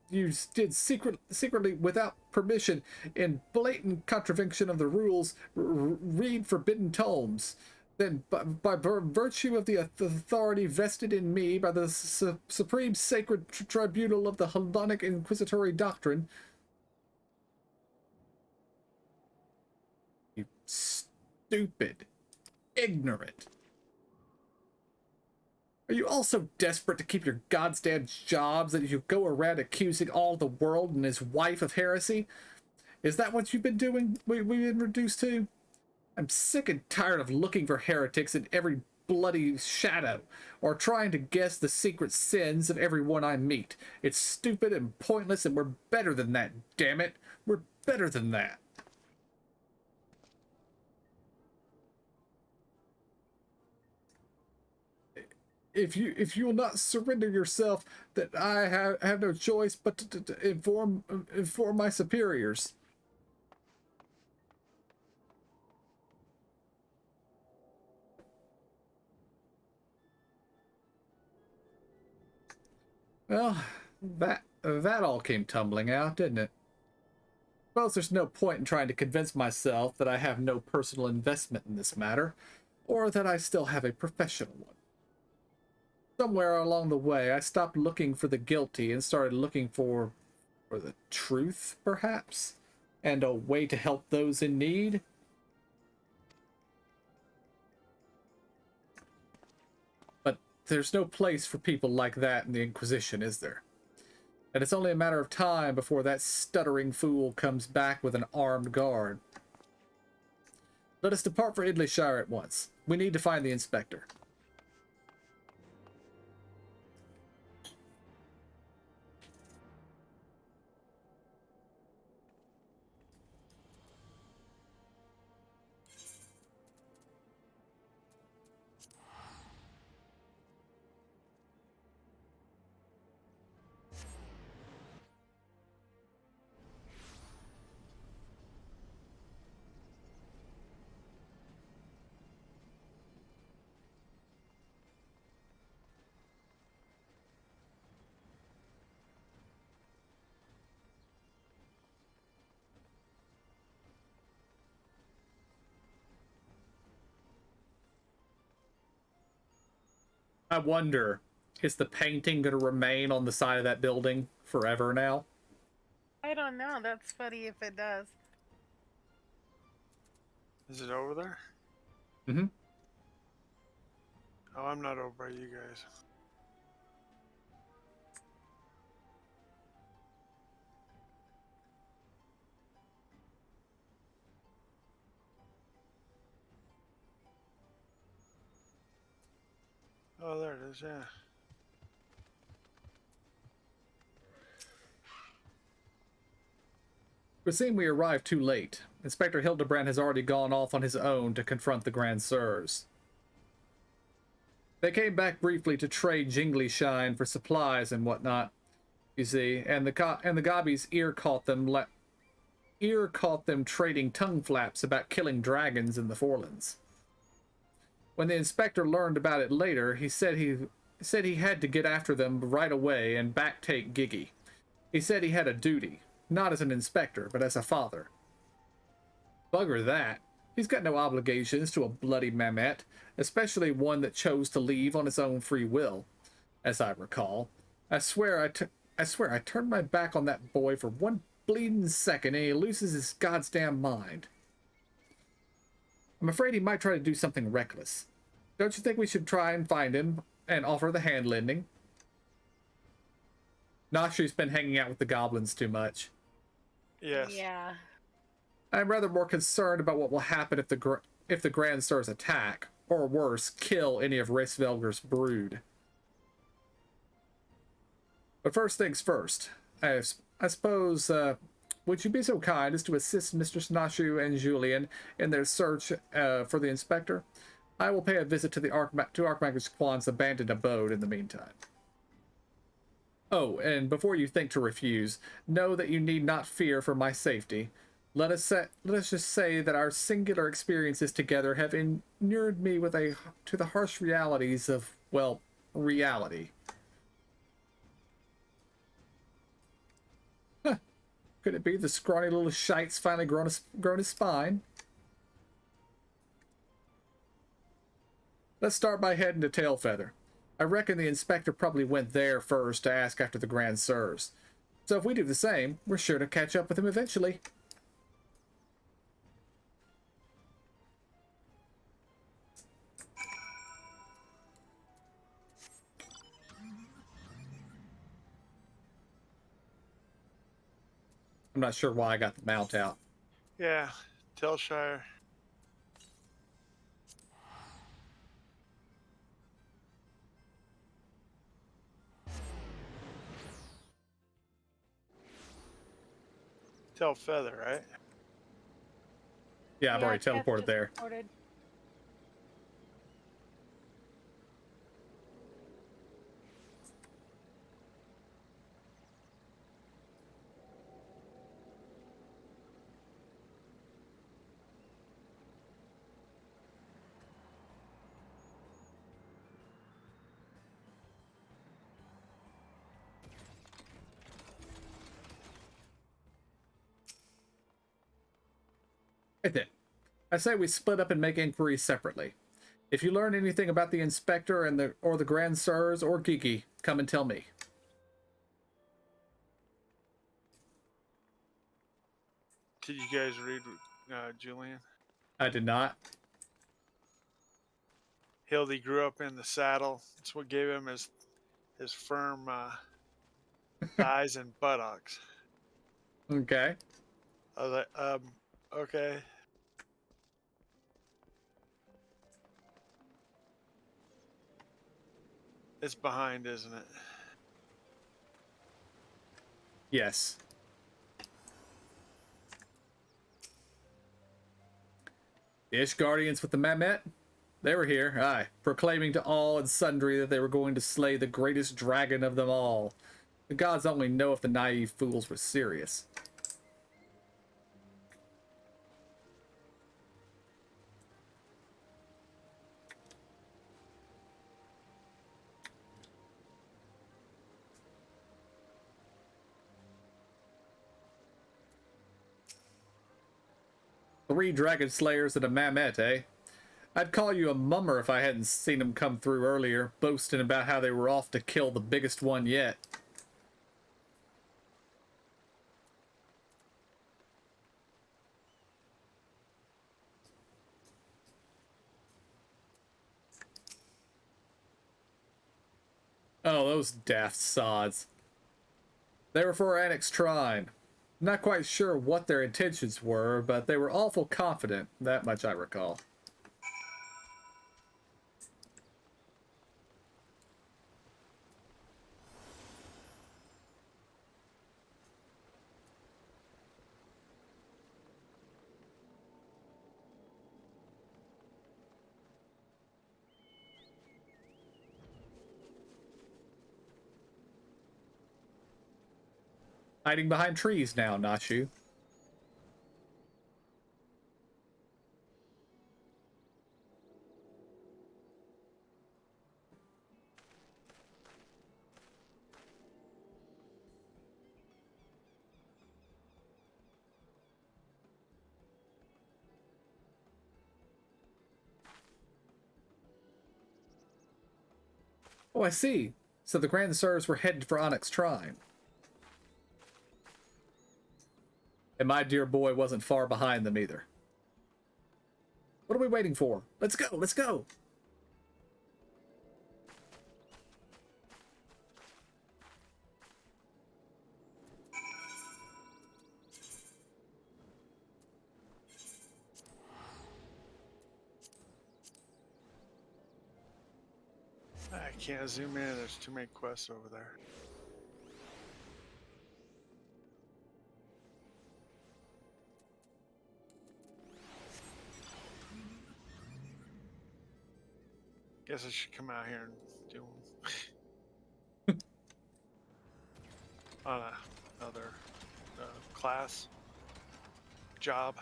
you did secretly, without permission, in blatant contravention of the rules, read forbidden tomes. Then, by virtue of the authority vested in me by the Supreme Sacred Tribunal of the Hellenic Inquisitory Doctrine... You stupid, ignorant... Are you also desperate to keep your goddamn jobs that you go around accusing all the world and his wife of heresy? Is that what you've been doing, we've been reduced to? I'm sick and tired of looking for heretics in every bloody shadow, or trying to guess the secret sins of everyone I meet. It's stupid and pointless, and we're better than that, damn it. We're better than that. If you will not surrender yourself, that I have no choice but to inform my superiors. Well, that all came tumbling out, didn't it? Suppose there's no point in trying to convince myself that I have no personal investment in this matter, or that I still have a professional one. Somewhere along the way, I stopped looking for the guilty and started looking for the truth, perhaps, and a way to help those in need. But there's no place for people like that in the Inquisition, is there? And it's only a matter of time before that stuttering fool comes back with an armed guard. Let us depart for Idleyshire at once. We need to find the inspector. I wonder, is the painting going to remain on the side of that building forever now? I don't know. That's funny if it does. Is it over there? Mm-hmm. Oh, I'm not over by you guys. Oh, there it is, yeah. It seems we arrived too late. Inspector Hildibrand has already gone off on his own to confront the Grand Sirs. They came back briefly to trade Jingly Shine for supplies and whatnot, you see, and the Gobbies ear caught them trading tongue flaps about killing dragons in the Forelands. When the inspector learned about it later, he said he had to get after them right away and backtake Giggy. He said he had a duty, not as an inspector, but as a father. Bugger that. He's got no obligations to a bloody mammet, especially one that chose to leave on its own free will, as I recall. I swear I turned my back on that boy for one bleeding second and he loses his goddamn mind. I'm afraid he might try to do something reckless. Don't you think we should try and find him and offer the hand lending? Nashu's been hanging out with the goblins too much. Yes. Yeah. I'm rather more concerned about what will happen if the Grand Sirs attack, or worse, kill any of Racevelger's brood. But first things first, I suppose, would you be so kind as to assist Mistress Nashu and Julian in their search for the inspector? I will pay a visit to Archmagus Quan's abandoned abode in the meantime. Oh, and before you think to refuse, know that you need not fear for my safety. Let us just say that our singular experiences together have inured me to the harsh realities of, well, reality. Huh. Could it be the scrawny little shite's finally grown his spine? Let's start by heading to Tailfeather. I reckon the inspector probably went there first to ask after the Grand Sirs. So if we do the same, we're sure to catch up with him eventually. I'm not sure why I got the mount out. Yeah. Telshire. Feather, right? Yeah, I've already Tess teleported just there. reported. Right then. I say we split up and make inquiries separately. If you learn anything about the inspector and the Grand Sirs or Gigi, come and tell me. Did you guys read Julian? I did not. Hildy grew up in the saddle. That's what gave him his firm thighs and buttocks. Okay. I was like, okay. It's behind, isn't it? Yes. The Ish Guardians with the Mamet? They were here, aye, proclaiming to all and sundry that they were going to slay the greatest dragon of them all. The gods only know if the naive fools were serious. Three dragon slayers and a Mamet, eh? I'd call you a mummer if I hadn't seen them come through earlier, boasting about how they were off to kill the biggest one yet. Oh, those daft sods. They were for Annex Trine. Not quite sure what their intentions were, but they were awful confident, that much I recall. Hiding behind trees now, Nashu. Oh, I see. So the Grand Sirs were headed for Onyx Trine. And my dear boy wasn't far behind them either. What are we waiting for? Let's go, let's go! I can't zoom in. There's too many quests over there. Guess I should come out here and do them. On another class job.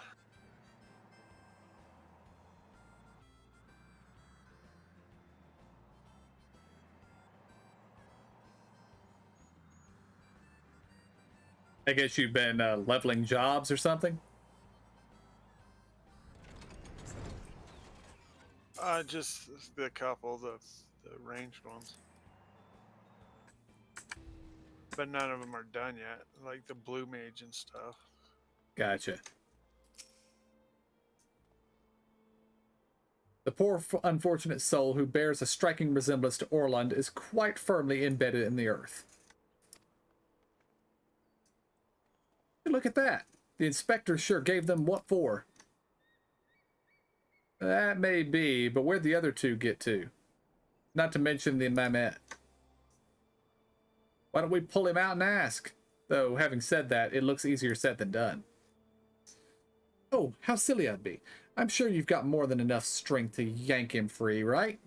I guess you've been leveling jobs or something? Just the couple, the ranged ones. But none of them are done yet, like the blue mage and stuff. Gotcha. The poor unfortunate soul who bears a striking resemblance to Orlund is quite firmly embedded in the earth. Look at that. The inspector sure gave them what for. That may be, but where'd the other two get to? Not to mention the Mamet. Why don't we pull him out and ask? Though, having said that, it looks easier said than done. Oh, how silly I'd be. I'm sure you've got more than enough strength to yank him free, right?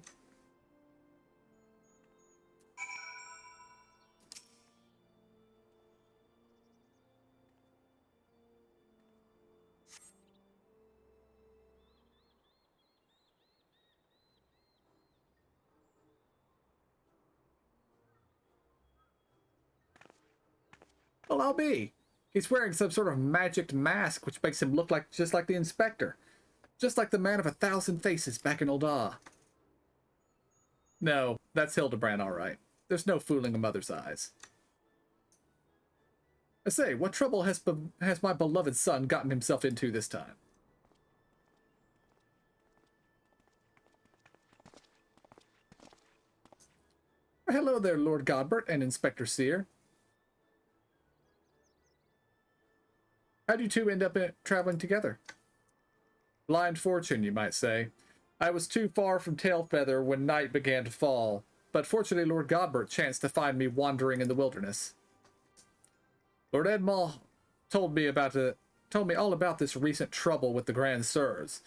Well, I'll be. He's wearing some sort of magic mask, which makes him look like just like the inspector. Just like the man of 1,000 faces back in Ul'dah. No, that's Hildibrand, all right. There's no fooling a mother's eyes. I say, what trouble has my beloved son gotten himself into this time? Hello there, Lord Godbert and Inspector Seer. How'd you two end up traveling together? Blind fortune, you might say. I was too far from Tailfeather when night began to fall. but fortunately Lord Godbert chanced to find me wandering in the wilderness. Lord Edmond told me all about this recent trouble with the Grand Sirs,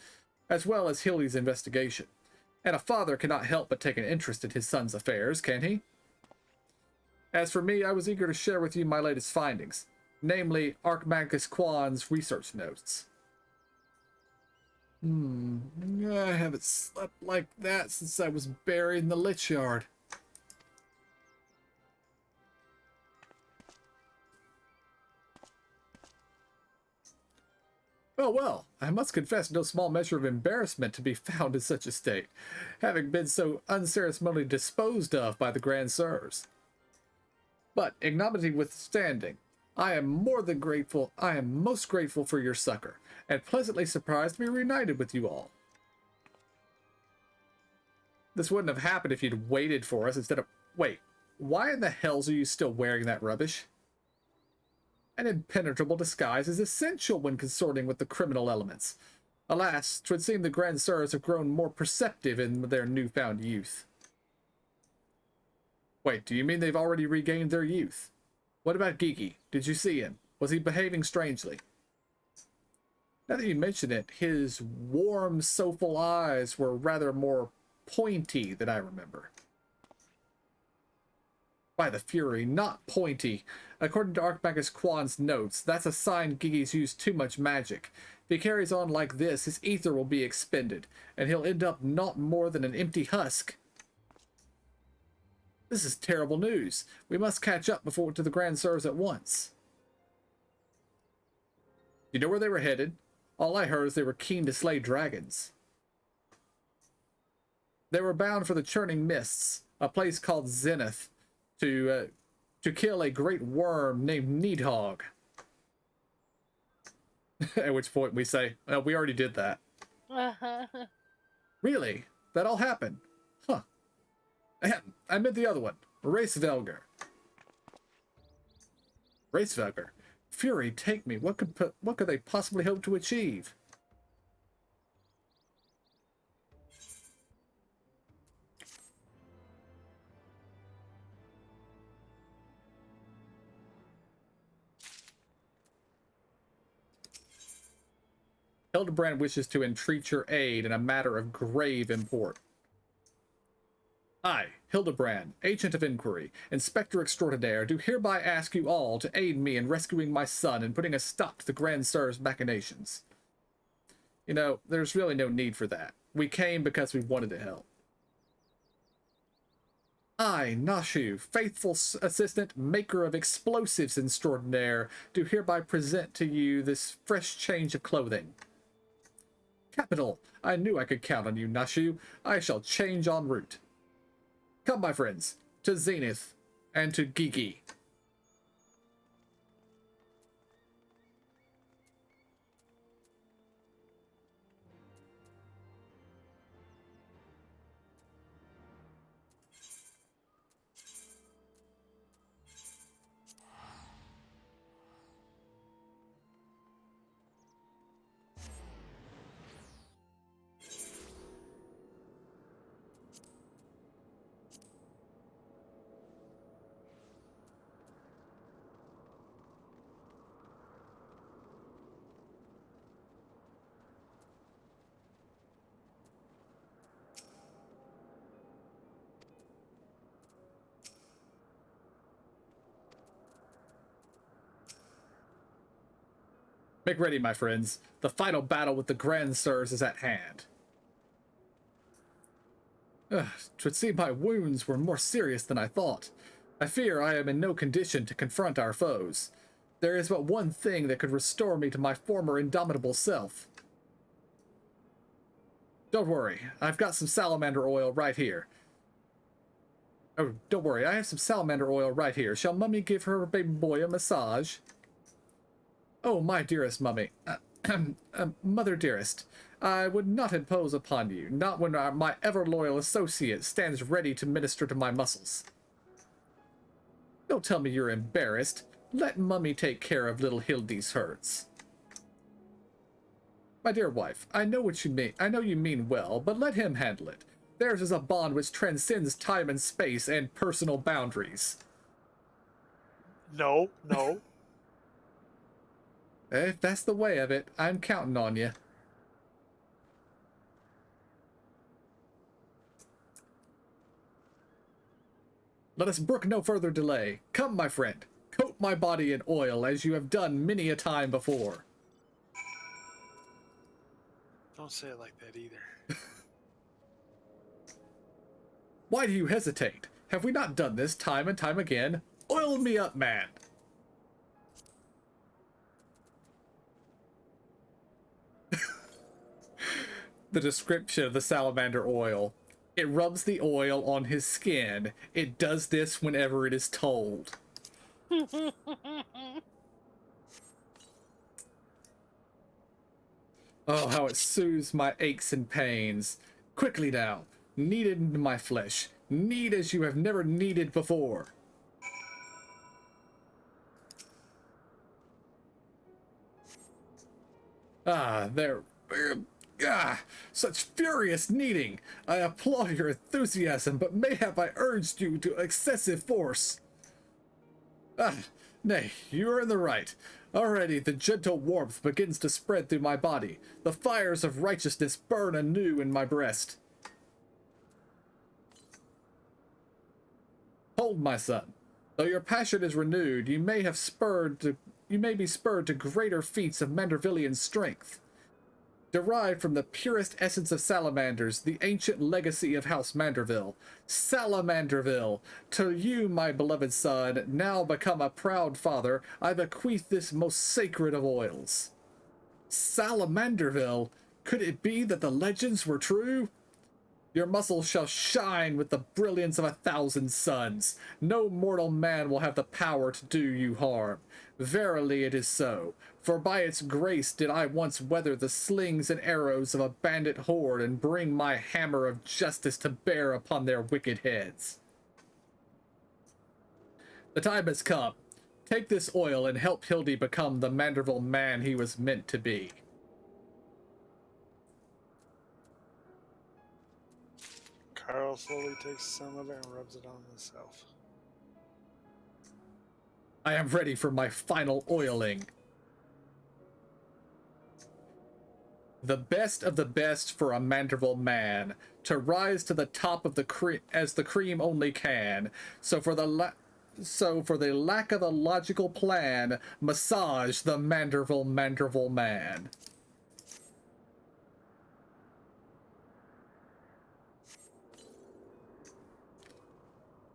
as well as Hildy's investigation. And a father cannot help but take an interest in his son's affairs, can he? As for me, I was eager to share with you my latest findings, namely Archmagus Quan's research notes. I haven't slept like that since I was buried in the Lich Yard. Oh well, I must confess no small measure of embarrassment to be found in such a state, having been so unceremoniously disposed of by the Grand Sirs. But, ignominy withstanding, I am most grateful for your succor, and pleasantly surprised to be reunited with you all. This wouldn't have happened if you'd waited for us instead of... Wait, why in the hells are you still wearing that rubbish? An impenetrable disguise is essential when consorting with the criminal elements. Alas, 'twould seem the Grand Sirs have grown more perceptive in their newfound youth. Wait, do you mean they've already regained their youth? What about Gigi? Did you see him? Was he behaving strangely? Now that you mention it, his warm, soulful eyes were rather more pointy than I remember. By the Fury, not pointy. According to Archmagus Quan's notes, that's a sign Gigi's used too much magic. If he carries on like this, his ether will be expended, and he'll end up not more than an empty husk. This is terrible news. We must catch up to the Grand Sirs at once. You know where they were headed? All I heard is they were keen to slay dragons. They were bound for the Churning Mists, a place called Zenith, to kill a great worm named Needhog. At which point we say, well, we already did that. Really? That all happened? Huh. I meant the other one. Racevelger. Racevelger? Fury, take me. What could they possibly hope to achieve? Hildibrand wishes to entreat your aid in a matter of grave import. I, Hildibrand, Agent of Inquiry, Inspector Extraordinaire, do hereby ask you all to aid me in rescuing my son and putting a stop to the Grand Sir's machinations. You know, there's really no need for that. We came because we wanted to help. I, Nashu, faithful assistant, maker of explosives extraordinaire, do hereby present to you this fresh change of clothing. Capital! I knew I could count on you, Nashu. I shall change en route. Come, my friends, to Zenith and to Gigi. Make ready, my friends. The final battle with the Grand Sirs is at hand. 'Twould seem my wounds were more serious than I thought. I fear I am in no condition to confront our foes. There is but one thing that could restore me to my former indomitable self. Don't worry, I've got some salamander oil right here. Oh, don't worry, I have some salamander oil right here. Shall Mummy give her baby boy a massage? Oh, my dearest Mummy, Mother dearest, I would not impose upon you, not when my ever-loyal associate stands ready to minister to my muscles. Don't tell me you're embarrassed. Let Mummy take care of little Hildy's hurts. My dear wife, I know what you mean. I know you mean well, but let him handle it. Theirs is a bond which transcends time and space and personal boundaries. No, no. If that's the way of it, I'm counting on you. Let us brook no further delay. Come, my friend, coat my body in oil as you have done many a time before. Don't say it like that either. Why do you hesitate? Have we not done this time and time again? Oil me up, man. The description of the salamander oil. It rubs the oil on his skin. It does this whenever it is told. Oh, how it soothes my aches and pains. Quickly now, knead it into my flesh. Knead as you have never kneaded before. Ah, there. Such furious kneading. I applaud your enthusiasm, but mayhap I urged you to excessive force. Nay, you are in the right. Already the gentle warmth begins to spread through my body. The fires of righteousness burn anew in my breast. Hold, my son. Though your passion is renewed, you may be spurred to greater feats of Mandervillian strength. Derived from the purest essence of salamanders, the ancient legacy of House Manderville. Salamanderville! To you, my beloved son, now become a proud father, I bequeath this most sacred of oils. Salamanderville? Could it be that the legends were true? Your muscles shall shine with the brilliance of 1,000 suns. No mortal man will have the power to do you harm. Verily it is so, for by its grace did I once weather the slings and arrows of a bandit horde and bring my hammer of justice to bear upon their wicked heads. The time has come. Take this oil and help Hildy become the Manderville man he was meant to be. Carl slowly takes some of it and rubs it on himself. I am ready for my final oiling. The best of the best for a Manderville man, to rise to the top of the cream as the cream only can. So for the lack of a logical plan, massage the Manderville man.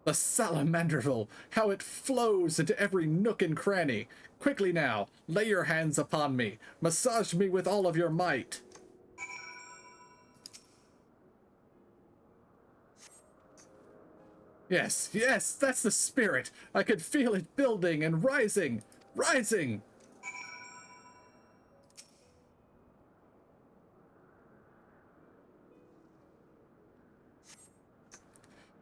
The Salamanderville, how it flows into every nook and cranny. Quickly now, lay your hands upon me. Massage me with all of your might. Yes, yes, that's the spirit. I could feel it building and rising, rising.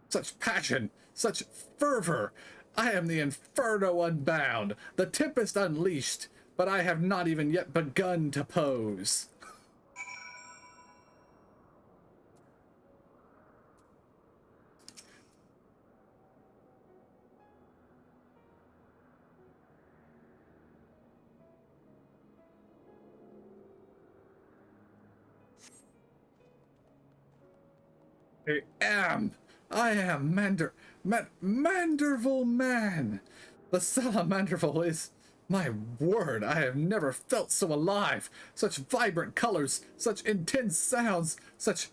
Such passion, such fervor. I am the inferno unbound, the tempest unleashed, but I have not even yet begun to pose. I am Manderville man. The Salamanderville is, my word, I have never felt so alive. Such vibrant colors, such intense sounds, such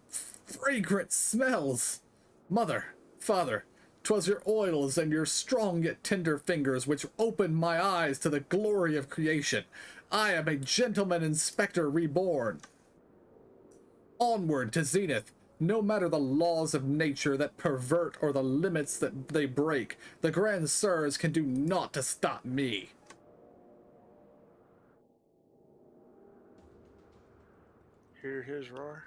fragrant smells. Mother, father, 'twas your oils and your strong yet tender fingers which opened my eyes to the glory of creation. I am a gentleman inspector reborn. Onward to zenith. No matter the laws of nature that pervert or the limits that they break, the Grand Sirs can do naught to stop me. Hear his roar?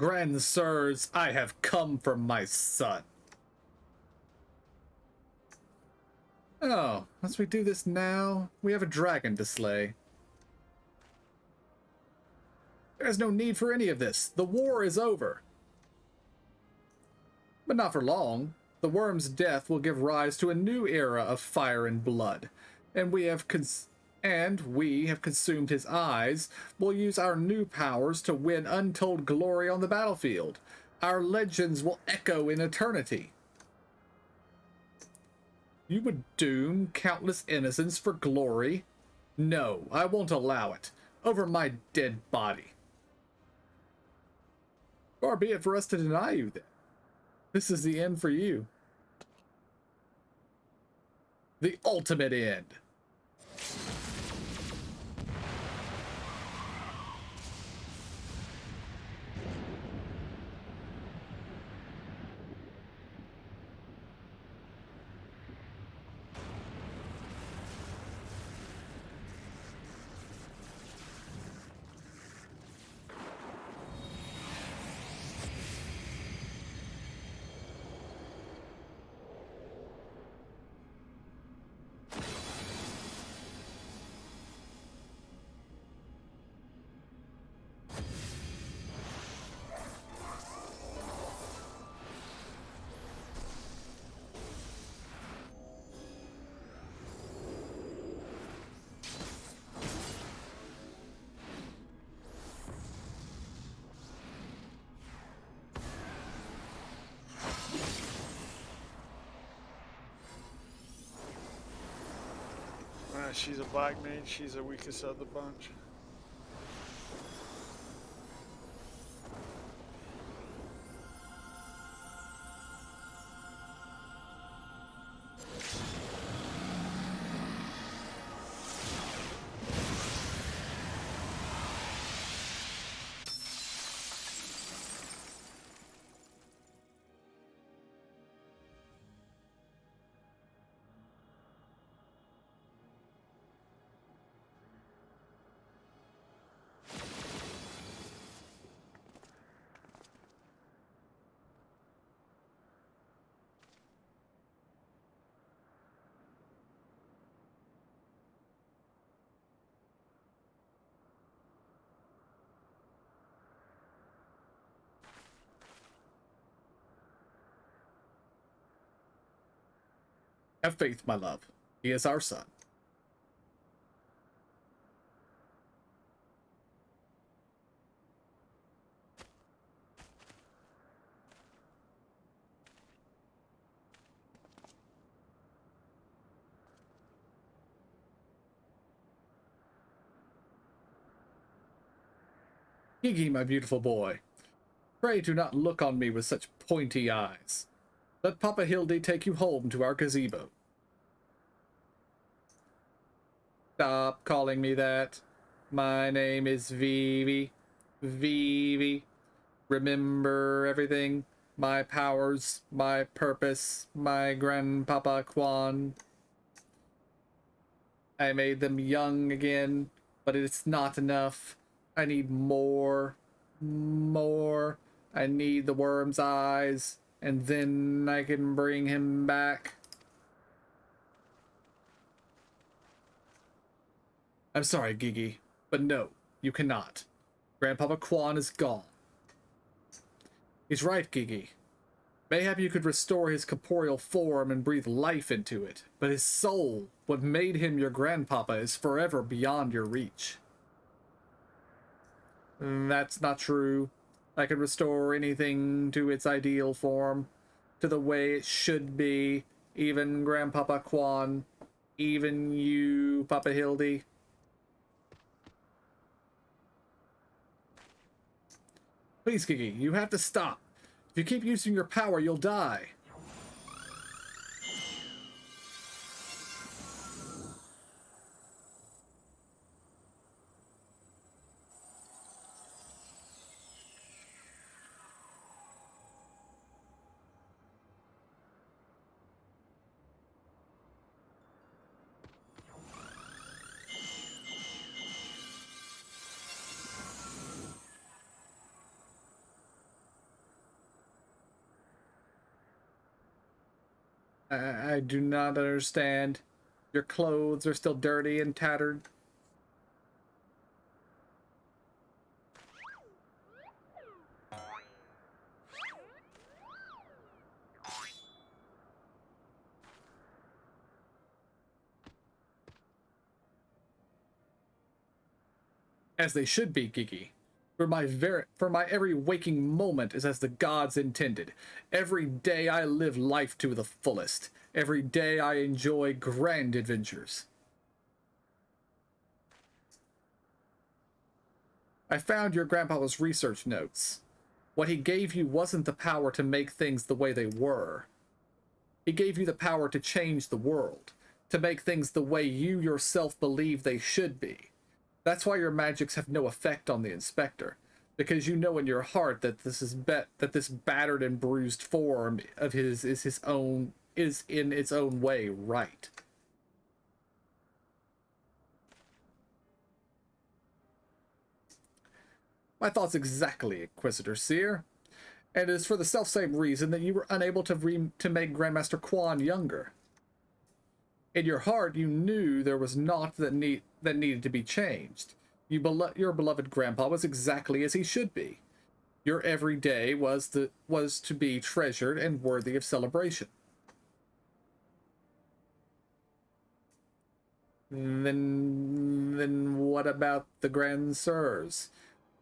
Grand sirs, I have come for my son. Oh, must we do this now? We have a dragon to slay. There's no need for any of this. The war is over. But not for long. The worm's death will give rise to a new era of fire and blood, and we have consumed his eyes. We'll use our new powers to win untold glory on the battlefield. Our legends will echo in eternity. You would doom countless innocents for glory? No, I won't allow it. Over my dead body. Far be it for us to deny you then. This is the end for you. The ultimate end. She's a black mage. She's the weakest of the bunch. Have faith, my love. He is our son. Gigi, my beautiful boy, pray do not look on me with such pointy eyes. Let Papa Hildy take you home to our gazebo. Stop calling me that. My name is Vivi. Vivi. Remember everything. My powers, my purpose, my grandpapa Quan. I made them young again, but it's not enough. I need more. More. I need the worm's eyes, and then I can bring him back. I'm sorry, Gigi, but no, you cannot. Grandpapa Quan is gone. He's right, Gigi. Mayhap you could restore his corporeal form and breathe life into it, but his soul, what made him your grandpapa, is forever beyond your reach. That's not true. I can restore anything to its ideal form, to the way it should be, even Grandpapa Quan, even you, Papa Hildy. Please, Gigi, you have to stop. If you keep using your power, you'll die. I do not understand. Your clothes are still dirty and tattered. As they should be, Gigi. For my every waking moment is as the gods intended. Every day I live life to the fullest. Every day I enjoy grand adventures. I found your grandpa's research notes. What he gave you wasn't the power to make things the way they were. He gave you the power to change the world, to make things the way you yourself believe they should be. That's why your magics have no effect on the inspector, because you know in your heart that this battered and bruised form of his is in its own way right. My thoughts exactly, Inquisitor Seer. And it is for the selfsame reason that you were unable to make Grandmaster Quan younger. In your heart, you knew there was naught that needed to be changed. Your beloved grandpa was exactly as he should be. Your every day was to be treasured and worthy of celebration. Then what about the Grand Sirs?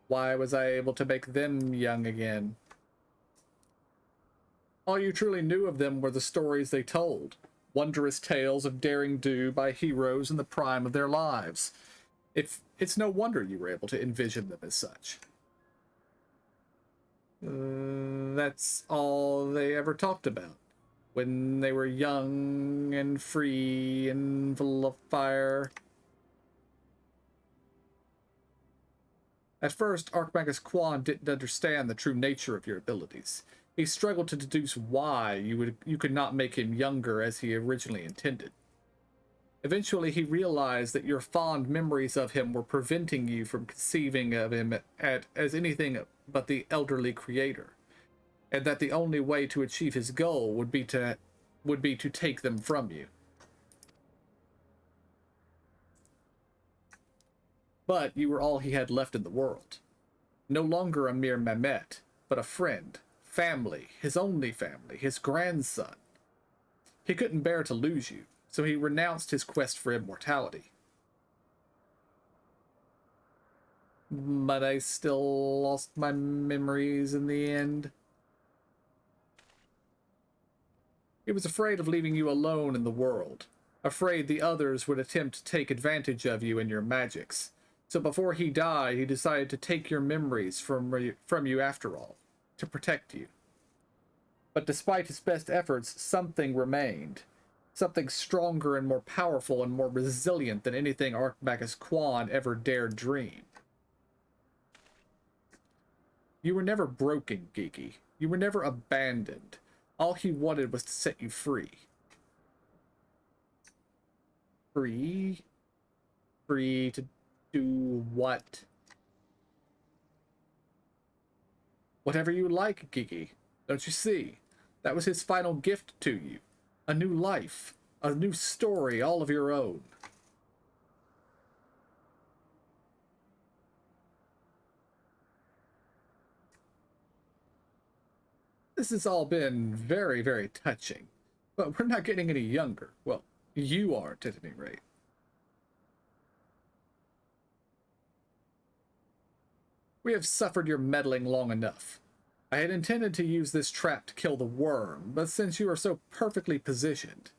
Why was I able to make them young again? All you truly knew of them were the stories they told. Wondrous tales of daring do by heroes in the prime of their lives. It's no wonder you were able to envision them as such. That's all they ever talked about. When they were young and free and full of fire. At first, Archmagus Quan didn't understand the true nature of your abilities. He struggled to deduce why you could not make him younger as he originally intended. Eventually, he realized that your fond memories of him were preventing you from conceiving of him as anything but the elderly creator, and that the only way to achieve his goal would be to take them from you. But you were all he had left in the world. No longer a mere Mehmet, but a friend, family, his only family, his grandson. He couldn't bear to lose you, so he renounced his quest for immortality. But I still lost my memories in the end. He was afraid of leaving you alone in the world, afraid the others would attempt to take advantage of you and your magics. So before he died, he decided to take your memories from you after all, to protect you. But despite his best efforts, something remained. Something stronger and more powerful and more resilient than anything Archmagus Quan ever dared dream. You were never broken, Geeky. You were never abandoned. All he wanted was to set you free. Free? Free to do what? Whatever you like, Gigi. Don't you see? That was his final gift to you. A new life. A new story all of your own. This has all been very, very touching. But we're not getting any younger. Well, you aren't at any rate. We have suffered your meddling long enough. I had intended to use this trap to kill the worm, but since you are so perfectly positioned...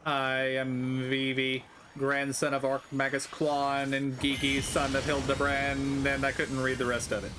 I am Vivi, grandson of Archmagus Quan and Geeky, son of Hildibrand, and I couldn't read the rest of it.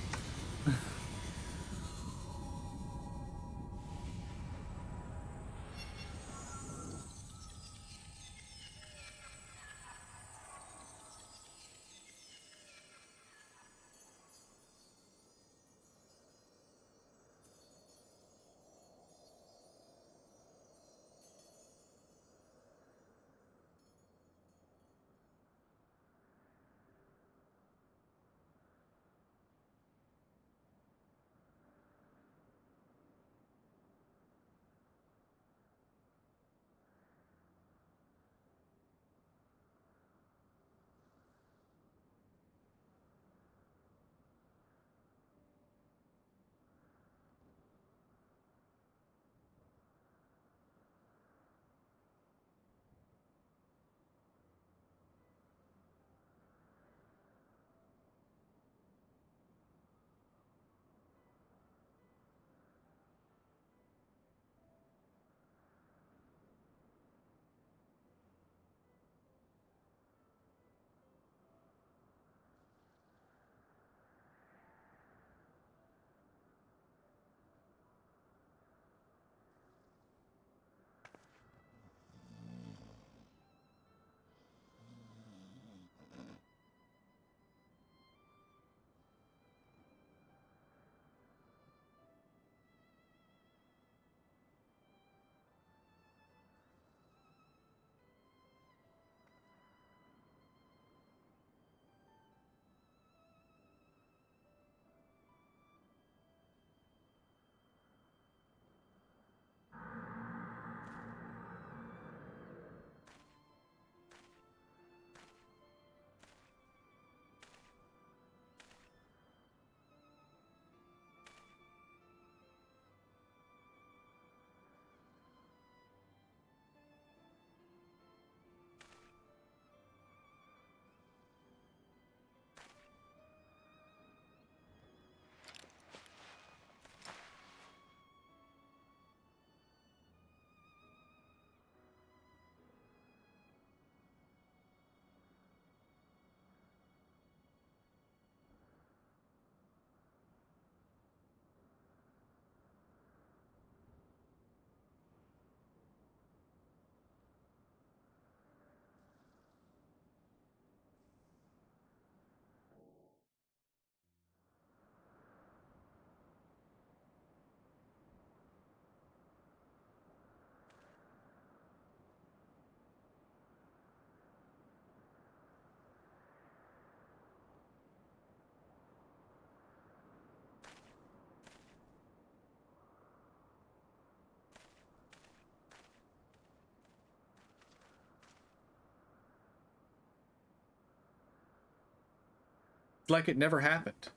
It's like it never happened.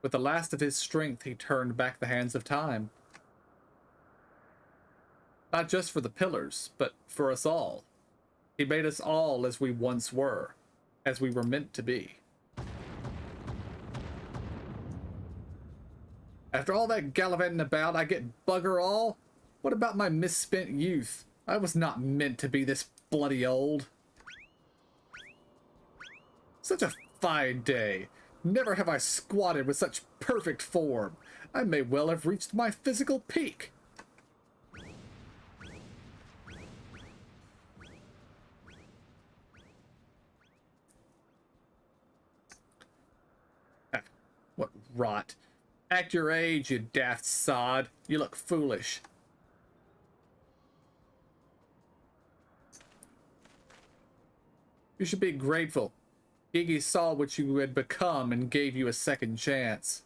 With the last of his strength, he turned back the hands of time. Not just for the pillars, but for us all. He made us all as we once were, as we were meant to be. After all that gallivanting about, I get bugger all? What about my misspent youth? I was not meant to be this bloody old. Such a fine day. Never have I squatted with such perfect form. I may well have reached my physical peak. What rot. Act your age, you daft sod. You look foolish. You should be grateful. Gigi saw what you had become and gave you a second chance.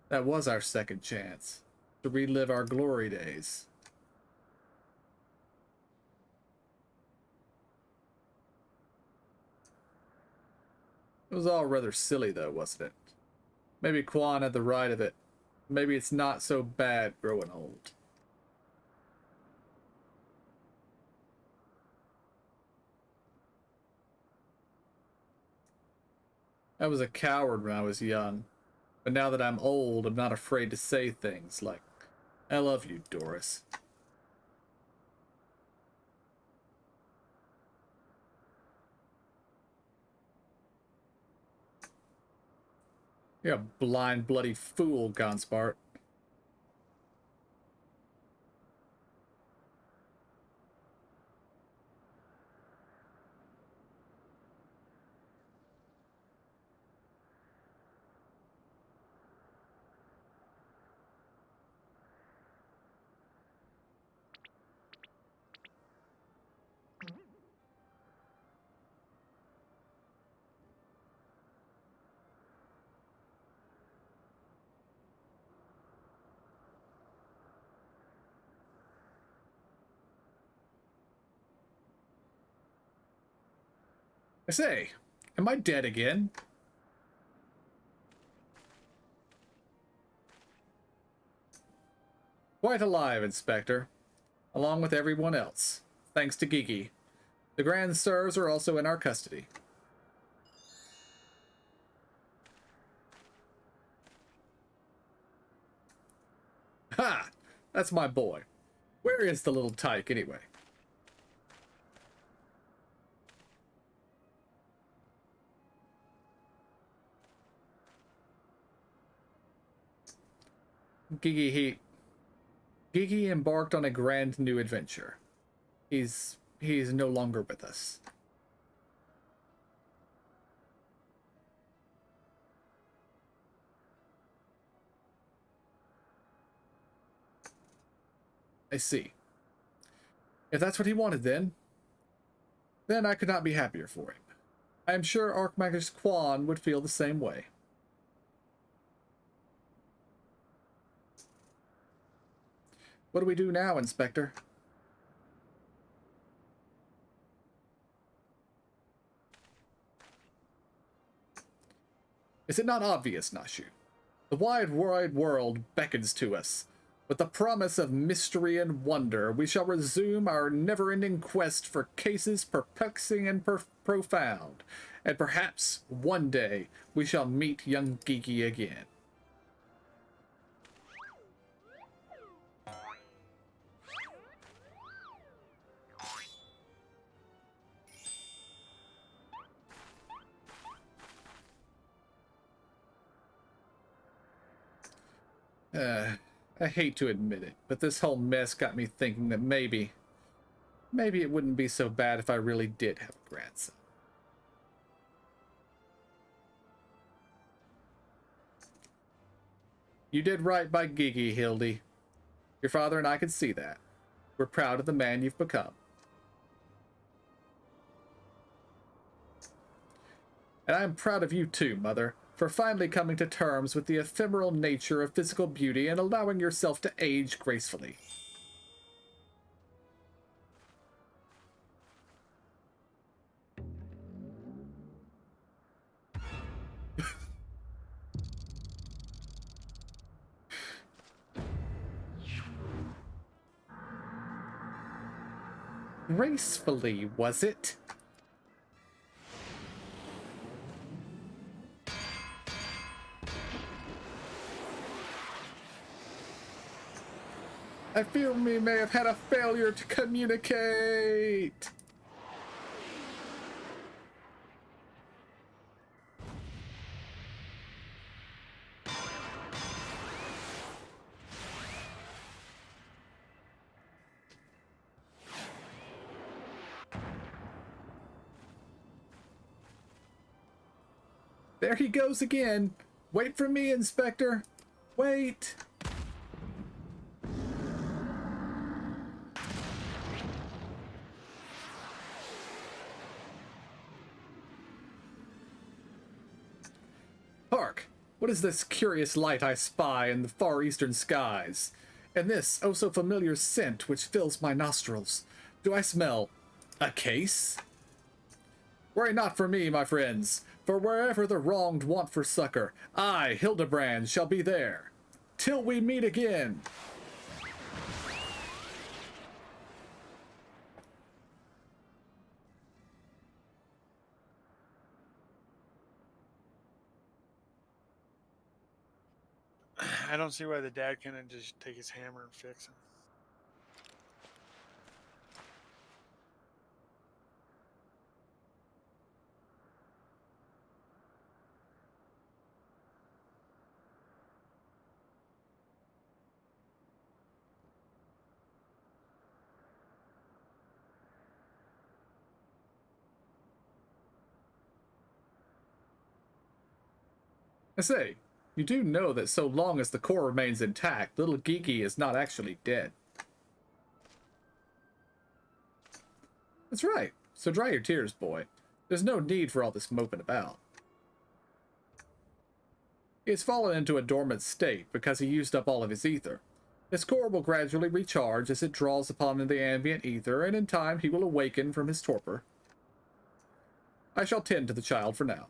That was our second chance. To relive our glory days. It was all rather silly, though, wasn't it? Maybe Quan had the right of it. Maybe it's not so bad growing old. I was a coward when I was young. But now that I'm old, I'm not afraid to say things like, I love you, Doris. You're a blind, bloody fool, Gonspart. I say, am I dead again? Quite alive, Inspector, along with everyone else, thanks to Gigi. The Grand Sirs are also in our custody. Ha! That's my boy. Where is the little tyke, anyway? Gigi embarked on a grand new adventure. He's no longer with us. I see. If that's what he wanted, then I could not be happier for him. I am sure Archmagus Quan would feel the same way. What do we do now, Inspector? Is it not obvious, Nashu? The wide world beckons to us. With the promise of mystery and wonder, we shall resume our never-ending quest for cases perplexing and profound. And perhaps, one day, we shall meet young Gigi again. I hate to admit it, but this whole mess got me thinking that maybe it wouldn't be so bad if I really did have a grandson. You did right by Gigi, Hildy. Your father and I can see that. We're proud of the man you've become. And I'm proud of you too, Mother, for finally coming to terms with the ephemeral nature of physical beauty and allowing yourself to age gracefully. Gracefully, was it? I fear we may have had a failure to communicate. There he goes again. Wait for me, Inspector. Wait. Hark! What is this curious light I spy in the far eastern skies? And this oh so familiar scent which fills my nostrils? Do I smell a case? Worry not for me, my friends, for wherever the wronged want for succor, I, Hildibrand, shall be there. Till we meet again. I don't see why the dad couldn't just take his hammer and fix him. I say, you do know that so long as the core remains intact, little Geeky is not actually dead. That's right. So dry your tears, boy. There's no need for all this moping about. He has fallen into a dormant state because he used up all of his ether. His core will gradually recharge as it draws upon the ambient ether, and in time he will awaken from his torpor. I shall tend to the child for now.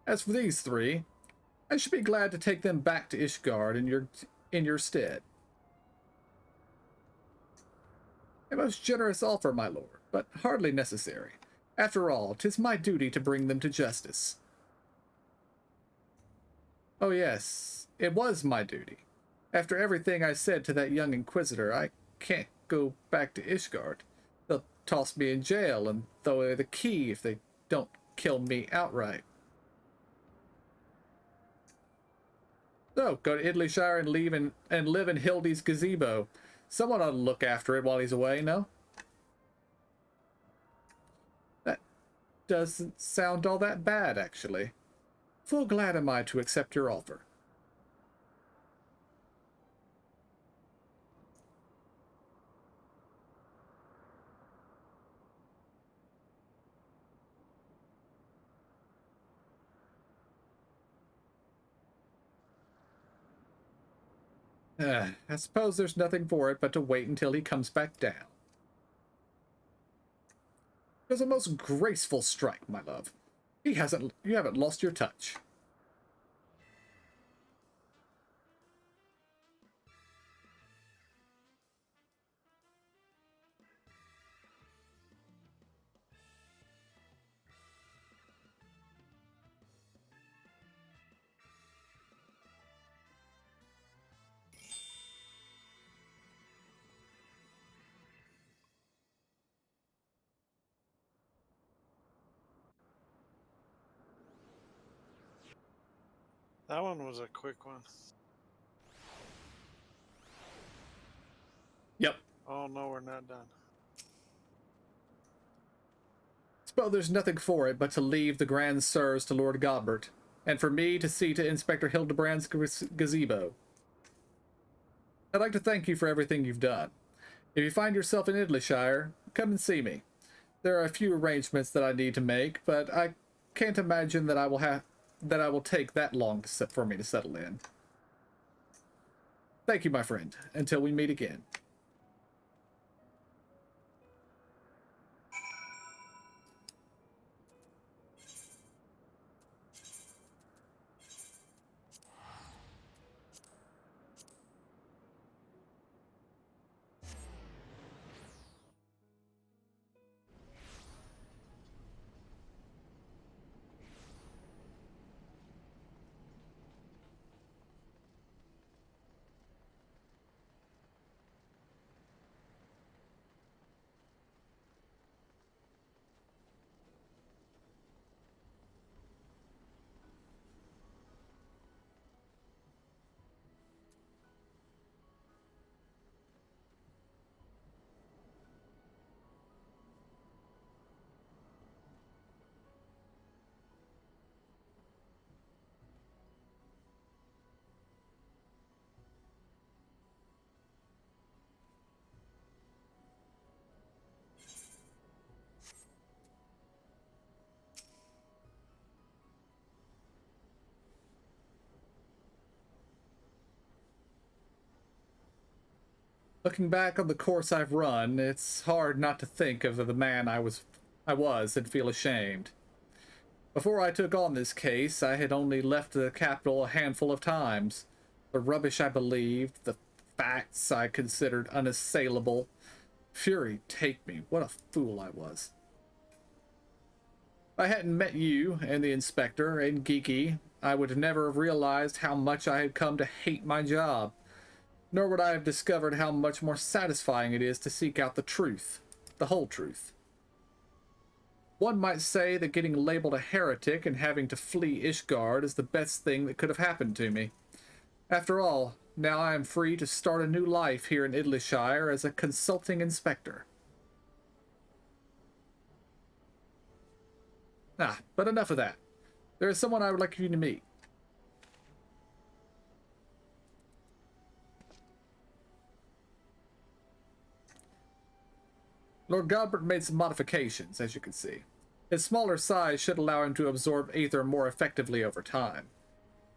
As for these three, I should be glad to take them back to Ishgard in your stead. A most generous offer, my lord, but hardly necessary. After all, 'tis my duty to bring them to justice. Oh yes, it was my duty. After everything I said to that young inquisitor, I can't go back to Ishgard. They'll toss me in jail and throw away the key if they don't kill me outright. So, go to Idleyshire and live in Hildy's gazebo. Someone ought to look after it while he's away, no? That doesn't sound all that bad, actually. Full glad am I to accept your offer. I suppose there's nothing for it but to wait until he comes back down. It was a most graceful strike, my love. You haven't lost your touch. That one was a quick one. Yep. Oh no, we're not done. Suppose there's nothing for it but to leave the grand sirs to Lord Godbert, and for me to see to Inspector Hildibrand's gazebo. I'd like to thank you for everything you've done. If you find yourself in Idleyshire, come and see me. There are a few arrangements that I need to make, but I can't imagine that I will take that long for me to settle in. Thank you, my friend. Until we meet again. Looking back on the course I've run, it's hard not to think of the man I was and feel ashamed. Before I took on this case, I had only left the capital a handful of times. The rubbish I believed, the facts I considered unassailable. Fury, take me. What a fool I was. If I hadn't met you and the inspector and Geeky, I would never have realized how much I had come to hate my job. Nor would I have discovered how much more satisfying it is to seek out the truth. The whole truth. One might say that getting labeled a heretic and having to flee Ishgard is the best thing that could have happened to me. After all, now I am free to start a new life here in Idlishire as a consulting inspector. But enough of that. There is someone I would like you to meet. Lord Godbert made some modifications, as you can see. His smaller size should allow him to absorb Aether more effectively over time.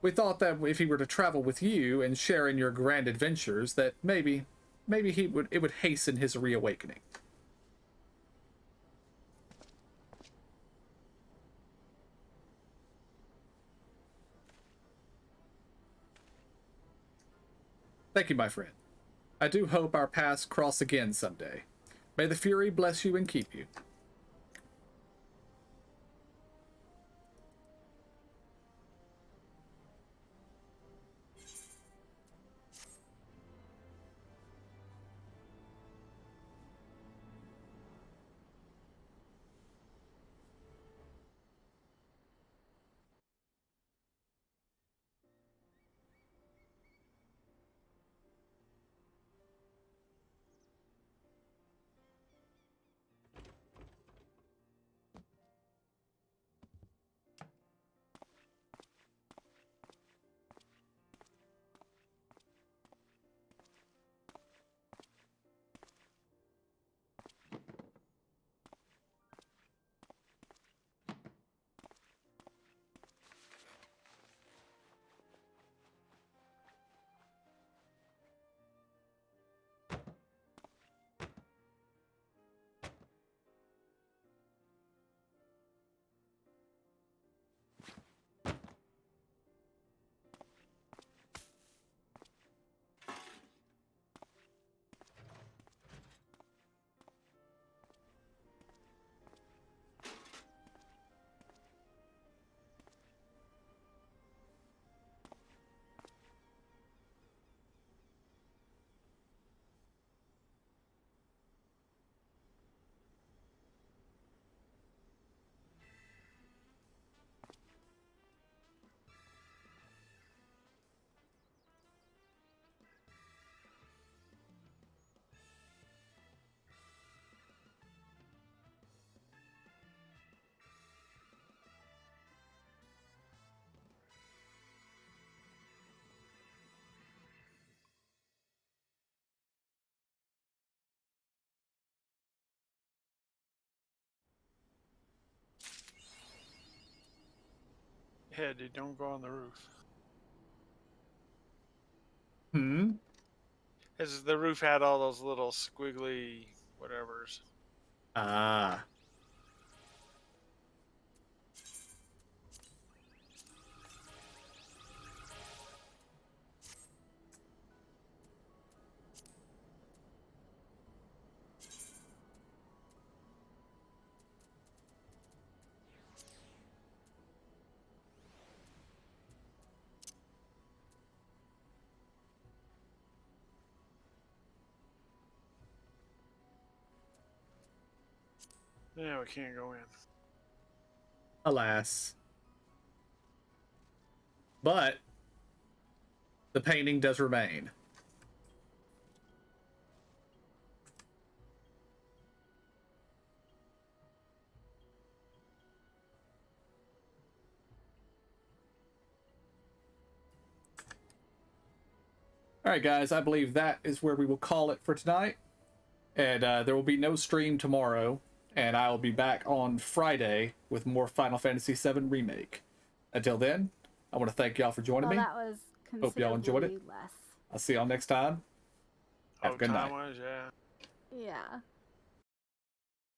We thought that if he were to travel with you and share in your grand adventures, that maybe it would hasten his reawakening. Thank you, my friend. I do hope our paths cross again someday. May the Fury bless you and keep you. Yeah, dude, don't go on the roof. Hmm? As the roof had all those little squiggly whatevers. Ah. Yeah, we can't go in. Alas. But the painting does remain. All right, guys, I believe that is where we will call it for tonight. And there will be no stream tomorrow, and I will be back on Friday with more Final Fantasy VII Remake. Until then, I want to thank y'all for joining Well, me. that was Hope y'all enjoyed it. considerably less. I'll see y'all next time. Have a good night. Time-wise, yeah. Yeah.